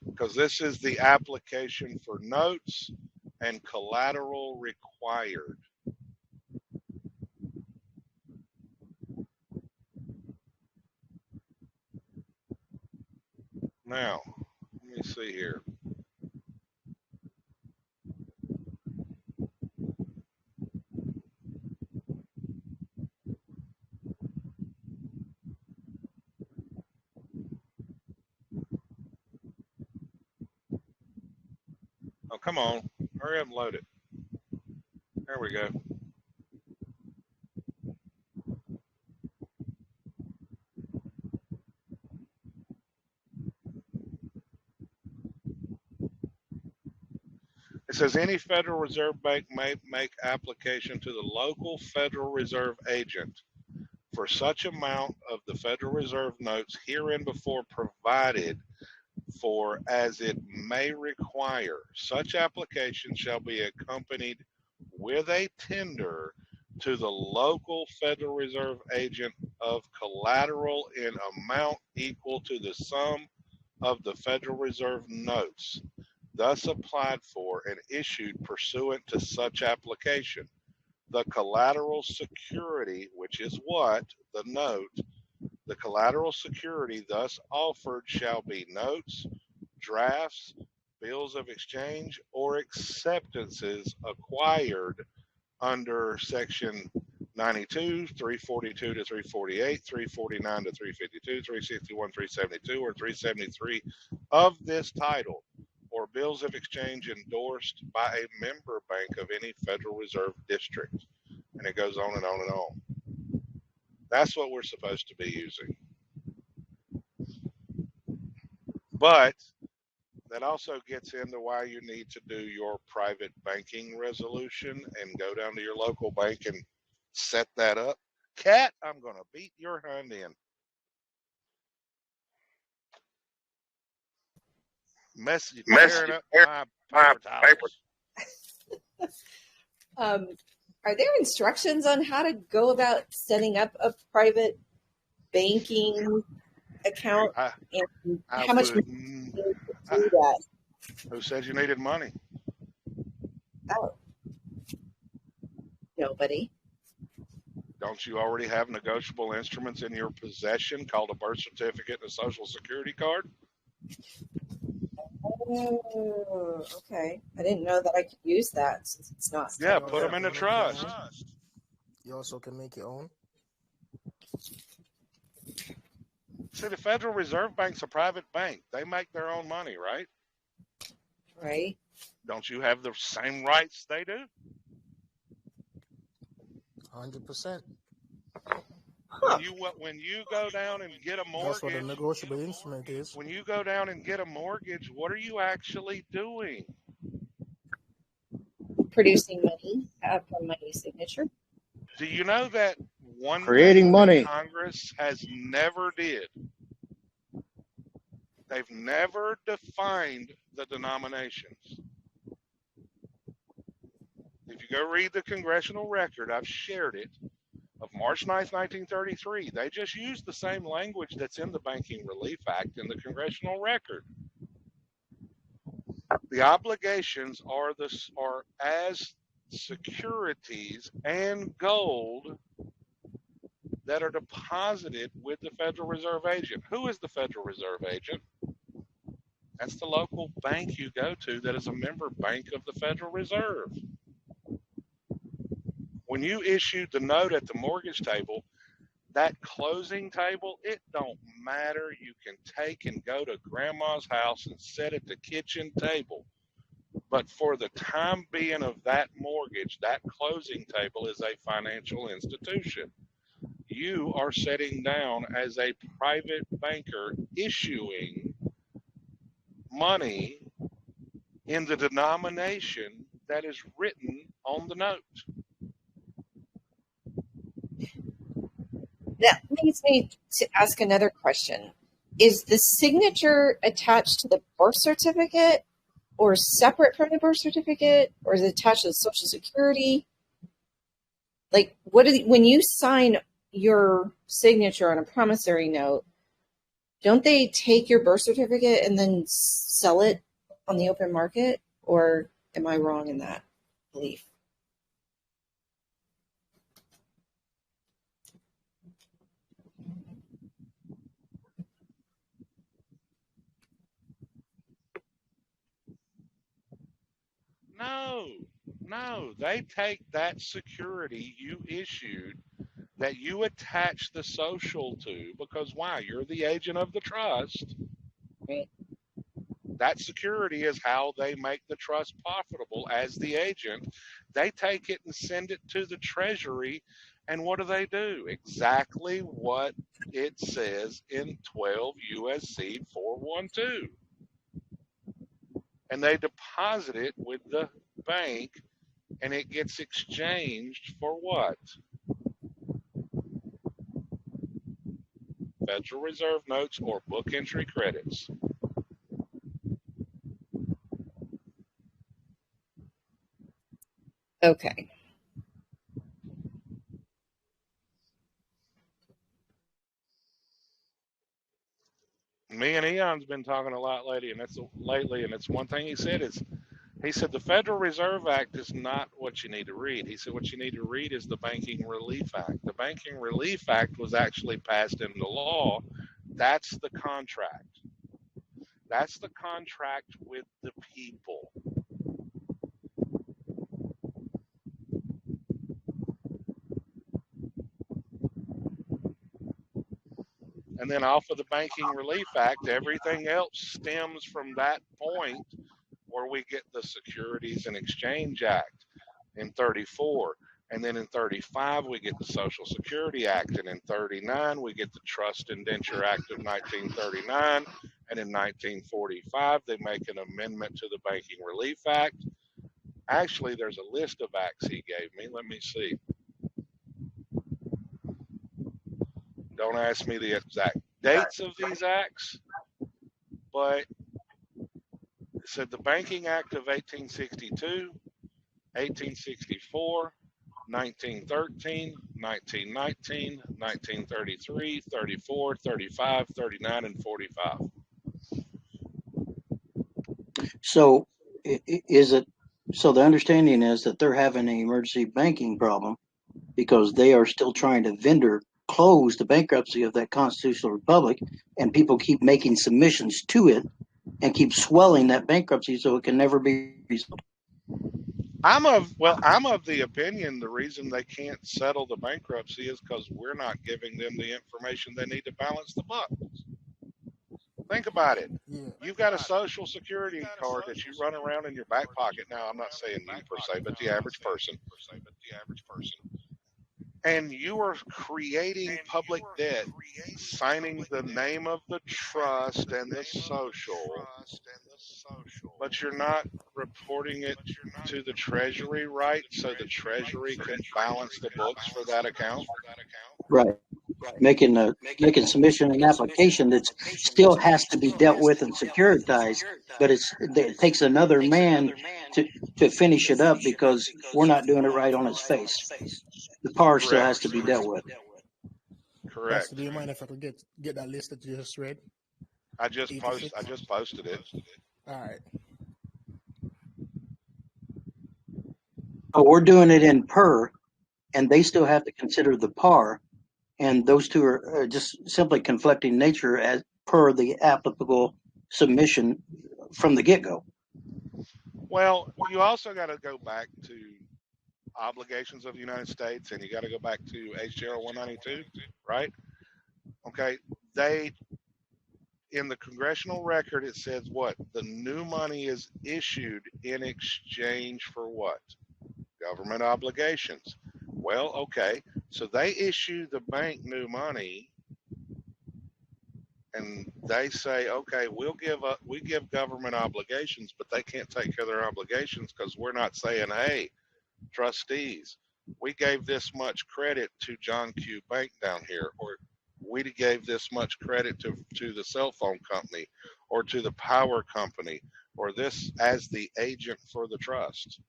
Because this is the application for notes and collateral required. Now, let me see here. Oh, come on. Hurry up and load it. There we go. It says any Federal Reserve Bank may make application to the local Federal Reserve agent for such amount of the Federal Reserve notes herein before provided for as it may require. Such application shall be accompanied with a tender to the local Federal Reserve agent of collateral in amount equal to the sum of the Federal Reserve notes thus applied for and issued pursuant to such application. The collateral security, which is what? The note. The collateral security thus offered shall be notes, drafts, bills of exchange, or acceptances acquired under Section 92, 342 to 348, 349 to 352, 361, 372, or 373 of this title, or bills of exchange endorsed by a member bank of any Federal Reserve district. And it goes on and on and on. That's what we're supposed to be using. But that also gets into why you need to do your private banking resolution and go down to your local bank and set that up. Cat, I'm going to beat your hind end. Message tearing up my paper towels. Are there instructions on how to go about setting up a private banking account and how much money you need to do that? Who said you needed money? Oh, nobody. Don't you already have negotiable instruments in your possession called a birth certificate and a social security card? Oh, okay. I didn't know that I could use that since it's not. Yeah, put them in a trust. You also can make your own. See, the Federal Reserve Bank's a private bank. They make their own money, right? Right. Don't you have the same rights they do? 100%. When you go down and get a mortgage, That's what a negotiable instrument is. when you go down and get a mortgage, what are you actually doing? Producing money from my signature. Do you know that one Creating thing money. that Congress has never did? They've never defined the denominations. If you go read the congressional record, I've shared it, of March 9th, 1933, they just used the same language that's in the Banking Relief Act in the congressional record. The obligations are as securities and gold that are deposited with the Federal Reserve agent. Who is the Federal Reserve agent? That's the local bank you go to that is a member bank of the Federal Reserve. When you issued the note at the mortgage table, that closing table, it don't matter. You can take and go to grandma's house and sit at the kitchen table. But for the time being of that mortgage, that closing table is a financial institution. You are sitting down as a private banker issuing money in the denomination that is written on the note. That leads me to ask another question. Is the signature attached to the birth certificate or separate from the birth certificate, or is it attached to the Social Security? Like, when you sign your signature on a promissory note, don't they take your birth certificate and then sell it on the open market? Or am I wrong in that belief? No, they take that security you issued that you attach the social to, because why? You're the agent of the trust. Right. That security is how they make the trust profitable as the agent. They take it and send it to the Treasury, and what do? Exactly what it says in 12 U.S.C. 412. And they deposit it with the bank, and it gets exchanged for what? Federal Reserve notes or book entry credits. Okay. Me and Eon's been talking a lot lately, and it's one thing he said is, he said the Federal Reserve Act is not what you need to read. He said what you need to read is the Banking Relief Act. The Banking Relief Act was actually passed into law. That's the contract. That's the contract with the people. And then off of the Banking Relief Act, everything else stems from that point where we get the Securities and Exchange Act in 34. And then in 35, we get the Social Security Act. And in 39, we get the Trust Indenture Act of 1939. And in 1945, they make an amendment to the Banking Relief Act. Actually, there's a list of acts he gave me. Let me see. Don't ask me the exact dates of these acts, but it said the Banking Act of 1862, 1864, 1913, 1919, 1933, 34, 35, 39, and 45. So is it, so the understanding is that they're having an emergency banking problem because they are still trying to vendor close the bankruptcy of that constitutional republic, and people keep making submissions to it and keep swelling that bankruptcy so it can never be resolved. I'm of the opinion the reason they can't settle the bankruptcy is because we're not giving them the information they need to balance the books. Think about it. You've got a social security card that you run around in your back pocket. Now, I'm not saying you per se, but the average person. And you are creating public debt, signing the name of the trust and the social, but you're not reporting it to the Treasury, right? So the Treasury can balance the books for that account. Right. Making submission and application that still has to be dealt with and securitized, but it takes another man to finish it up because we're not doing it right on its face. The par still has to be dealt with. Correct. Pastor, do you mind if I could get that list that you just read? I just posted it. All right. But we're doing it in per, and they still have to consider the par. And those two are just simply conflicting nature as per the applicable submission from the get-go. Well, you also got to go back to obligations of the United States, and you got to go back to HJR 192, right? Okay, in the congressional record, it says what? The new money is issued in exchange for what? Government obligations. Well, okay, so they issue the bank new money, and they say, okay, we give government obligations, but they can't take care of their obligations because we're not saying, hey, trustees, we gave this much credit to John Q. Bank down here, or we gave this much credit to the cell phone company, or to the power company, or this as the agent for the trust.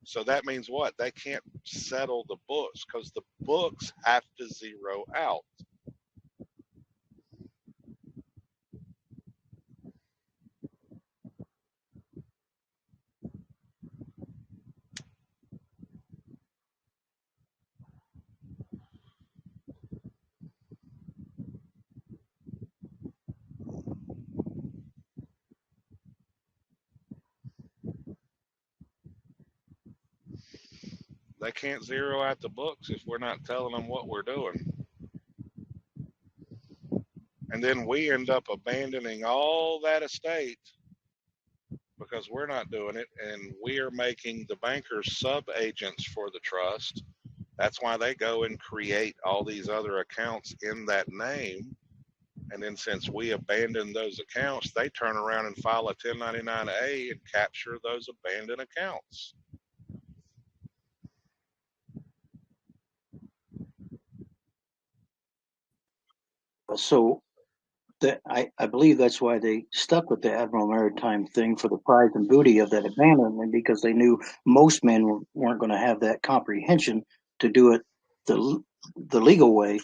So that means what? They can't settle the books because the books have to zero out. They can't zero out the books if we're not telling them what we're doing. And then we end up abandoning all that estate because we're not doing it, and we are making the bankers sub-agents for the trust. That's why they go and create all these other accounts in that name. And then since we abandon those accounts, they turn around and file a 1099-A and capture those abandoned accounts. So I believe that's why they stuck with the Admiral Maritime thing for the prize and booty of that abandonment, because they knew most men weren't going to have that comprehension to do it the legal way,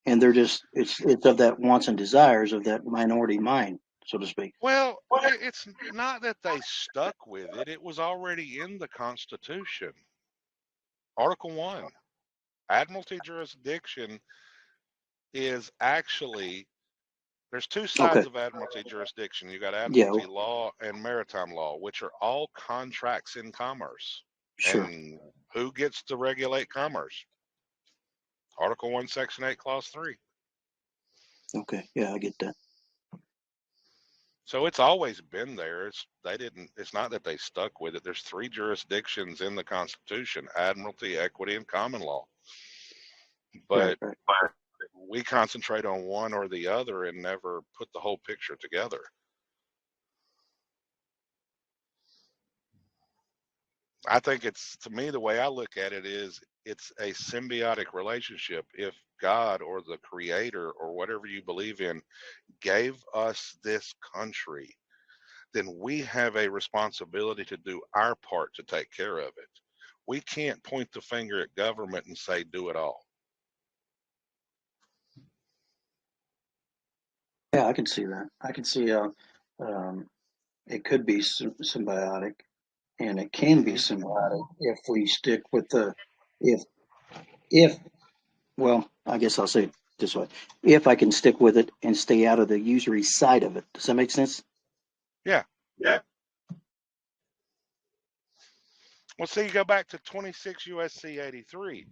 and they're just it's of that wants and desires of that minority mind, so to speak. Well, it's not that they stuck with it. It was already in the Constitution. Article 1, Admiralty jurisdiction is actually, there's two sides of Admiralty jurisdiction. You got Admiralty law and maritime law, which are all contracts in commerce. Sure. And who gets to regulate commerce? Article 1, Section 8, Clause 3. Okay, yeah, I get that. So it's always been there. It's not that they stuck with it. There's 3 jurisdictions in the Constitution: Admiralty, equity, and common law. But we concentrate on one or the other and never put the whole picture together. I think to me, the way I look at it is it's a symbiotic relationship. If God or the creator or whatever you believe in gave us this country then we have a responsibility to do our part to take care of it. We can't point the finger at government and say, do it all. Yeah, I can see that. I can see it could be symbiotic, and it can be symbiotic if we stick with the if well, I guess I'll say it this way: if I can stick with it and stay out of the usury side of it. Does that make sense? Yeah. Well, see, you go back to 26 USC 83.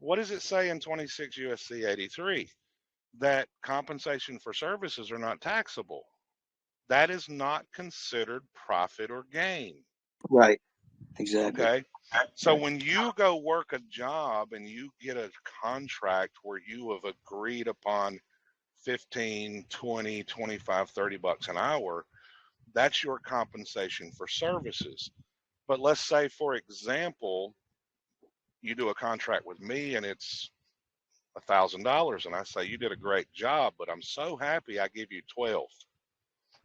What does it say in 26 USC 83? That compensation for services are not taxable. That is not considered profit or gain. Right. Exactly. Okay. So when you go work a job and you get a contract where you have agreed upon 15, 20, 25, 30 bucks an hour, that's your compensation for services. But let's say, for example, you do a contract with me and it's $1,000, and I say, you did a great job, but I'm so happy I give you 12.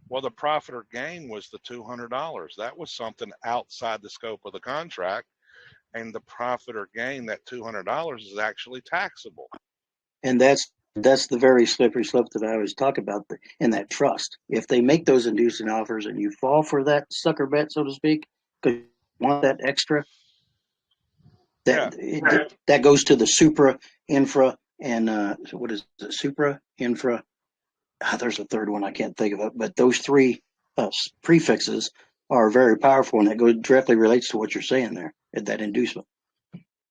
Well, the profit or gain was the $200. That was something outside the scope of the contract, and the profit or gain, that $200, is actually taxable. And that's the very slippery slope that I always talk about in that trust. If they make those inducing offers and you fall for that sucker bet, so to speak, because you want that extra, that goes to the supra, infra, and what is it? Supra, infra. There's a third one I can't think of it, but those three prefixes are very powerful, and that goes directly relates to what you're saying there at that inducement.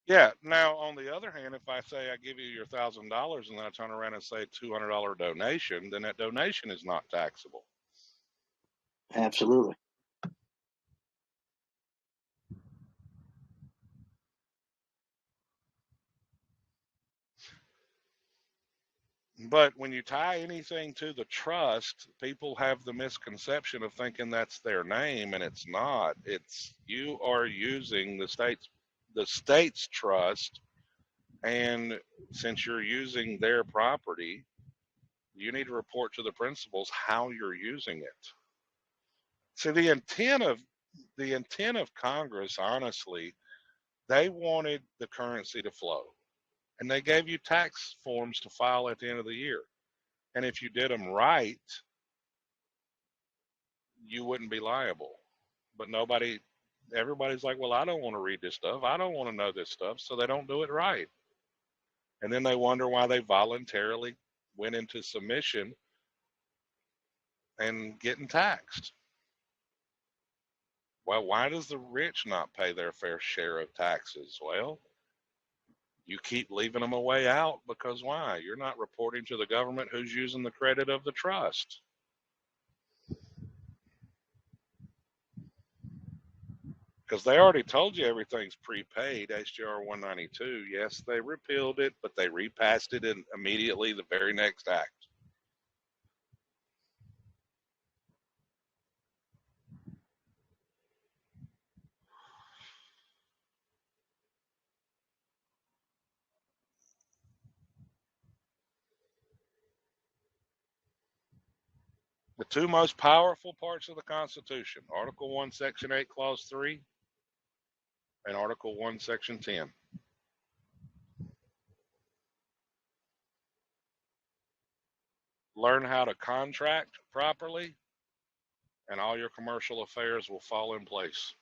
Yeah. Now, on the other hand, if I say I give you your $1,000 and then I turn around and say $200 donation, then that donation is not taxable. Absolutely. But when you tie anything to the trust, people have the misconception of thinking that's their name, and it's not. It's you are using the state's trust, and since you're using their property, you need to report to the principals how you're using it. So the intent of Congress, honestly, they wanted the currency to flow. And they gave you tax forms to file at the end of the year. And if you did them right, you wouldn't be liable. But everybody's like, well, I don't want to read this stuff. I don't want to know this stuff. So they don't do it right. And then they wonder why they voluntarily went into submission and getting taxed. Well, why does the rich not pay their fair share of taxes? Well, you keep leaving them a way out because why? You're not reporting to the government who's using the credit of the trust. Because they already told you everything's prepaid, SJR 192. Yes, they repealed it, but they repassed it in immediately the very next act. The two most powerful parts of the Constitution, Article 1, Section 8, Clause 3, and Article 1, Section 10. Learn how to contract properly, and all your commercial affairs will fall in place.